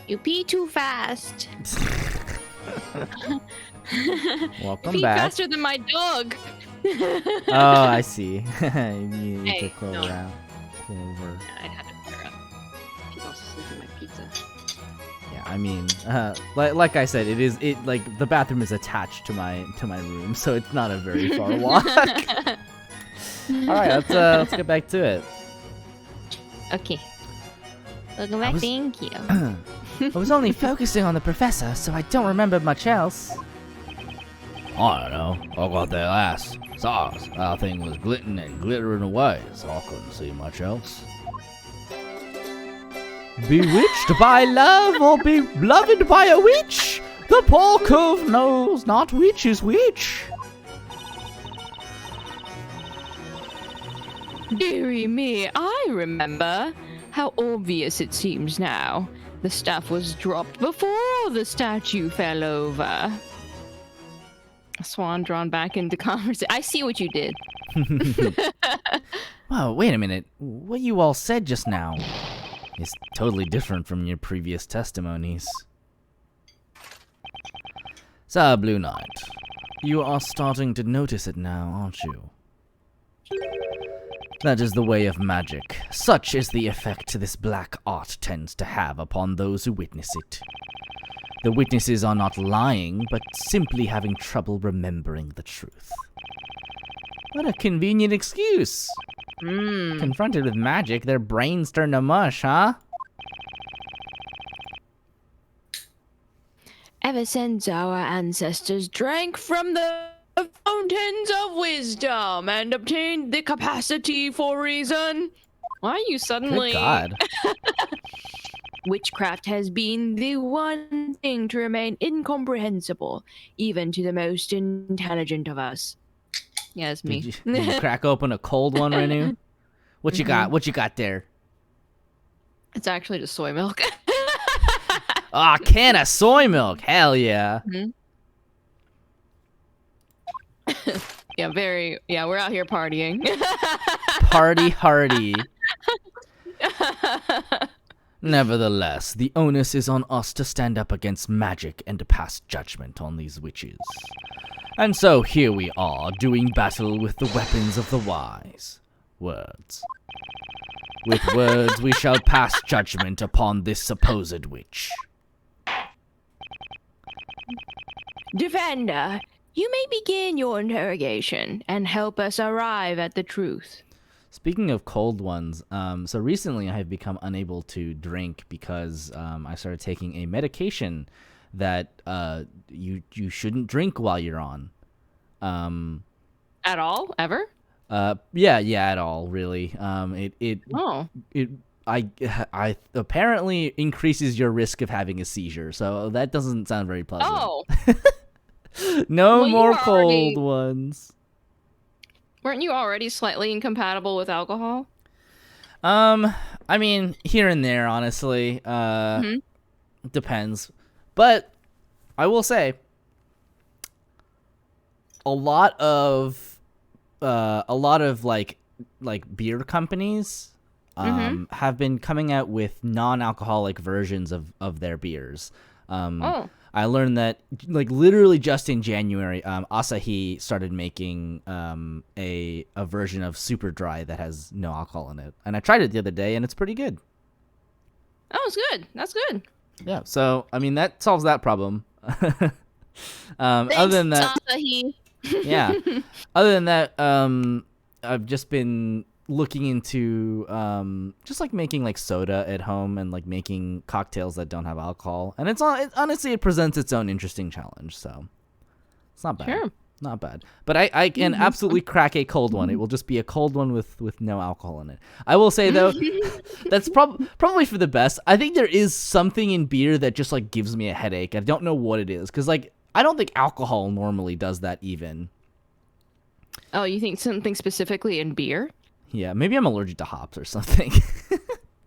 You pee too fast. Welcome pee back. faster than my dog. Oh, I see. You need Hey, to clear no. out. Clover. I had to clear up. She's also sniffing my pizza. Yeah, I mean, like I said, like the bathroom is attached to my room, so it's not a very far walk. All right, let's get back to it. Okay. Welcome back. Thank you. I was only focusing on the professor, so I don't remember much else. I don't know. I got that last sauce. That thing was glitting and glittering away, so I couldn't see much else. Bewitched by love or beloved by a witch? The poor cove knows not which is which. Dearie me, I remember. How obvious it seems now. The staff was dropped before the statue fell over. Swan drawn back into conversation. I see what you did. Wow, wait a minute. What you all said just now is totally different from your previous testimonies. So, Blue Knight, you are starting to notice it now, aren't you? That is the way of magic. Such is the effect this black art tends to have upon those who witness it. The witnesses are not lying, but simply having trouble remembering the truth. What a convenient excuse. Confronted with magic, their brains turn to mush, huh? Ever since our ancestors drank from the fountains of wisdom and obtained the capacity for reason. Why are you suddenly... Good God. Witchcraft has been the one thing to remain incomprehensible, even to the most intelligent of us. Yeah, it's me. Did you crack open a cold one, Renu? What you got? What you got there? It's actually just soy milk. Ah, can of soy milk. Hell yeah. Yeah, we're out here partying. Party hardy. Nevertheless, the onus is on us to stand up against magic and to pass judgment on these witches. And so here we are, doing battle with the weapons of the wise. Words. With words we shall pass judgment upon this supposed witch. Defender, you may begin your interrogation and help us arrive at the truth. Speaking of cold ones, so recently I have become unable to drink because I started taking a medication that you shouldn't drink while you're on. At all? Ever? Yeah, at all, really. It apparently increases your risk of having a seizure, so that doesn't sound very pleasant. Oh. No Well, you more were cold already- ones. Weren't you already slightly incompatible with alcohol? I mean, here and there, honestly. Depends. But I will say a lot of like beer companies have been coming out with non-alcoholic versions of their beers. I learned that like literally just in January, Asahi started making a version of Super Dry that has no alcohol in it, and I tried it the other day, and it's pretty good. Oh, it's good. That's good. Yeah, so I mean that solves that problem. Thanks, Other than that, Asahi. yeah. Other than that, I've just been looking into just like making like soda at home and like making cocktails that don't have alcohol, and honestly it presents its own interesting challenge, so it's not bad. Sure. Not bad. But I can absolutely crack a cold one. It will just be a cold one with no alcohol in it. I will say though, that's probably for the best. I think there is something in beer that just like gives me a headache. I don't know what it is, because like I don't think alcohol normally does that even. Oh, you think something specifically in beer? Yeah, maybe I'm allergic to hops or something.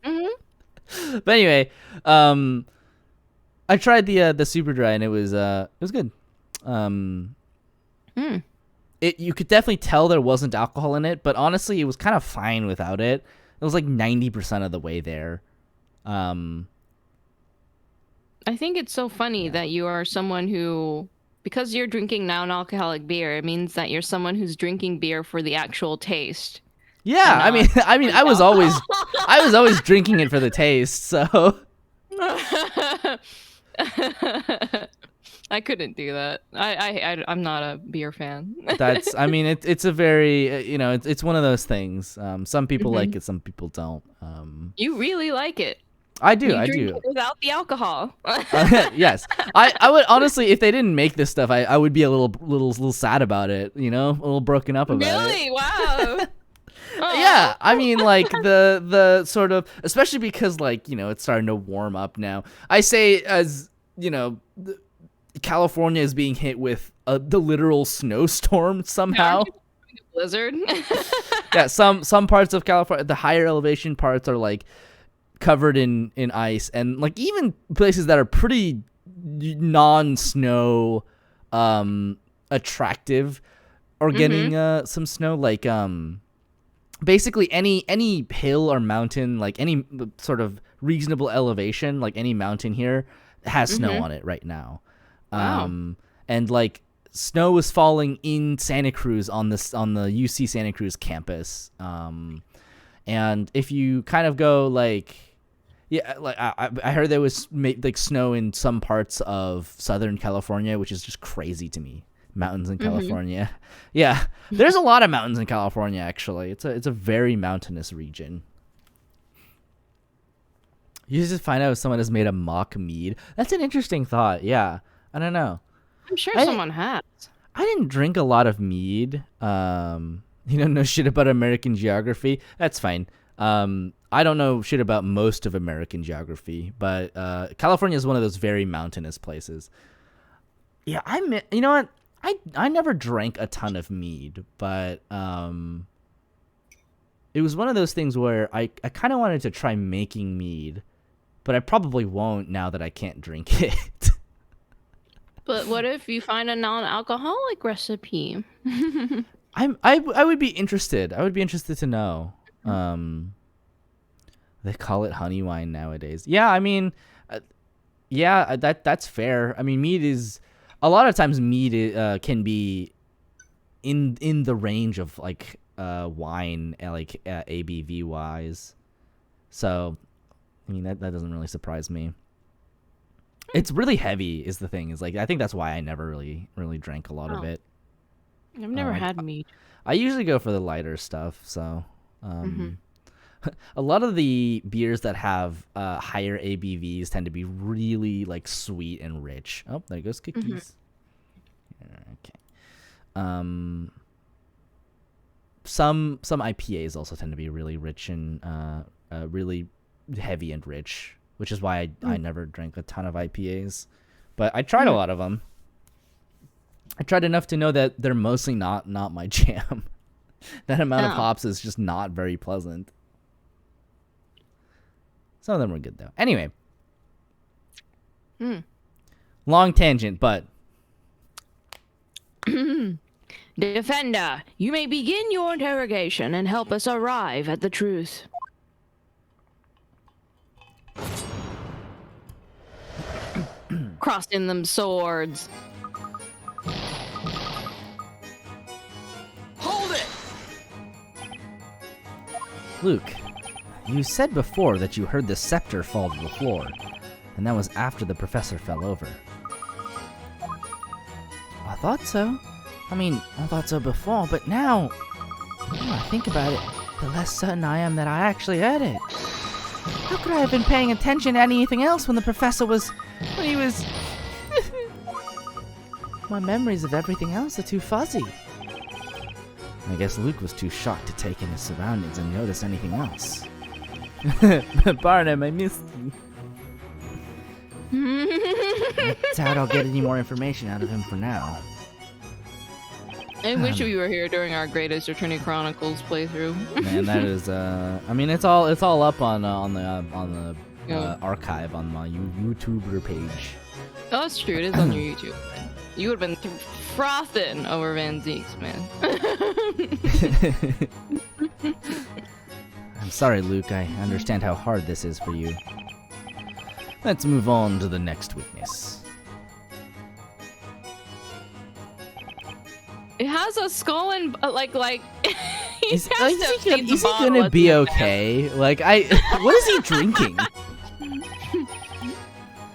But anyway, I tried the Super Dry, and it was good. You could definitely tell there wasn't alcohol in it, but honestly, it was kind of fine without it. It was like 90% of the way there. I think it's so funny that you are someone who, because you're drinking non-alcoholic beer, it means that you're someone who's drinking beer for the actual taste. Yeah, I mean, I was always drinking it for the taste, so. I couldn't do that. I'm not a beer fan. I mean, it's a very, it's one of those things. Some people like it, some people don't. You really like it. I do. You drink it without the alcohol. Yes, I would honestly, if they didn't make this stuff, I would be a little sad about it. A little broken up about it. Really? Wow. Yeah, I mean, like the sort of, especially because like it's starting to warm up now. I say as California is being hit with the literal snowstorm somehow. Blizzard. Yeah, some parts of California, the higher elevation parts are like covered in ice, and like even places that are pretty non-snow attractive are getting some snow, like basically any hill or mountain, like any sort of reasonable elevation, like any mountain here has snow on it right now. Wow. And like snow is falling in Santa Cruz on the UC Santa Cruz campus. And if you kind of go like, yeah, like I heard there was like snow in some parts of Southern California, which is just crazy to me. Mountains in California. Yeah, there's a lot of mountains in California, actually. It's a very mountainous region. You just find out if someone has made a mock mead. That's an interesting thought. Yeah, I don't know. I'm sure someone has. I didn't drink a lot of mead. You don't know shit about American geography. That's fine. I don't know shit about most of American geography, but California is one of those very mountainous places. Yeah, you know what? I never drank a ton of mead, but it was one of those things where I kind of wanted to try making mead, but I probably won't now that I can't drink it. But what if you find a non-alcoholic recipe? I would be interested. I would be interested to know. They call it honey wine nowadays. Yeah, I mean, yeah, that's fair. I mean, mead is a lot of times can be in the range of like wine, like ABV wise. So, I mean that doesn't really surprise me. It's really heavy is the thing. Is like I think that's why I never really drank a lot of it. I've never had mead. I usually go for the lighter stuff. So, a lot of the beers that have higher ABVs tend to be really like sweet and rich. Oh, there goes cookies. Okay. Some IPAs also tend to be really rich and really heavy and rich, which is why I never drank a ton of IPAs, but I tried a lot of them. I tried enough to know that they're mostly not my jam. That amount of hops is just not very pleasant. Some of them were good, though. Anyway. Long tangent, but... Defender, you may begin your interrogation and help us arrive at the truth. Crossing them swords. Hold it! Luke, you said before that you heard the scepter fall to the floor, and that was after the professor fell over. I thought so. I thought so before, but now, the more I think about it, the less certain I am that I actually heard it. How could I have been paying attention to anything else when the professor was... when he was... My memories of everything else are too fuzzy. I guess Luke was too shocked to take in his surroundings and notice anything else. Barnum, I missed you. I doubt I'll get any more information out of him for now. I wish we were here during our Greatest Attorney Chronicles playthrough. Man, that is it's all up on the archive on my YouTuber page. Oh, that's true. It is on your YouTube. You would have been frothing over Van Zeeks, man. I'm sorry, Luke. I understand how hard this is for you. Let's move on to the next witness. It has a skull and like is he gonna be okay? Like what is he drinking?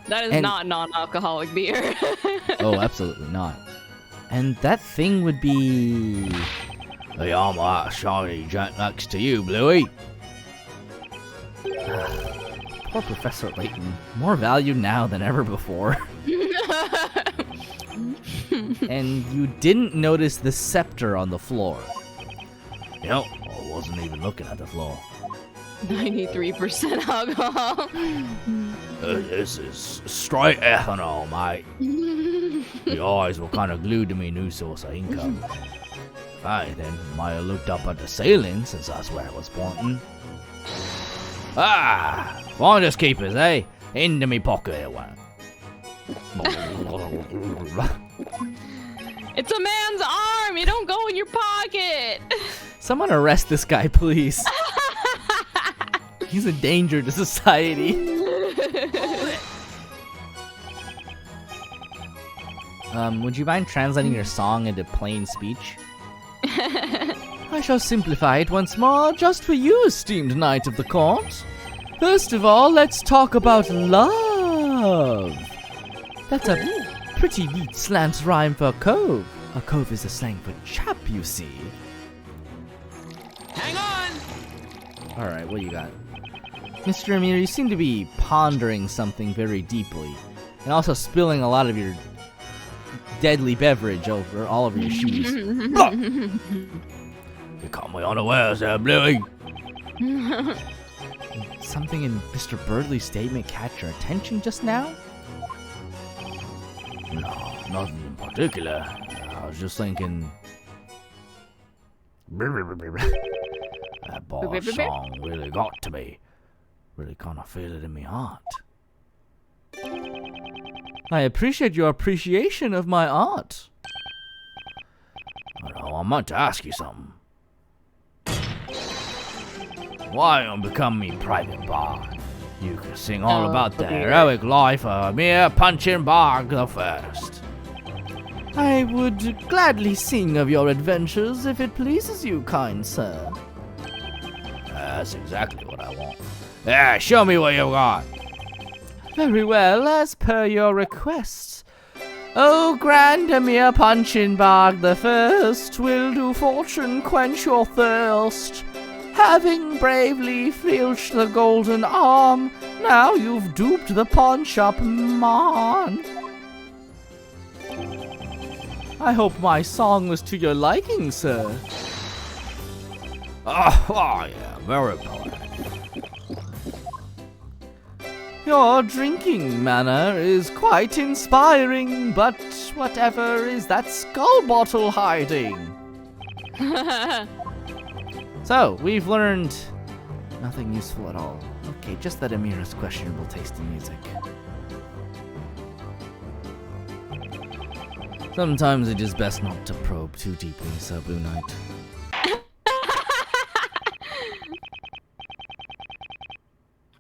That is not non-alcoholic beer. Oh, absolutely not. And that thing would be... Hey, I'm that shiny gent next to you, Bluey. Poor Professor Layton. More valued now than ever before. And you didn't notice the scepter on the floor. Yep, I wasn't even looking at the floor. 93% alcohol. This is straight ethanol, mate. The eyes were kind of glued to me new source of income. I then might have looked up at the ceiling since that's where it was pointing. Ah, finders keepers, eh? Into me pocket it went. It's a man's arm. You don't go in your pocket. Someone arrest this guy, please. He's a danger to society. Would you mind translating your song into plain speech? I shall simplify it once more, just for you, esteemed knight of the court. First of all, let's talk about love. That's a pretty neat slant rhyme for cove. A cove is a slang for chap, you see. Hang on! Alright, what do you got? Mr. Amir, you seem to be pondering something very deeply, and also spilling a lot of your deadly beverage over all over your shoes. You caught me unawares there, Bluey. Something in Mr. Birdley's statement catch your attention just now? No, nothing in particular. I was just thinking... That boss song really got to me. Really kind of feel it in my heart. I appreciate your appreciation of my art. I meant to ask you something. Why don't become me private bar? You can sing all about the heroic life of mere punching bog the first. I would gladly sing of your adventures if it pleases you, kind sir. That's exactly what I want. Yeah, show me what you got. Very well, as per your request. Oh, grand Emir Punchin Bog the First, will do fortune quench your thirst. Having bravely filched the golden arm, now you've duped the pawn shop man. I hope my song was to your liking, sir. Oh yeah, very poetic. Your drinking manner is quite inspiring, but whatever is that skull bottle hiding? So, we've learned nothing useful at all. Okay, just that Amira's questionable taste in music. Sometimes it is best not to probe too deeply, Sir Blue Knight.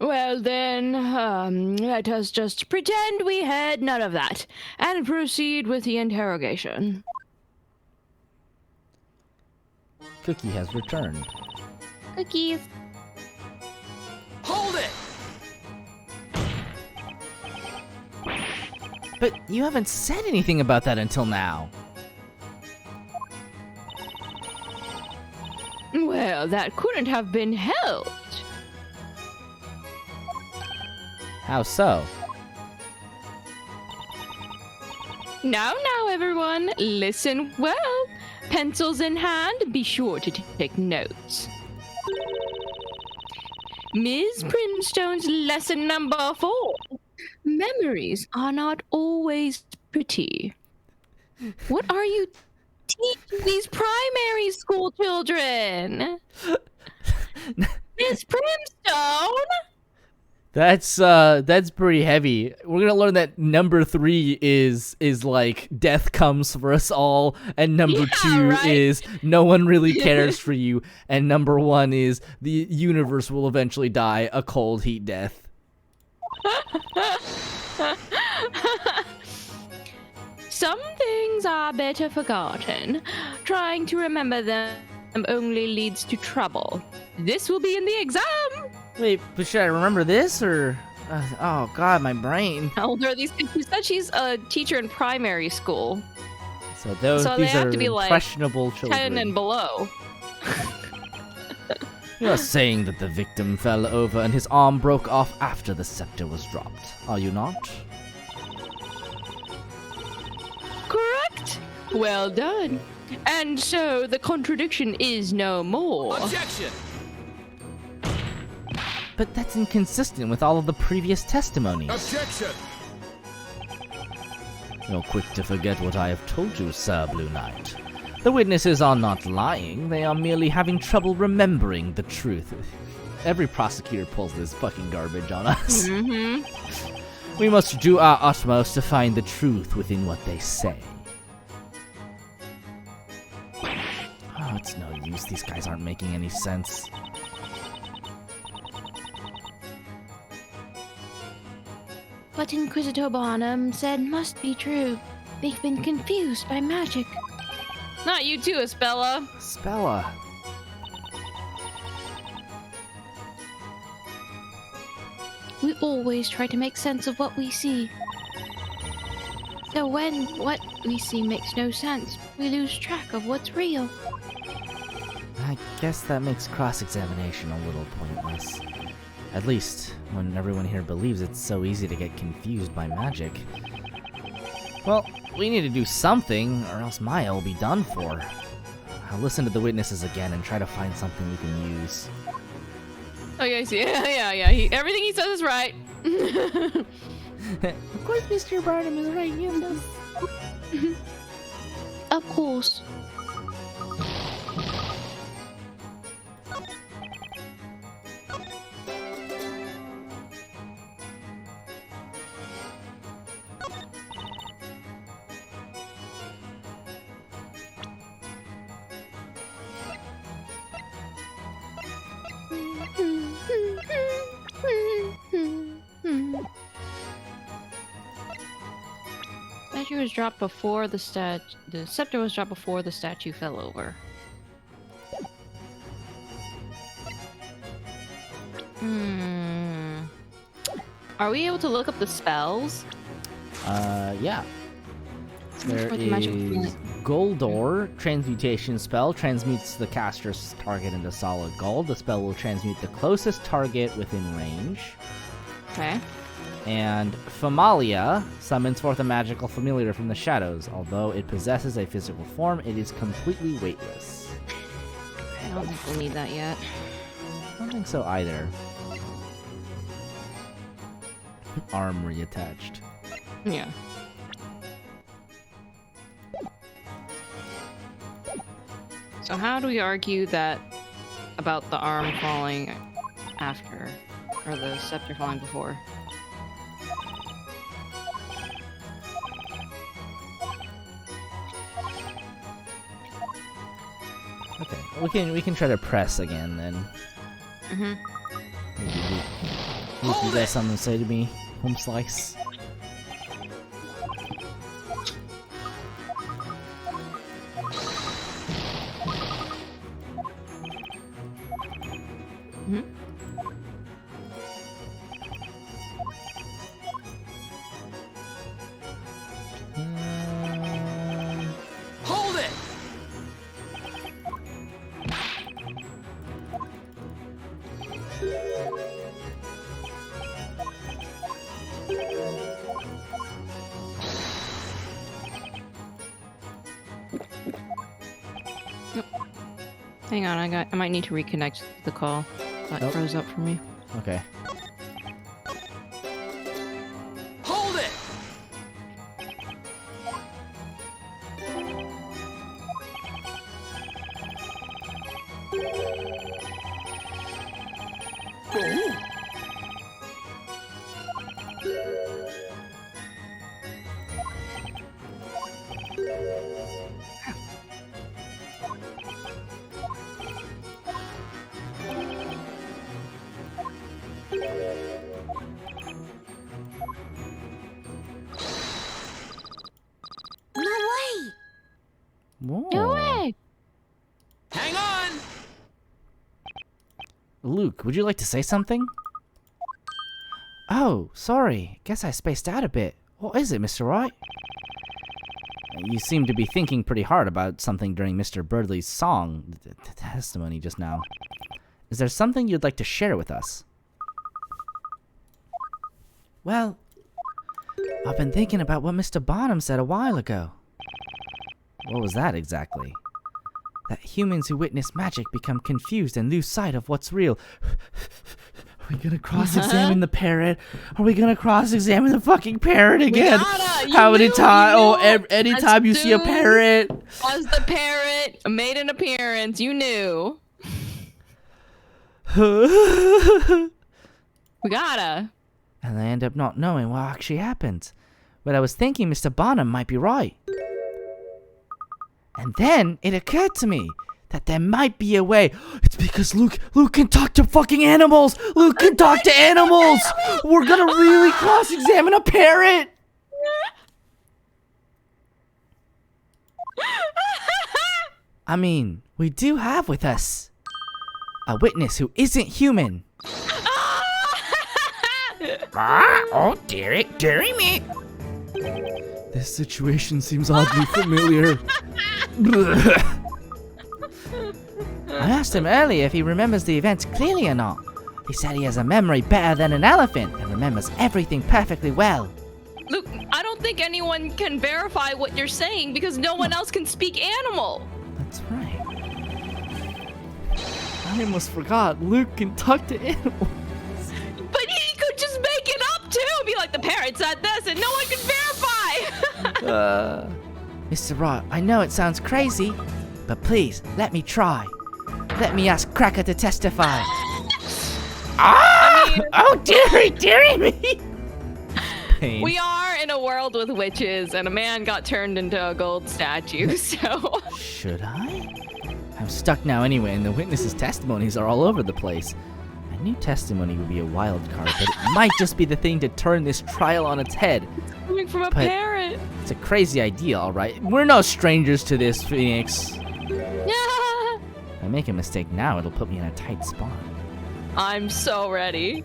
Well then, let us just pretend we had none of that, and proceed with the interrogation. Cookie has returned. Cookies. Hold it! But you haven't said anything about that until now. Well, that couldn't have been helped. How so? Now, everyone, listen well. Pencils in hand, be sure to take notes. Ms. Primstone's lesson number 4. Memories are not always pretty. What are you teaching these primary school children? Ms. Primstone? That's pretty heavy. We're gonna learn that number 3 is like death comes for us all, and number 2 is no one really cares for you, and number 1 is the universe will eventually die a cold heat death. Some things are better forgotten. Trying to remember them only leads to trouble. This will be in the exam. Wait, but should I remember this, or... oh god, my brain. How old are these kids? She said she's a teacher in primary school. So they these have are to be like impressionable children. 10 and below. You are saying that the victim fell over and his arm broke off after the scepter was dropped, are you not? Correct. Well done. And so the contradiction is no more. Objection! But that's inconsistent with all of the previous testimonies. Objection! You're quick to forget what I have told you, Sir Blue Knight. The witnesses are not lying, they are merely having trouble remembering the truth. Every prosecutor pulls this fucking garbage on us. Mm-hmm. We must do our utmost to find the truth within what they say. Oh, it's no use, these guys aren't making any sense. What Inquisitor Barnum said must be true. They've been confused by magic. Not you too, Espella. Spella. We always try to make sense of what we see. So when what we see makes no sense, we lose track of what's real. I guess that makes cross-examination a little pointless. At least, when everyone here believes it's so easy to get confused by magic. Well, we need to do something, or else Maya will be done for. I'll listen to the witnesses again and try to find something we can use. Oh, yeah, I see. Yeah. Everything he says is right. Of course Mr. Barnum is right, yes. Of course. Statue was dropped before the scepter was dropped before the statue fell over. Are we able to look up the spells? Yeah. There What the magic is was Goldor, transmutation spell, transmutes the caster's target into solid gold. The spell will transmute the closest target within range. Okay. And Famalia summons forth a magical familiar from the shadows. Although it possesses a physical form, it is completely weightless. I don't think we'll need that yet. I don't think so either. arm reattached. Yeah. So how do we argue that about the arm falling after, or the scepter falling before? Okay, we can try to press again then. Mm-hmm. Luke, you got something to say to me, Home Slice? Mm-hmm. Hold it! Hang on, I might need to reconnect the call. That froze up for me. Okay. Hold it! Whoa. No way! Hang on! Luke, would you like to say something? Oh, sorry. Guess I spaced out a bit. What is it, Mr. Wright? You seem to be thinking pretty hard about something during Mr. Birdley's song, testimony just now. Is there something you'd like to share with us? Well, I've been thinking about what Mr. Barnum said a while ago. What was that exactly? That humans who witness magic become confused and lose sight of what's real. Are we gonna cross-examine the parrot? Are we gonna cross-examine the fucking parrot again? How many times? Oh, anytime you see a parrot. As the parrot made an appearance, you knew. We gotta. And I end up not knowing what actually happened. But I was thinking Mr. Barnum might be right. And then it occurred to me that there might be a way. It's because Luke can talk to fucking animals. Luke can talk to animals. We're gonna really cross-examine a parrot. I mean, we do have with us a witness who isn't human. Oh, dearie me. This situation seems oddly familiar. I asked him earlier if he remembers the events clearly or not. He said he has a memory better than an elephant and remembers everything perfectly well. Look, I don't think anyone can verify what you're saying because no one else can speak animal. That's right. I almost forgot. Luke can talk to animals. But he could just make it up too. Be like, the parrot said this and no one can verify. Mr. Wright, I know it sounds crazy, but please, let me try. Let me ask Cracker to testify. I mean, Oh, dearie me. Pain. we are in a world with witches and a man got turned into a gold statue, so... Should I? I'm stuck now anyway, and the witnesses' testimonies are all over the place. I knew testimony would be a wild card, but it might just be the thing to turn this trial on its head. It's coming from a But parrot. It's a crazy idea, alright? We're no strangers to this, Phoenix. If I make a mistake now, it'll put me in a tight spot. I'm so ready.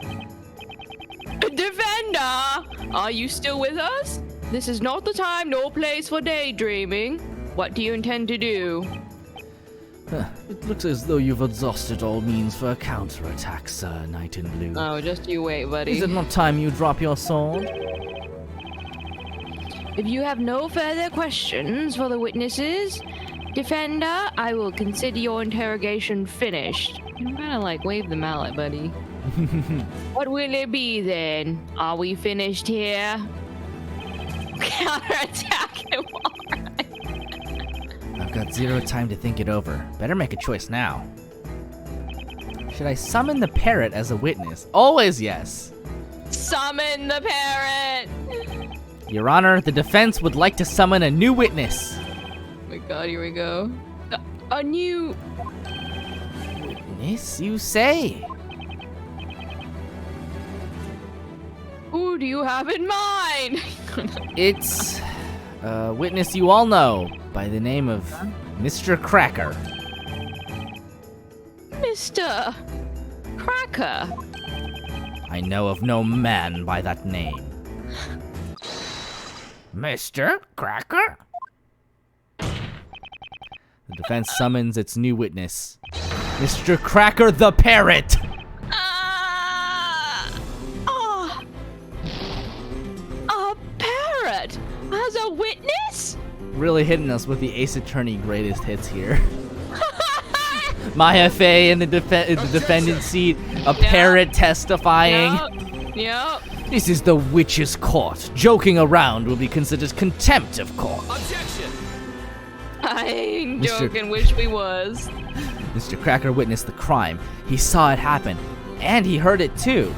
Defender, are you still with us? This is not the time, no place for daydreaming. What do you intend to do? It looks as though you've exhausted all means for a counterattack, Sir Knight in Blue. Oh, just you wait, buddy. Is it not time you drop your sword? If you have no further questions for the witnesses, Defender, I will consider your interrogation finished. You gotta, like, wave the mallet, buddy. What will it be then? Are we finished here? Counterattack him. I've got 0 time to think it over. Better make a choice now. Should I summon the parrot as a witness? Always yes. Summon the parrot. Your Honor, the defense would like to summon a new witness. Oh my god, here we go. A new... Witness, you say? Who do you have in mind? It's a witness you all know by the name of Mr. Cracker. Mr. Cracker. I know of no man by that name. Mr. Cracker? The defense summons its new witness, Mr. Cracker the Parrot! A parrot as a witness? Really hitting us with the Ace Attorney greatest hits here. Maya Fey in the defendant's seat, a parrot testifying. Yep. This is the witch's court. Joking around will be considered contempt of court. Objection! I ain't joking, wish we was. Mr. Cracker witnessed the crime. He saw it happen, and he heard it too.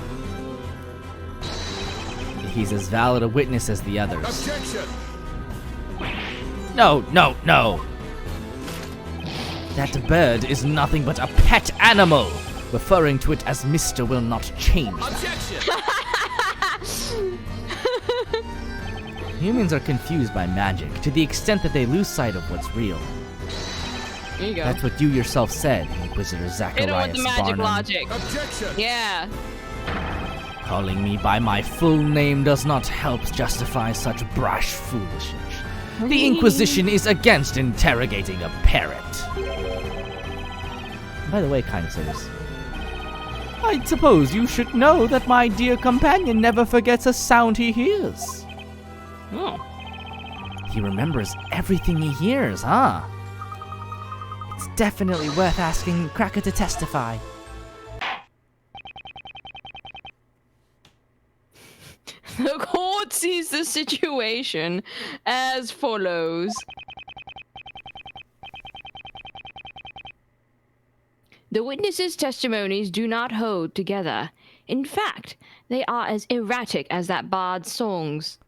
He's as valid a witness as the others. Objection! No, no, no! That bird is nothing but a pet animal. Referring to it as Mr. will not change that. Objection! Humans are confused by magic to the extent that they lose sight of what's real. There you go. That's what you yourself said, Inquisitor Zacharias Hit him with the magic Barnum. logic. Objection! Yeah. Calling me by my full name does not help justify such brash foolishness. The Inquisition is against interrogating a parrot. By the way, kind sirs, I suppose you should know that my dear companion never forgets a sound he hears. Oh. He remembers everything he hears, huh? It's definitely worth asking Cracker to testify. The court sees the situation as follows. The witnesses' testimonies do not hold together. In fact, they are as erratic as that bard's songs.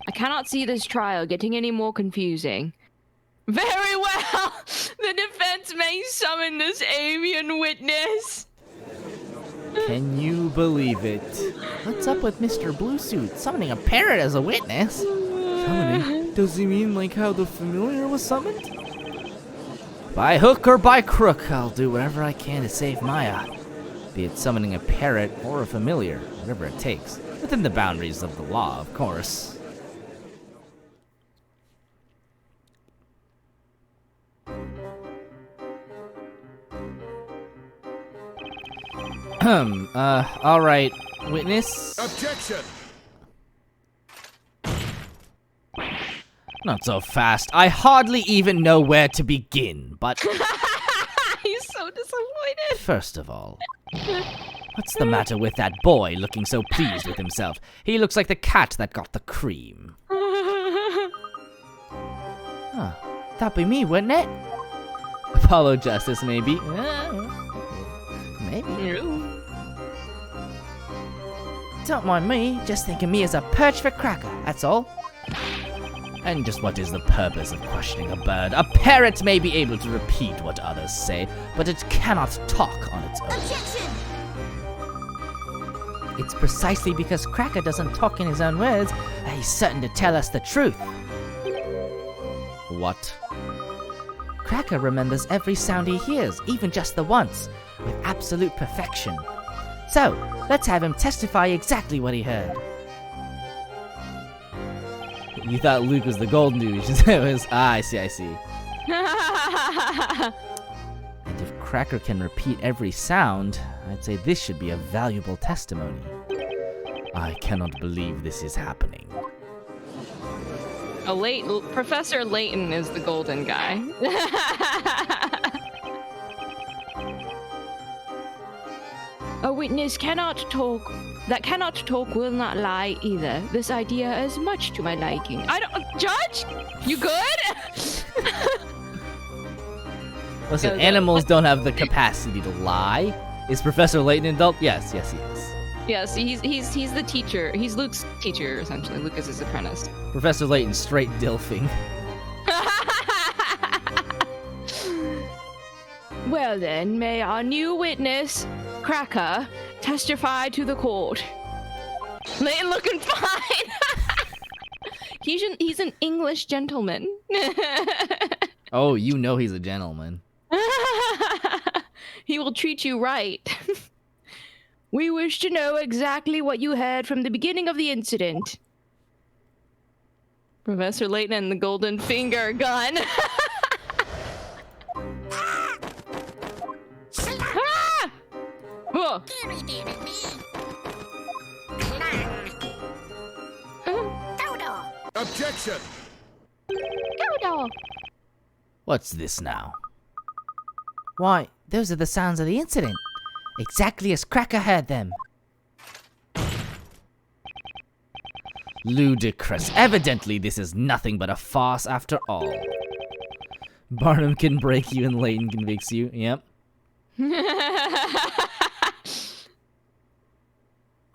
I cannot see this trial getting any more confusing. Very well! The defense may summon this avian witness! Can you believe it? What's up with Mr. Bluesuit summoning a parrot as a witness? Summoning? Does he mean like how the familiar was summoned? By hook or by crook, I'll do whatever I can to save Maya. Be it summoning a parrot or a familiar, whatever it takes. Within the boundaries of the law, of course. Alright, witness? Objection! Not so fast. I hardly even know where to begin, but... He's so disappointed. First of all, what's the matter with that boy looking so pleased with himself? He looks like the cat that got the cream. Huh. That'd be me, wouldn't it? Apollo Justice, maybe. Maybe. Don't mind me, just think of me as a perch for Cracker, that's all. And just what is the purpose of questioning a bird? A parrot may be able to repeat what others say, but it cannot talk on its own. Objection! It's precisely because Cracker doesn't talk in his own words that he's certain to tell us the truth. What? Cracker remembers every sound he hears, even just the once, with absolute perfection. So, let's have him testify exactly what he heard. You thought Luke was the golden dude. It was, I see. And if Cracker can repeat every sound, I'd say this should be a valuable testimony. I cannot believe this is happening. Professor Layton is the golden guy. witness cannot talk. That cannot talk will not lie either. This idea is much to my liking. I don't... Judge? You good? Listen, animals don't have the capacity to lie. Is Professor Layton an adult? Yes, he is. Yes, he's the teacher. He's Luke's teacher, essentially. Luke is his apprentice. Professor Layton straight dilfing. Well then, may our new witness, Cracker, testify to the court. Layton looking fine. He's an English gentleman. Oh, you know he's a gentleman. He will treat you right. We wish to know exactly what you heard from the beginning of the incident. Professor Layton and the golden finger gun. Ah! Whoa. Objection! Dodo. What's this now? Why, those are the sounds of the incident. Exactly as Cracker heard them. Ludicrous. Evidently, this is nothing but a farce after all. Barnum can break you and Layton can fix you. Yep.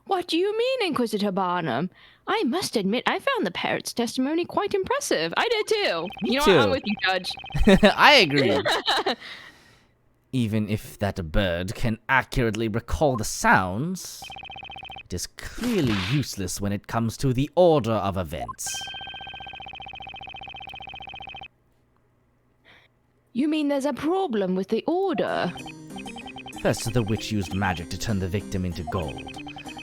What do you mean, Inquisitor Barnum? I must admit, I found the parrot's testimony quite impressive. I did too. Me you know too. what? I'm with you, Judge. I agree. Even if that bird can accurately recall the sounds, it is clearly useless when it comes to the order of events. You mean there's a problem with the order? First, the witch used magic to turn the victim into gold.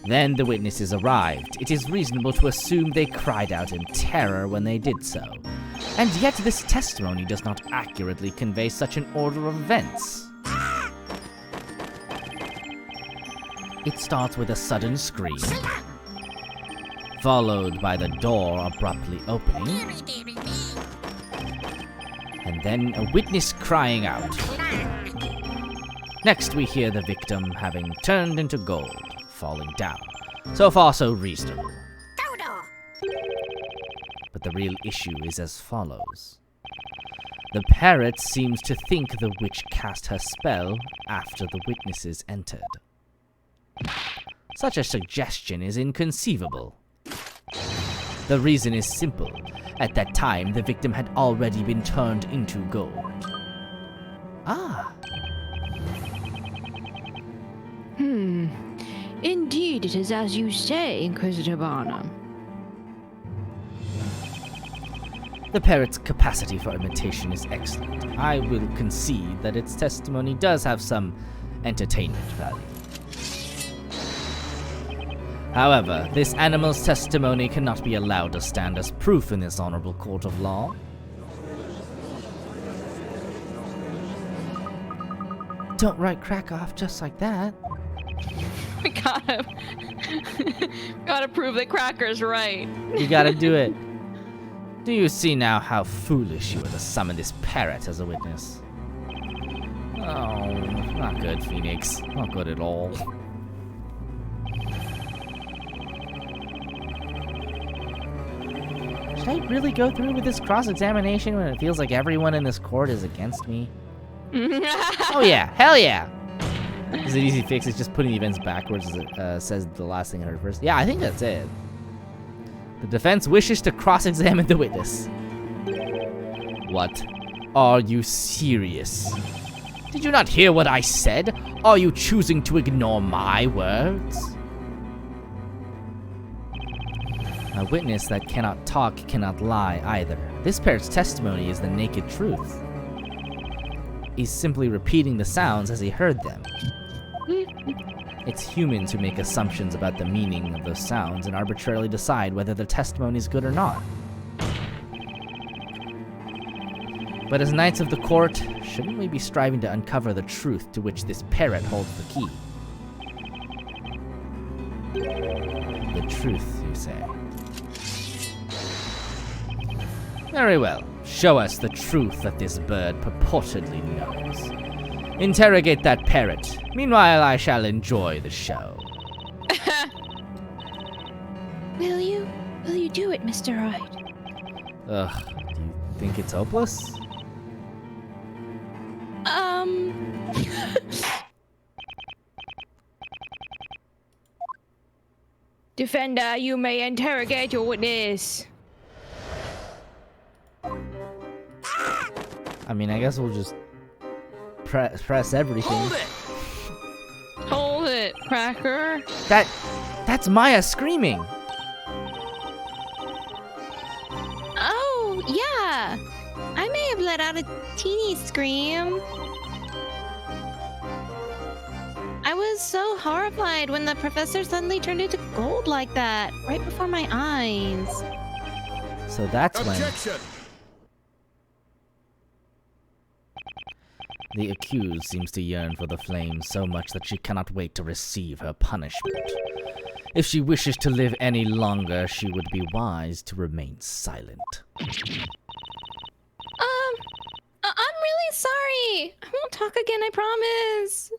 Then the witnesses arrived. It is reasonable to assume they cried out in terror when they did so. And yet this testimony does not accurately convey such an order of events. It starts with a sudden scream, followed by the door abruptly opening, and then a witness crying out. Next we hear the victim having turned into gold, falling down. So far so reasonable. But the real issue is as follows. The parrot seems to think the witch cast her spell after the witnesses entered. Such a suggestion is inconceivable. The reason is simple. At that time, the victim had already been turned into gold. Ah. Indeed, it is as you say, Inquisitor Barnum. The parrot's capacity for imitation is excellent. I will concede that its testimony does have some entertainment value. However, this animal's testimony cannot be allowed to stand as proof in this honorable court of law. Don't write Crack off just like that. We gotta prove that Cracker's right. You gotta do it. Do you see now how foolish you were to summon this parrot as a witness? Oh, not good, Phoenix. Not good at all. Should I really go through with this cross-examination when it feels like everyone in this court is against me? Oh yeah, hell yeah! Is it easy fix? It's just putting the events backwards as it says the last thing I heard first. Yeah, I think that's it. The defense wishes to cross-examine the witness. What? Are you serious? Did you not hear what I said? Are you choosing to ignore my words? A witness that cannot talk cannot lie either. This parrot's testimony is the naked truth. He's simply repeating the sounds as he heard them. It's humans who make assumptions about the meaning of those sounds and arbitrarily decide whether the testimony is good or not. But as knights of the court, shouldn't we be striving to uncover the truth to which this parrot holds the key? The truth, you say? Very well. Show us the truth that this bird purportedly knows. Interrogate that parrot. Meanwhile, I shall enjoy the show. Will you? Will you do it, Mr. Right? Ugh, do you think it's hopeless? Defender, you may interrogate your witness. I mean, I guess we'll just press everything. Hold it! Hold it, Cracker. That's Maya screaming. Oh, yeah. I may have let out a teeny scream. I was so horrified when the professor suddenly turned into gold like that, right before my eyes. So that's Objection! when the accused seems to yearn for the flames so much that she cannot wait to receive her punishment. If she wishes to live any longer, she would be wise to remain silent. I'm really sorry. I won't talk again, I promise.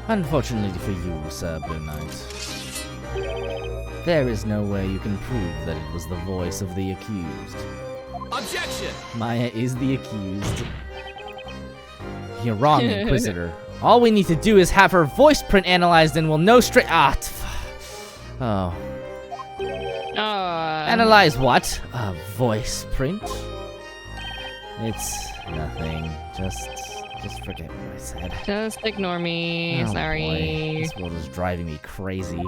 Unfortunately for you, Sir Blue Knight, there is no way you can prove that it was the voice of the accused. Objection! Maya is the accused. You're wrong, Inquisitor. All we need to do is have her voice print analyzed and we'll know straight— Oh. Analyze what? A voice print? It's nothing. Just forget what I said. Just ignore me. Oh, Sorry. boy. This world is driving me crazy.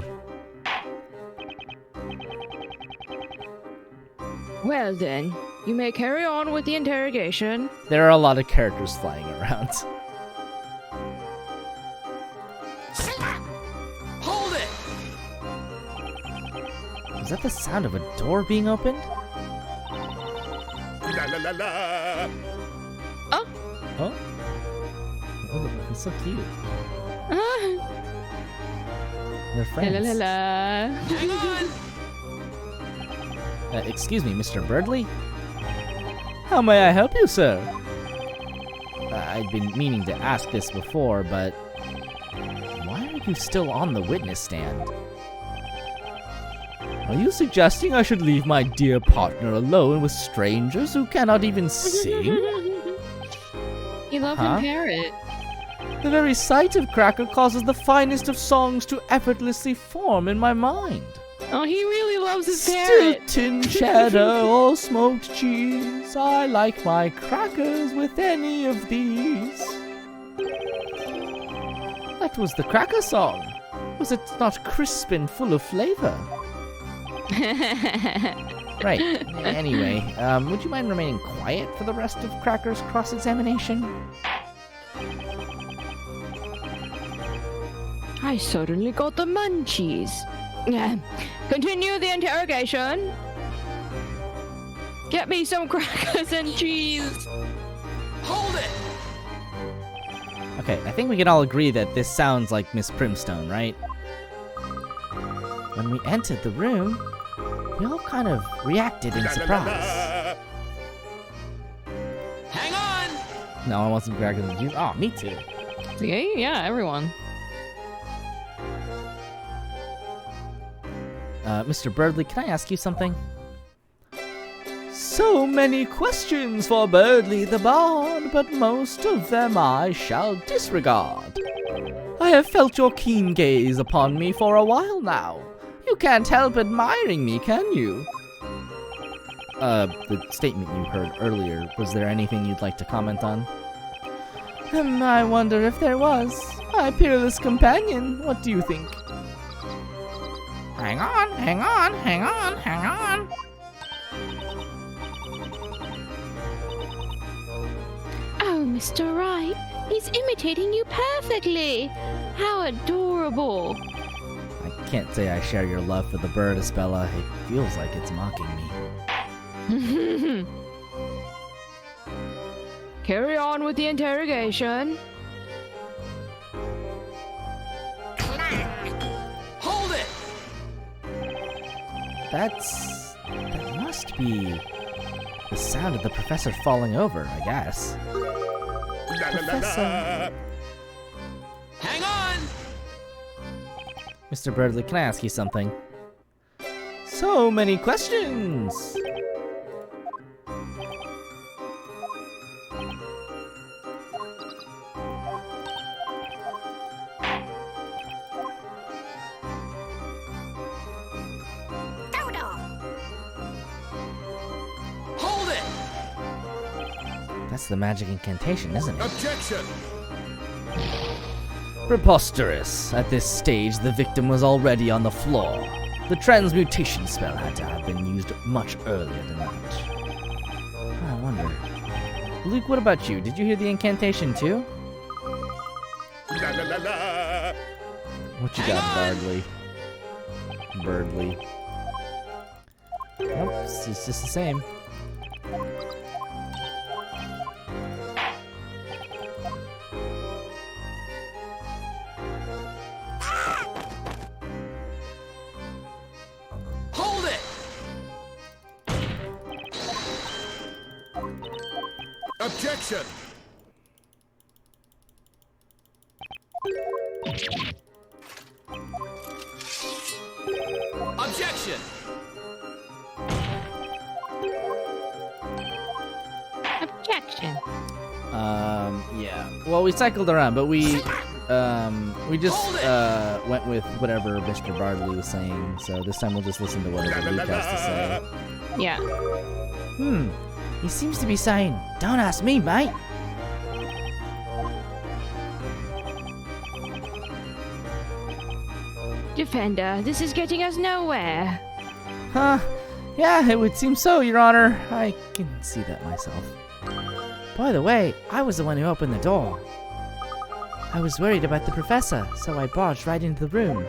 Well then, you may carry on with the interrogation. There are a lot of characters flying around. Hold it! Is that the sound of a door being opened? La la la la! Oh. Oh? Oh, it's so cute. They're friends. La la la. Hang on! Excuse me, Mr. Birdley? How may I help you, sir? I'd been meaning to ask this before, but why are you still on the witness stand? Are you suggesting I should leave my dear partner alone with strangers who cannot even sing? You love him, Parrot. The very sight of Cracker causes the finest of songs to effortlessly form in my mind. Oh, he really loves his parrot. Stilton cheddar or smoked cheese. I like my crackers with any of these. That was the cracker song. Was it not crisp and full of flavor? Right. Anyway, would you mind remaining quiet for the rest of Cracker's cross-examination? I certainly got the munchies. Continue the interrogation. Get me some crackers and cheese. Hold it! Okay, I think we can all agree that this sounds like Miss Primstone, right? When we entered the room, we all kind of reacted in surprise. Hang on! No, I want some crackers and cheese. Oh, me too. Yeah, everyone. Mr. Birdley, can I ask you something? So many questions for Birdley the Bard, but most of them I shall disregard. I have felt your keen gaze upon me for a while now. You can't help admiring me, can you? The statement you heard earlier, was there anything you'd like to comment on? I wonder if there was. My peerless companion, what do you think? Hang on, hang on, hang on, hang on. Oh, Mr. Wright, he's imitating you perfectly. How adorable. I can't say I share your love for the bird, Isabella. It feels like it's mocking me. Carry on with the interrogation. Hold it! That must be the sound of the professor falling over, I guess. Professor. Hang on! Mr. Birdley, can I ask you something? So many questions! Hold it! That's the magic incantation, isn't it? Objection! Preposterous. At this stage, the victim was already on the floor. The transmutation spell had to have been used much earlier than that. I wonder. Luke, what about you? Did you hear the incantation too? What you got, Bardley? Birdley. Nope, it's just the same. Hold it! Objection! Objection! Objection. Yeah. Well, we cycled around, but we just went with whatever Mr. Bardley was saying. So this time we'll just listen to whatever Luke has to say. Yeah. He seems to be saying, "Don't ask me, mate." Defender, this is getting us nowhere. Huh? Yeah, it would seem so, Your Honor. I can see that myself. By the way, I was the one who opened the door. I was worried about the professor, so I barged right into the room.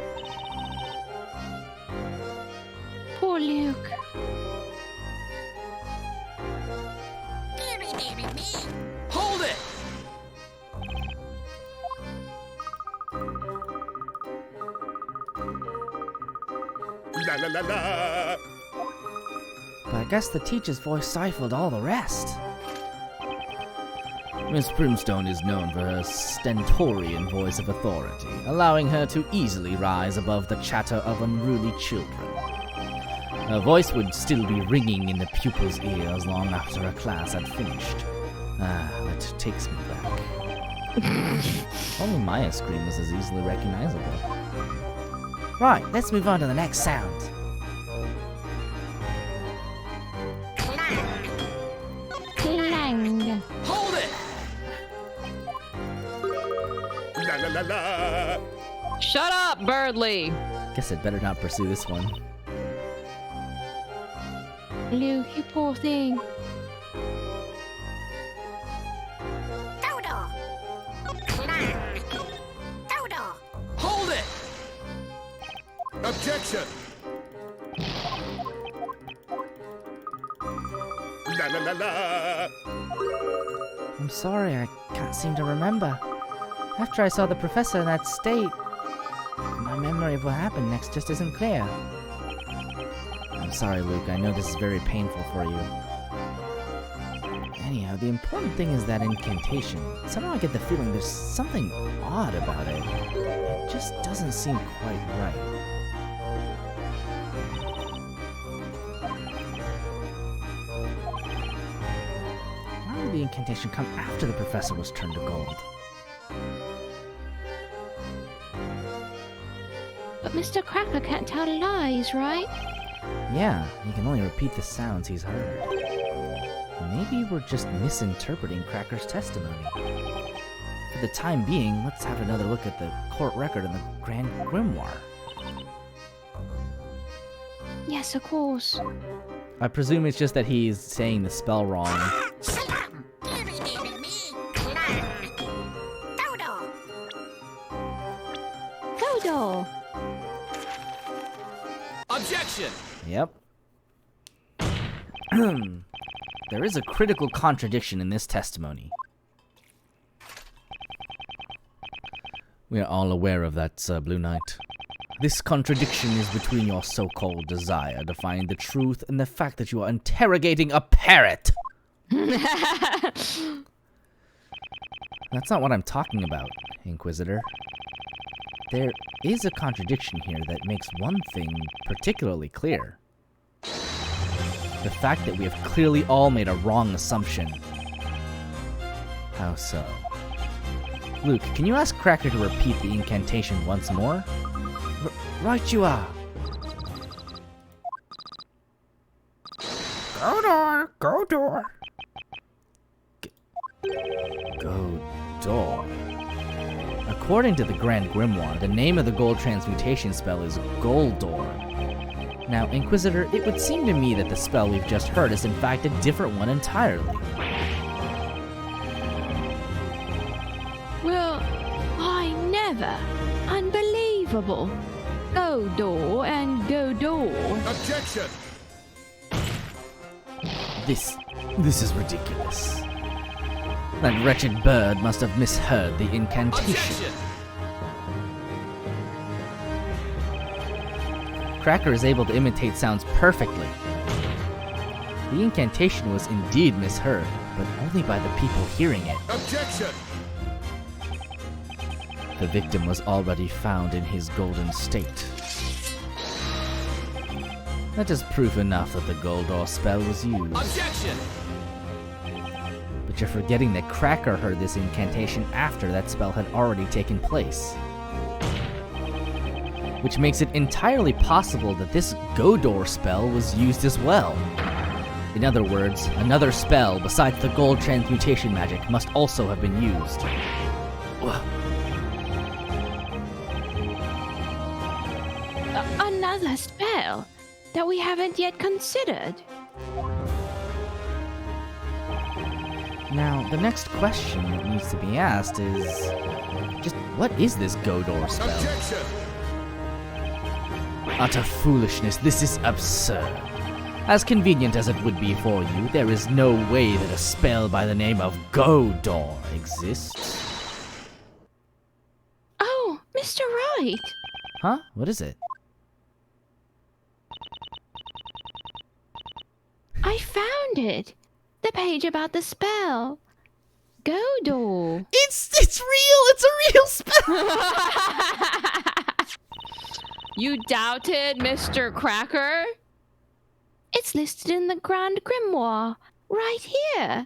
Poor Luke. Hold it! But I guess the teacher's voice stifled all the rest. Miss Primstone is known for her stentorian voice of authority, allowing her to easily rise above the chatter of unruly children. Her voice would still be ringing in the pupils' ears long after her class had finished. That takes me back. Only Maya's scream was as easily recognizable. Right, let's move on to the next sound. Clang. Hold it! Shut up, Birdley. Guess I'd better not pursue this one. Luke, you poor thing. Hold it! Objection! I'm sorry, I can't seem to remember. After I saw the professor in that state, my memory of what happened next just isn't clear. I'm sorry, Luke. I know this is very painful for you. Anyhow, the important thing is that incantation. Somehow I get the feeling there's something odd about it. It just doesn't seem quite right. Why would the incantation come after the professor was turned to gold? But Mr. Cracker can't tell lies, right? Yeah, he can only repeat the sounds he's heard. Maybe we're just misinterpreting Cracker's testimony. For the time being, let's have another look at the court record and the Grand Grimoire. Yes, of course. I presume it's just that he's saying the spell wrong. Dodo. Objection! Yep. There is a critical contradiction in this testimony. We are all aware of that, Sir Blue Knight. This contradiction is between your so-called desire to find the truth and the fact that you are interrogating a parrot. That's not what I'm talking about, Inquisitor. There is a contradiction here that makes one thing particularly clear. The fact that we have clearly all made a wrong assumption. How so? Luke, can you ask Cracker to repeat the incantation once more? Right you are. Go door, go door. Go door. According to the Grand Grimoire, the name of the gold transmutation spell is Goldor. Now, Inquisitor, it would seem to me that the spell we've just heard is in fact a different one entirely. Well, I never. Unbelievable. Go door and go door. Objection! This is ridiculous. That wretched bird must have misheard the incantation. Objection! Cracker is able to imitate sounds perfectly. The incantation was indeed misheard, but only by the people hearing it. Objection! The victim was already found in his golden state. That is proof enough that the Goldor spell was used. Objection! But you're forgetting that Cracker heard this incantation after that spell had already taken place. Which makes it entirely possible that this Godor spell was used as well. In other words, another spell besides the gold transmutation magic must also have been used. Another spell that we haven't yet considered. Now, the next question that needs to be asked is... just what is this Godor spell? Objection! Utter foolishness, this is absurd. As convenient as it would be for you, there is no way that a spell by the name of Godor exists. Oh, Mr. Wright! Huh? What is it? I found it! The page about the spell. Godor. It's real! It's a real spell! You doubted, Mr. Cracker? It's listed in the Grand Grimoire, right here.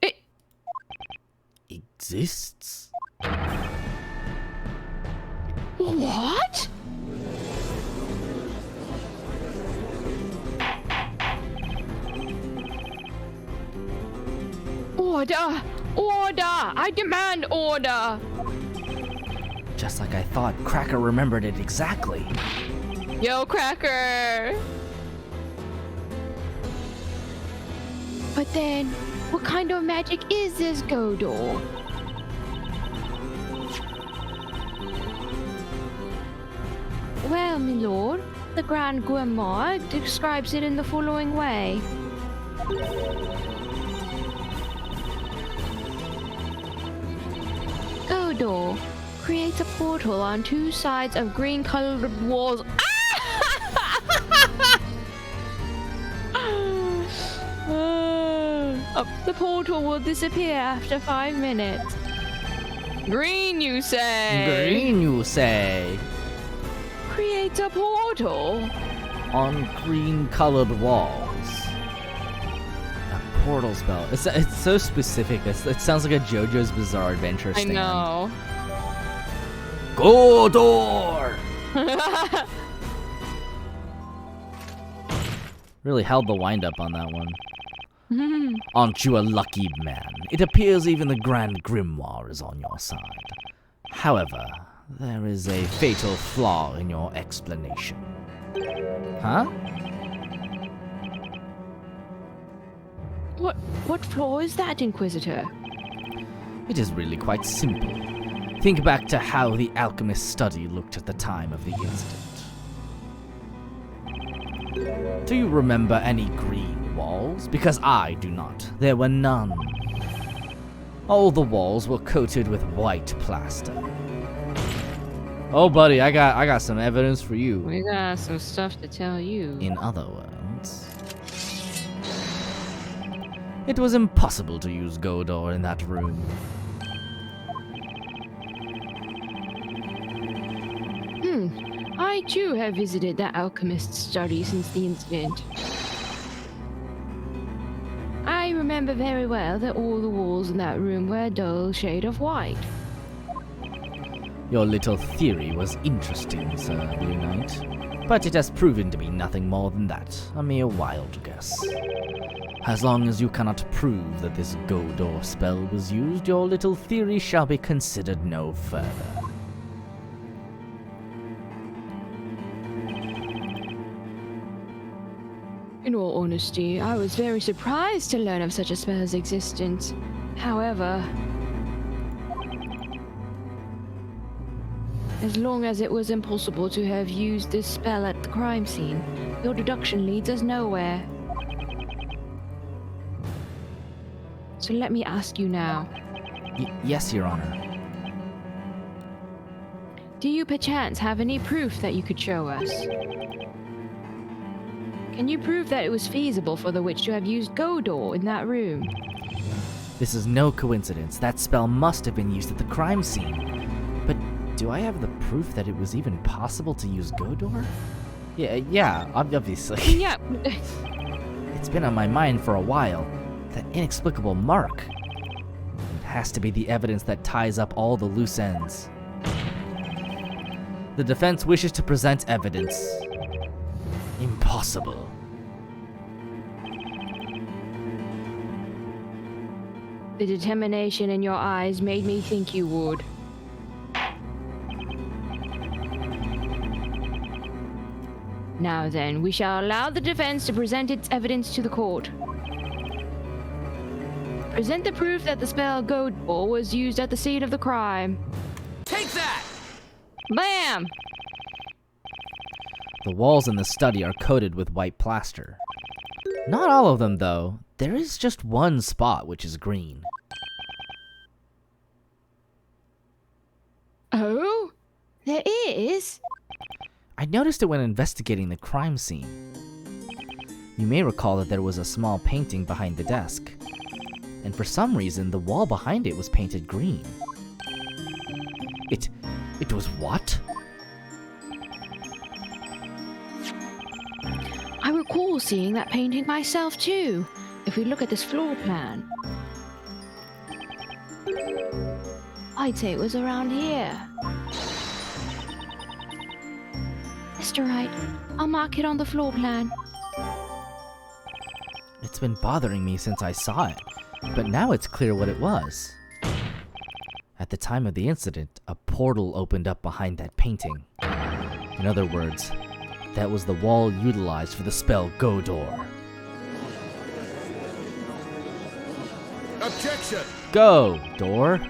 It exists? What? Order! Order! I demand order! Just like I thought, Cracker remembered it exactly. Yo, Cracker! But then, what kind of magic is this Godor? Well, my lord, the Grand Grimoire describes it in the following way. Godor creates a portal on two sides of green-colored walls. The portal will disappear after 5 minutes. Green, you say? Green, you say? Creates a portal on green-colored walls. A portal spell. It's so specific. It sounds like a JoJo's Bizarre Adventure stand. I know. Godor! Really held the wind-up on that one. Aren't you a lucky man? It appears even the Grand Grimoire is on your side. However, there is a fatal flaw in your explanation. Huh? What flaw is that, Inquisitor? It is really quite simple. Think back to how the alchemist's study looked at the time of the incident. Do you remember any green walls? Because I do not. There were none. All the walls were coated with white plaster. Oh, buddy, I got some evidence for you. We got some stuff to tell you. In other words, It was impossible to use Godor in that room. I too have visited the alchemist's study since the incident. I remember very well that all the walls in that room were a dull shade of white. Your little theory was interesting, Sir Blue Knight, but it has proven to be nothing more than that, a mere wild guess. As long as you cannot prove that this Godor spell was used, your little theory shall be considered no further. In all honesty, I was very surprised to learn of such a spell's existence. However, as long as it was impossible to have used this spell at the crime scene, your deduction leads us nowhere. So let me ask you now. Yes, Your Honor. Do you perchance have any proof that you could show us? Can you prove that it was feasible for the witch to have used Godor in that room? This is no coincidence. That spell must have been used at the crime scene. But do I have the proof that it was even possible to use Godor? Yeah, obviously. Yeah. It's been on my mind for a while. That inexplicable mark. It has to be the evidence that ties up all the loose ends. The defense wishes to present evidence. Impossible. The determination in your eyes made me think you would. Now then, we shall allow the defense to present its evidence to the court. Present the proof that the spell Godor was used at the scene of the crime. Take that! Bam! The walls in the study are coated with white plaster. Not all of them, though. There is just one spot which is green. Oh? There is? I noticed it when investigating the crime scene. You may recall that there was a small painting behind the desk. And for some reason, the wall behind it was painted green. It was what? I recall seeing that painting myself too, if we look at this floor plan. I'd say it was around here. Mr. Wright, I'll mark it on the floor plan. It's been bothering me since I saw it, but now it's clear what it was. At the time of the incident, a portal opened up behind that painting. In other words, that was the wall utilized for the spell Godor. Objection! Go, door.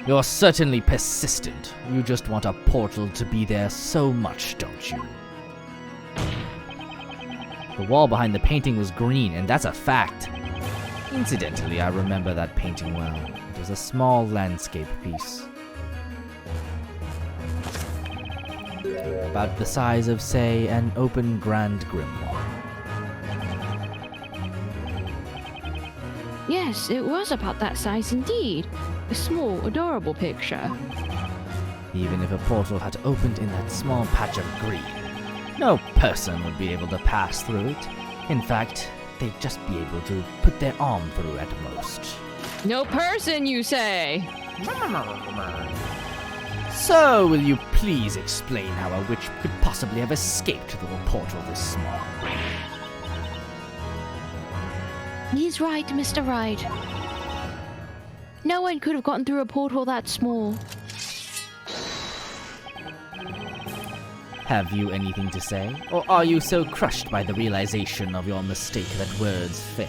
You're certainly persistent. You just want a portal to be there so much, don't you? The wall behind the painting was green, and that's a fact. Incidentally, I remember that painting well. It was a small landscape piece. About the size of, say, an open Grand Grimoire. Yes, it was about that size indeed. A small, adorable picture. Even if a portal had opened in that small patch of green, no person would be able to pass through it. In fact, they'd just be able to put their arm through at most. No person, you say? So, will you please explain how a witch could possibly have escaped through a portal this small? He's right, Mr. Wright. No one could have gotten through a portal that small. Have you anything to say? Or are you so crushed by the realization of your mistake that words fail?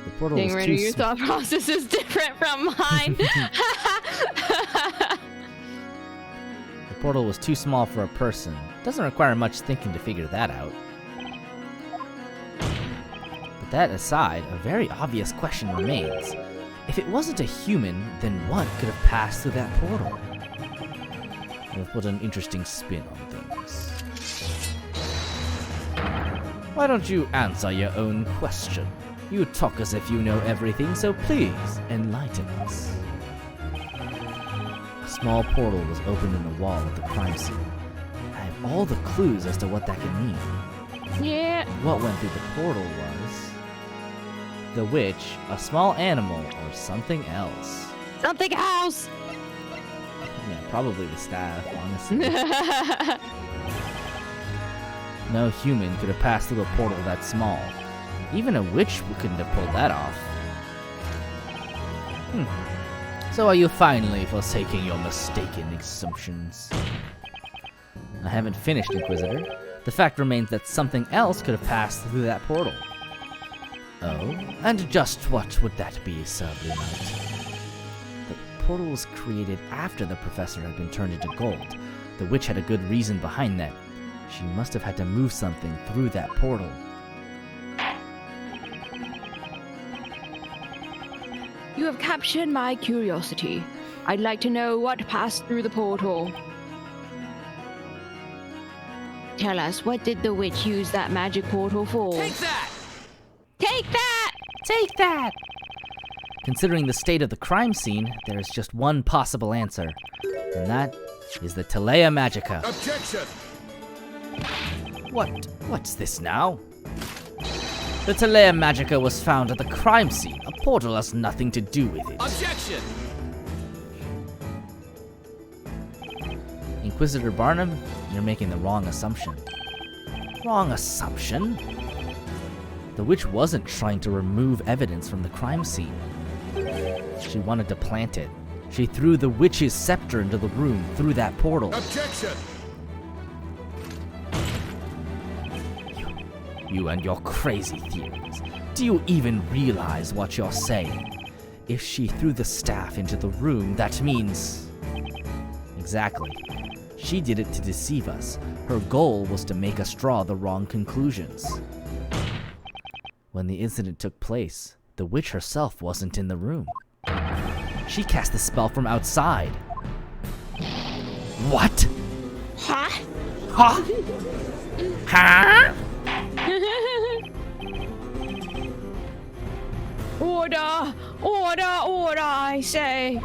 The portal was too your thought process is different from mine. The portal was too small for a person. Doesn't require much thinking to figure that out. But that aside, a very obvious question remains. If it wasn't a human, then what could have passed through that portal? You've put an interesting spin on things. Why don't you answer your own question? You talk as if you know everything, so please enlighten us. A small portal was opened in the wall of the crime scene. I have all the clues as to what that could mean. Yeah. What went through the portal was the witch, a small animal, or something else. Something else! Yeah, probably the staff, honestly. No human could have passed through a portal that small. Even a witch couldn't have pulled that off. So are you finally forsaking your mistaken assumptions? I haven't finished, Inquisitor. The fact remains that something else could have passed through that portal. Oh? And just what would that be, Sir Blue Knight? The portal was created after the professor had been turned into gold. The witch had a good reason behind that. She must have had to move something through that portal. You have captured my curiosity. I'd like to know what passed through the portal. Tell us, what did the witch use that magic portal for? Take that! Take that! Take that! Considering the state of the crime scene, there is just one possible answer, and that is the Telea Magica. Objection! What's this now? The Telea Magica was found at the crime scene. A portal has nothing to do with it. Objection! Inquisitor Barnum, you're making the wrong assumption. Wrong assumption? The witch wasn't trying to remove evidence from the crime scene. She wanted to plant it. She threw the witch's scepter into the room through that portal. Objection! You and your crazy theories. Do you even realize what you're saying? If she threw the staff into the room, that means... Exactly. She did it to deceive us. Her goal was to make us draw the wrong conclusions. When the incident took place, the witch herself wasn't in the room. She cast the spell from outside. What? Huh? Huh? Huh? Order! Order! Order, I say!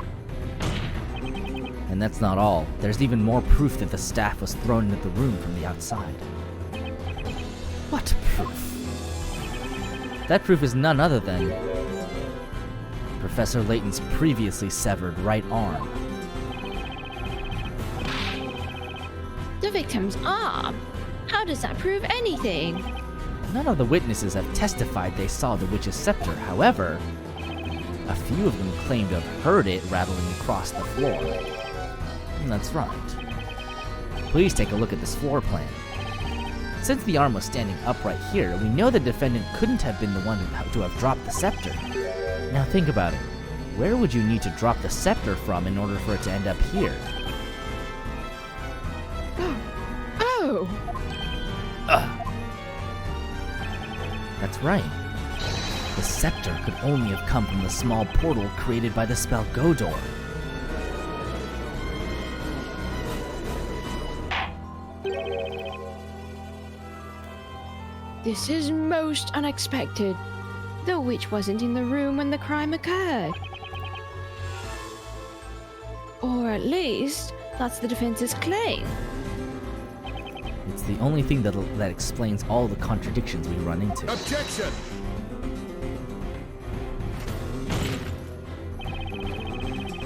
And that's not all. There's even more proof that the staff was thrown into the room from the outside. What proof? That proof is none other than Professor Layton's previously severed right arm. The victim's arm? How does that prove anything? None of the witnesses have testified they saw the witch's scepter. However, a few of them claim to have heard it rattling across the floor. And that's right. Please take a look at this floor plan. Since the arm was standing upright here, we know the defendant couldn't have been the one to have dropped the scepter. Now think about it. Where would you need to drop the scepter from in order for it to end up here? Oh! That's right. The scepter could only have come from the small portal created by the spell Godor. This is most unexpected. The witch wasn't in the room when the crime occurred. Or at least, that's the defense's claim. It's the only thing that explains all the contradictions we run into. Objection!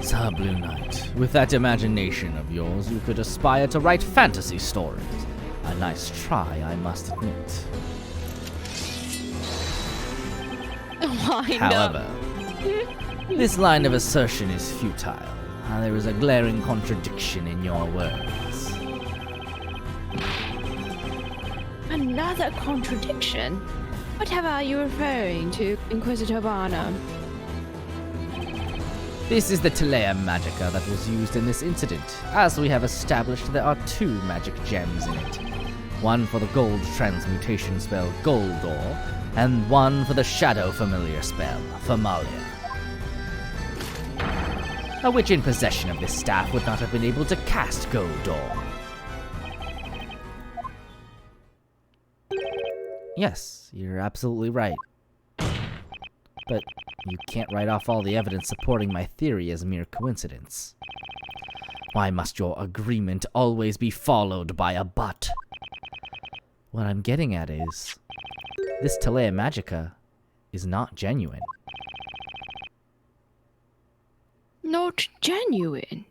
Sir Blue Knight, with that imagination of yours, you could aspire to write fantasy stories. A nice try, I must admit. However, this line of assertion is futile. There is a glaring contradiction in your words. Another contradiction? Whatever are you referring to, Inquisitor Barnum? This is the Telea Magica that was used in this incident. As we have established, there are 2 magic gems in it. One for the gold transmutation spell Goldor, and one for the shadow familiar spell, Familiar. A witch in possession of this staff would not have been able to cast Goldor. Yes, you're absolutely right. But you can't write off all the evidence supporting my theory as mere coincidence. Why must your agreement always be followed by a but? What I'm getting at is, this Telea Magica is not genuine. Not genuine.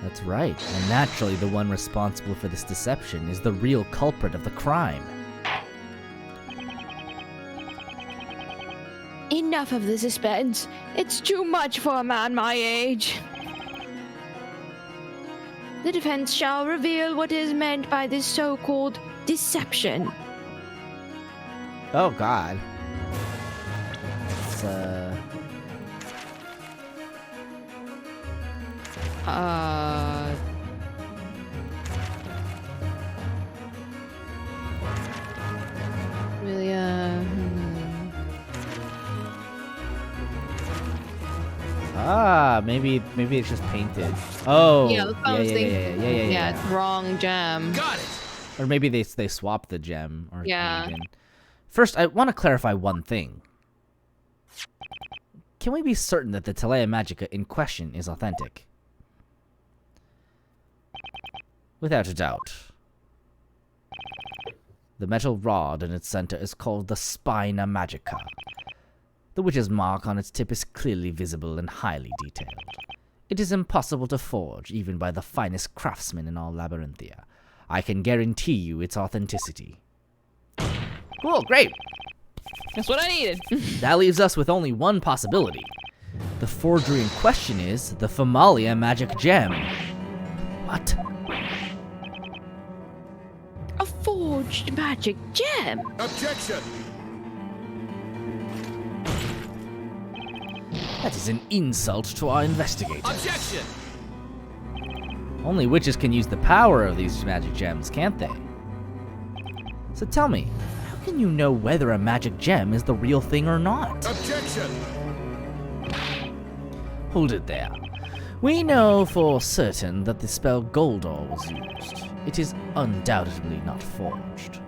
That's right, and naturally the one responsible for this deception is the real culprit of the crime. Enough of the suspense. It's too much for a man my age. The defense shall reveal what is meant by this so-called deception. Oh God. It's, Really, maybe it's just painted. Oh, Yeah, that's what I was thinking. yeah. Yeah, it's wrong gem. Got it! Or maybe they swapped the gem. Or Yeah. even. First, I want to clarify one thing. Can we be certain that the Telea Magica in question is authentic? Without a doubt. The metal rod in its center is called the Spina Magica. The witch's mark on its tip is clearly visible and highly detailed. It is impossible to forge, even by the finest craftsmen in all Labyrinthia. I can guarantee you its authenticity. Cool, great! That's what I needed. That leaves us with only one possibility. The forgery in question is the Famalia magic gem. What? A forged magic gem. Objection! That is an insult to our investigators. Objection! Only witches can use the power of these magic gems, can't they? So tell me, how can you know whether a magic gem is the real thing or not? Objection! Hold it there. We know for certain that the spell Goldor was used. It is undoubtedly not forged.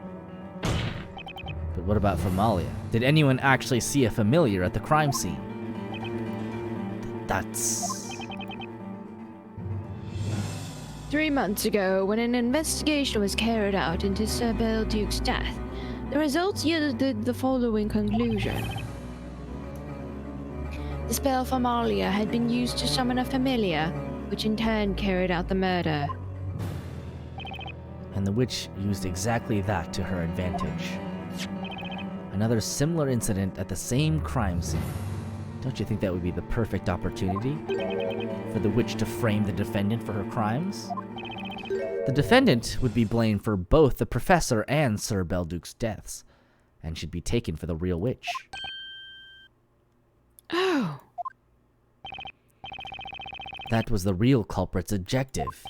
But what about Famalia? Did anyone actually see a familiar at the crime scene? That's... 3 months ago, when an investigation was carried out into Sir Belduke's death, the results yielded the following conclusion. The spell Famalia had been used to summon a familiar, which in turn carried out the murder. And the witch used exactly that to her advantage. Another similar incident at the same crime scene. Don't you think that would be the perfect opportunity for the witch to frame the defendant for her crimes? The defendant would be blamed for both the professor and Sir Belduke's deaths, and should be taken for the real witch. Oh. That was the real culprit's objective.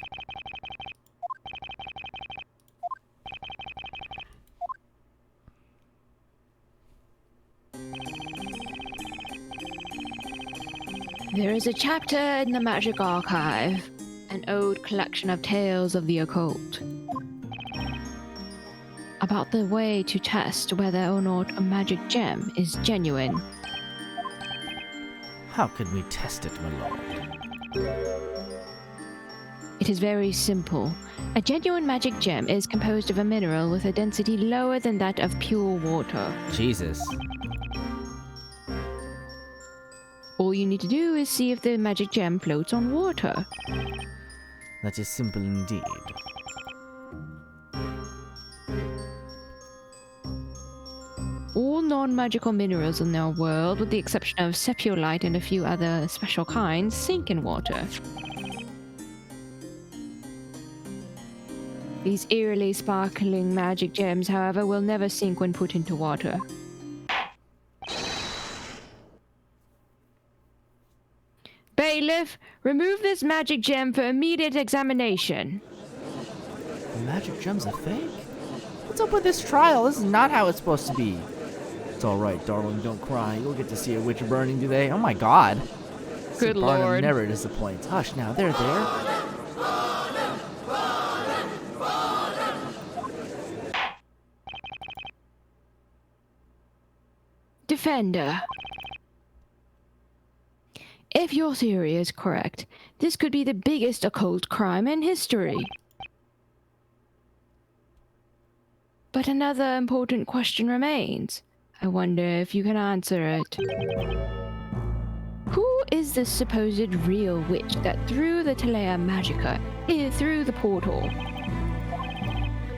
There is a chapter in the Magic Archive, an old collection of tales of the occult, about the way to test whether or not a magic gem is genuine. How can we test it, my lord? It is very simple. A genuine magic gem is composed of a mineral with a density lower than that of pure water. Jesus. All you need to do is see if the magic gem floats on water. That is simple indeed. All non-magical minerals in our world, with the exception of sepulite and a few other special kinds, sink in water. These eerily sparkling magic gems, however, will never sink when put into water. Bailiff, remove this magic gem for immediate examination. The magic gem's a fake? What's up with this trial? This is not how it's supposed to be. It's alright, darling, don't cry. You'll get to see a witch burning today. Oh my god. Good Barnum lord. never disappoints. Hush now, there. Defender. If your theory is correct, this could be the biggest occult crime in history. But another important question remains. I wonder if you can answer it. Who is the supposed real witch that threw the Telea Magica through the portal?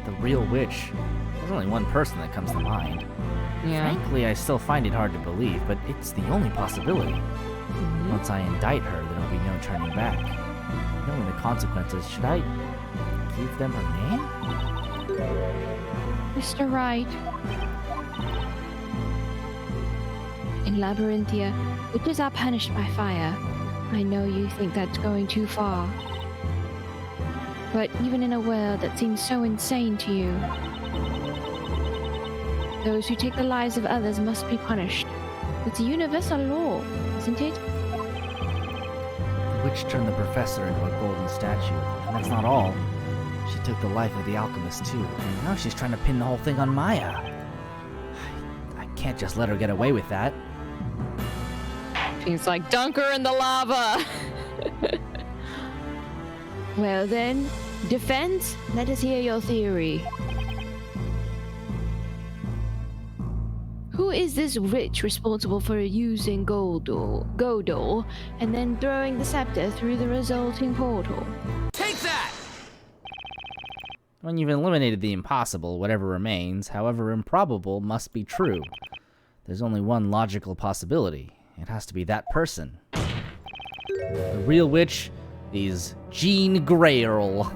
The real witch? There's only one person that comes to mind. Yeah. Frankly, I still find it hard to believe, but it's the only possibility. Once I indict her, there'll be no turning back. Knowing the consequences, should I give them her name? Mr. Wright. In Labyrinthia, witches are punished by fire. I know you think that's going too far. But even in a world that seems so insane to you, those who take the lives of others must be punished. It's a universal law, isn't it? The witch turned the professor into a golden statue, and that's not all. She took the life of the alchemist too, and now she's trying to pin the whole thing on Maya. I can't just let her get away with that. Seems like dunk her in the lava. Well then, defense, let us hear your theory. Who is this witch responsible for using Godor and then throwing the scepter through the resulting portal? Take that! When you've eliminated the impossible, whatever remains, however improbable, must be true. There's only one logical possibility. It has to be that person. The real witch is Jean Greyerl.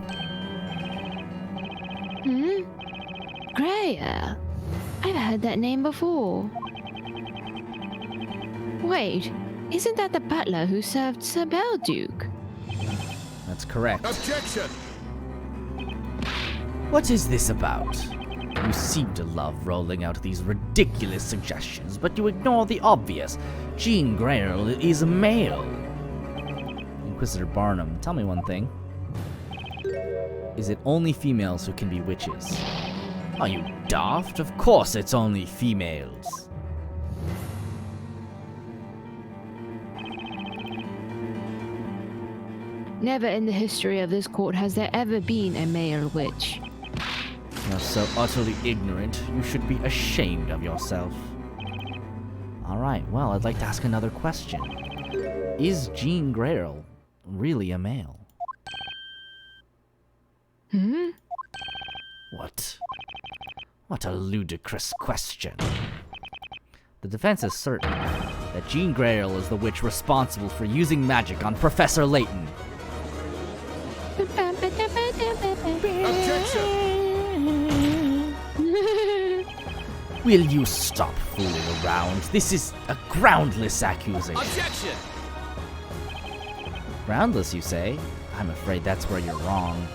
Grail? I've heard that name before. Wait, isn't that the butler who served Sir Belduke? That's correct. Objection! What is this about? You seem to love rolling out these ridiculous suggestions, but you ignore the obvious. Jean Greyerl is a male. Inquisitor Barnum, tell me one thing. Is it only females who can be witches? Are you daft? Of course it's only females. Never in the history of this court has there ever been a male witch. You're so utterly ignorant, you should be ashamed of yourself. Alright, well, I'd like to ask another question. Is Jean Greyerl really a male? What a ludicrous question. The defense is certain that Jean Greyerl is the witch responsible for using magic on Professor Layton. Objection! Will you stop fooling around? This is a groundless accusation. Objection! Groundless, you say? I'm afraid that's where you're wrong.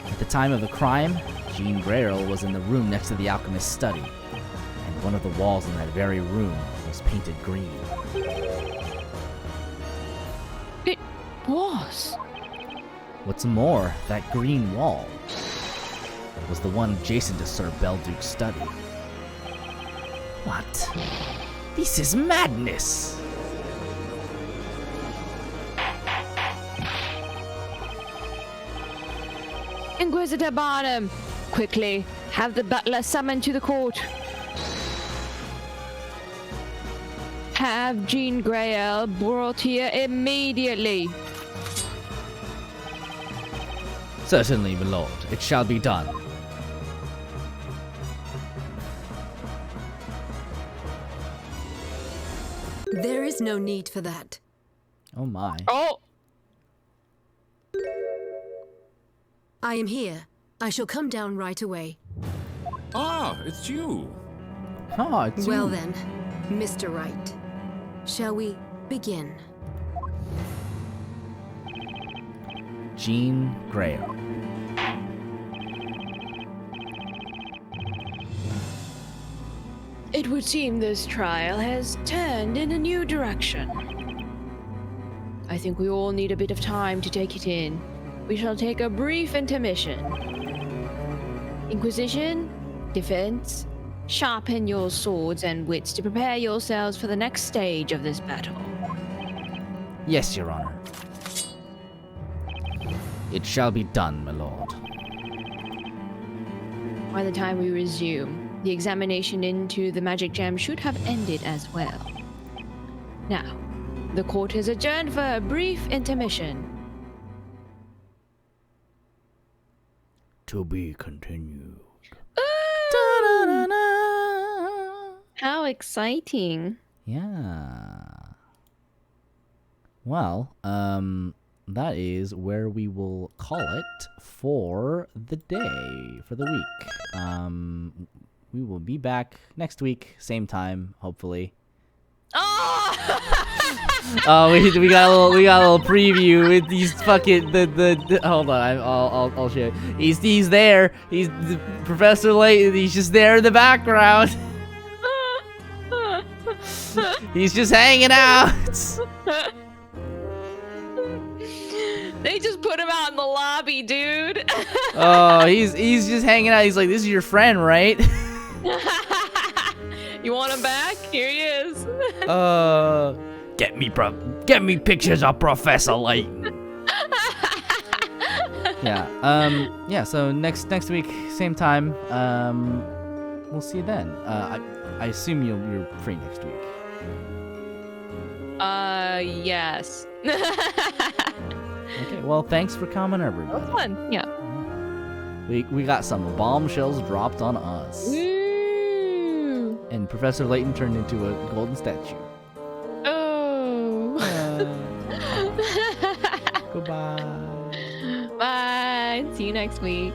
At the time of the crime, Jean Greyerl was in the room next to the alchemist's study, and one of the walls in that very room was painted green. It was. What's more, that green wall was the one adjacent to Sir Belduke's study. What? This is madness! Inquisitor Barnum, quickly, have the butler summoned to the court. Have Jean Greyerl brought here immediately. Certainly, my lord. It shall be done. There is no need for that. Oh my. Oh! I am here. I shall come down right away. Ah, it's you. Oh, it's Well you. then, Mr. Wright, shall we begin? Jean Greyerl. It would seem this trial has turned in a new direction. I think we all need a bit of time to take it in. We shall take a brief intermission. Inquisition, defense, Sharpen your swords and wits to prepare yourselves for the next stage of this battle. Yes, Your Honor. It shall be done, my lord. By the time we resume, the examination into the magic gem should have ended as well. Now, the court is adjourned for a brief intermission. To be continued. How exciting. Yeah. Well, that is where we will call it for the day, for the week. We will be back next week, same time, hopefully. Oh, we got a little preview with these fucking the hold on, I'll show you. He's there. He's Professor Layton. He's just there in the background. He's just hanging out. They just put him out in the lobby, dude. Oh, he's just hanging out. He's like, this is your friend, right? You want him back? Here he is. Get me pictures of Professor Layton. Yeah. So next week, same time. We'll see you then. I assume you're free next week. Yes. Okay. Well, thanks for coming, everybody. That was fun. Yeah. We got some bombshells dropped on us. Woo! And Professor Layton turned into a golden statue. Oh. Goodbye. Bye. See you next week.